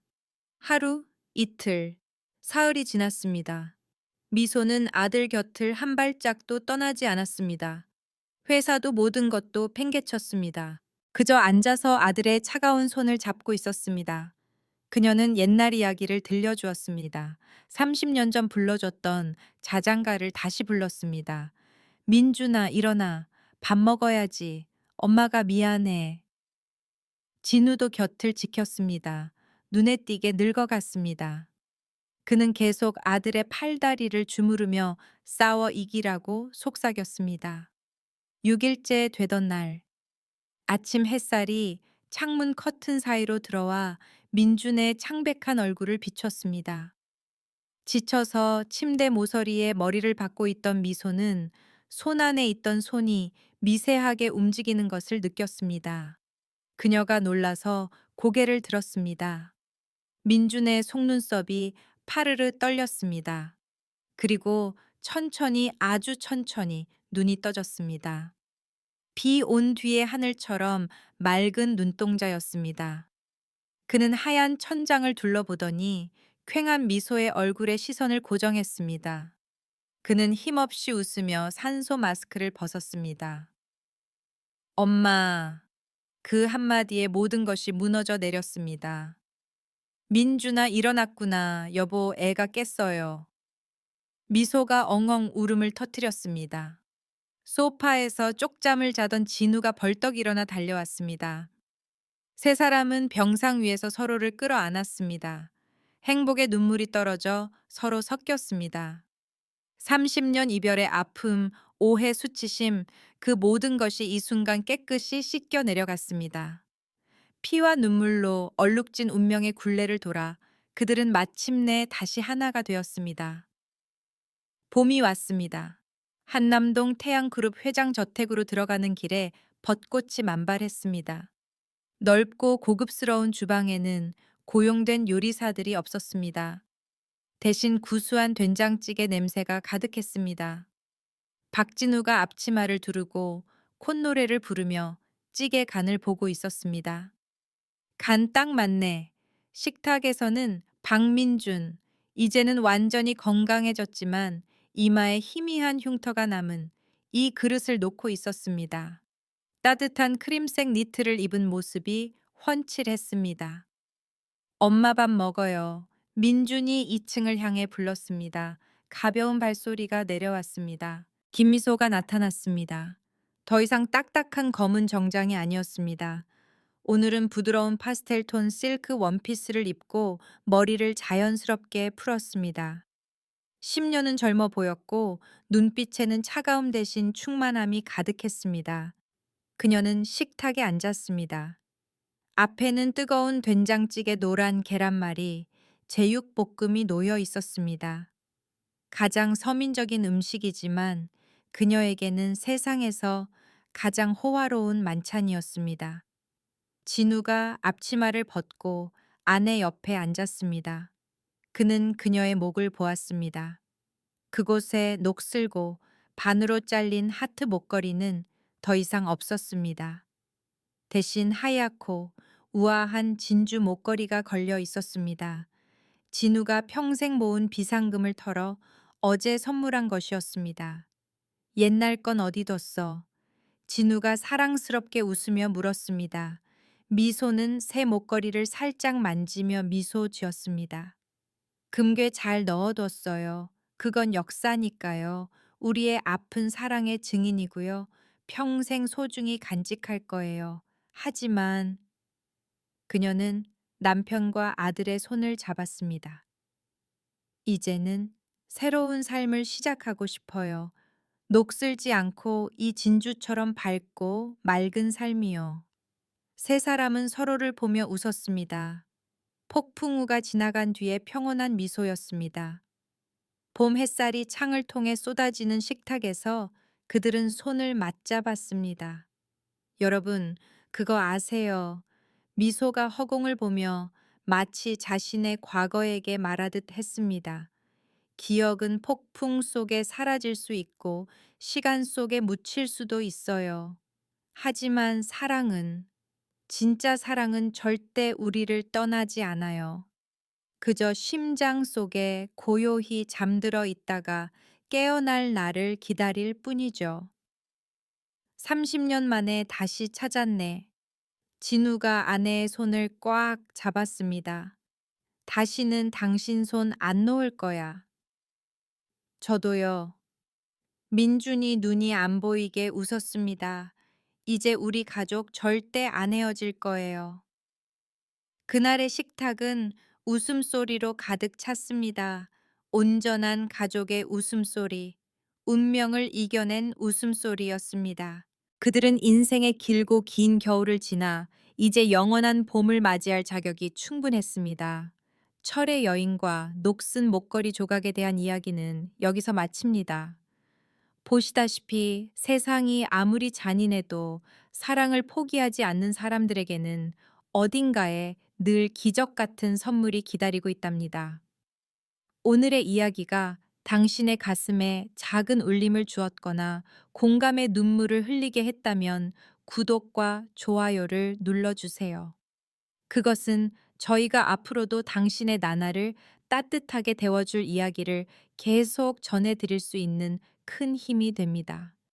하루, 이틀, 사흘이 지났습니다. 미소는 아들 곁을 한 발짝도 떠나지 않았습니다. 회사도 모든 것도 팽개쳤습니다. 그저 앉아서 아들의 차가운 손을 잡고 있었습니다. 그녀는 옛날 이야기를 들려주었습니다. 30년 전 불러줬던 자장가를 다시 불렀습니다. 민준아, 일어나. 밥 먹어야지. 엄마가 미안해. 진우도 곁을 지켰습니다. 눈에 띄게 늙어갔습니다. 그는 계속 아들의 팔다리를 주무르며 싸워 이기라고 속삭였습니다. 6일째 되던 날, 아침 햇살이 창문 커튼 사이로 들어와 민준의 창백한 얼굴을 비췄습니다. 지쳐서 침대 모서리에 머리를 박고 있던 미소는 손 안에 있던 손이 미세하게 움직이는 것을 느꼈습니다. 그녀가 놀라서 고개를 들었습니다. 민준의 속눈썹이 파르르 떨렸습니다. 그리고 천천히, 아주 천천히 눈이 떠졌습니다. 비 온 뒤의 하늘처럼 맑은 눈동자였습니다. 그는 하얀 천장을 둘러보더니 퀭한 미소의 얼굴에 시선을 고정했습니다. 그는 힘없이 웃으며 산소 마스크를 벗었습니다. 엄마, 그 한마디에 모든 것이 무너져 내렸습니다. 민준아, 일어났구나. 여보, 애가 깼어요. 미소가 엉엉 울음을 터뜨렸습니다. 소파에서 쪽잠을 자던 진우가 벌떡 일어나 달려왔습니다. 세 사람은 병상 위에서 서로를 끌어안았습니다. 행복의 눈물이 떨어져 서로 섞였습니다. 30년 이별의 아픔, 오해, 수치심, 그 모든 것이 이 순간 깨끗이 씻겨 내려갔습니다. 피와 눈물로 얼룩진 운명의 굴레를 돌아 그들은 마침내 다시 하나가 되었습니다. 봄이 왔습니다. 한남동 태양그룹 회장 저택으로 들어가는 길에 벚꽃이 만발했습니다. 넓고 고급스러운 주방에는 고용된 요리사들이 없었습니다. 대신 구수한 된장찌개 냄새가 가득했습니다. 박진우가 앞치마를 두르고 콧노래를 부르며 찌개 간을 보고 있었습니다. 간 딱 맞네. 식탁에서는 박민준, 이제는 완전히 건강해졌지만 이마에 희미한 흉터가 남은 이 그릇을 놓고 있었습니다. 따뜻한 크림색 니트를 입은 모습이 훤칠했습니다. 엄마 밥 먹어요. 민준이 2층을 향해 불렀습니다. 가벼운 발소리가 내려왔습니다. 김미소가 나타났습니다. 더 이상 딱딱한 검은 정장이 아니었습니다. 오늘은 부드러운 파스텔 톤 실크 원피스를 입고 머리를 자연스럽게 풀었습니다. 10년은 젊어 보였고 눈빛에는 차가움 대신 충만함이 가득했습니다. 그녀는 식탁에 앉았습니다. 앞에는 뜨거운 된장찌개 노란 계란말이, 제육볶음이 놓여 있었습니다. 가장 서민적인 음식이지만 그녀에게는 세상에서 가장 호화로운 만찬이었습니다. 진우가 앞치마를 벗고 아내 옆에 앉았습니다. 그는 그녀의 목을 보았습니다. 그곳에 녹슬고 반으로 잘린 하트 목걸이는 더 이상 없었습니다. 대신 하얗고 우아한 진주 목걸이가 걸려 있었습니다. 진우가 평생 모은 비상금을 털어 어제 선물한 것이었습니다. 옛날 건 어디 뒀어? 진우가 사랑스럽게 웃으며 물었습니다. 미소는 새 목걸이를 살짝 만지며 미소 지었습니다. 금괴 잘 넣어뒀어요. 그건 역사니까요. 우리의 아픈 사랑의 증인이고요. 평생 소중히 간직할 거예요. 하지만 그녀는 남편과 아들의 손을 잡았습니다. 이제는 새로운 삶을 시작하고 싶어요. 녹슬지 않고 이 진주처럼 밝고 맑은 삶이요. 세 사람은 서로를 보며 웃었습니다. 폭풍우가 지나간 뒤에 평온한 미소였습니다. 봄 햇살이 창을 통해 쏟아지는 식탁에서 그들은 손을 맞잡았습니다. 여러분, 그거 아세요? 미소가 허공을 보며 마치 자신의 과거에게 말하듯 했습니다. 기억은 폭풍 속에 사라질 수 있고 시간 속에 묻힐 수도 있어요. 하지만 사랑은, 진짜 사랑은 절대 우리를 떠나지 않아요. 그저 심장 속에 고요히 잠들어 있다가 깨어날 날을 기다릴 뿐이죠. 30년 만에 다시 찾았네. 진우가 아내의 손을 꽉 잡았습니다. 다시는 당신 손 안 놓을 거야. 저도요. 민준이 눈이 안 보이게 웃었습니다. 이제 우리 가족 절대 안 헤어질 거예요. 그날의 식탁은 웃음소리로 가득 찼습니다. 온전한 가족의 웃음소리, 운명을 이겨낸 웃음소리였습니다. 그들은 인생의 길고 긴 겨울을 지나 이제 영원한 봄을 맞이할 자격이 충분했습니다. 철의 여인과 녹슨 목걸이 조각에 대한 이야기는 여기서 마칩니다. 보시다시피 세상이 아무리 잔인해도 사랑을 포기하지 않는 사람들에게는 어딘가에 늘 기적 같은 선물이 기다리고 있답니다. 오늘의 이야기가 당신의 가슴에 작은 울림을 주었거나 공감의 눈물을 흘리게 했다면 구독과 좋아요를 눌러주세요. 그것은 저희가 앞으로도 당신의 나날을 따뜻하게 데워줄 이야기를 계속 전해드릴 수 있는 큰 힘이 됩니다.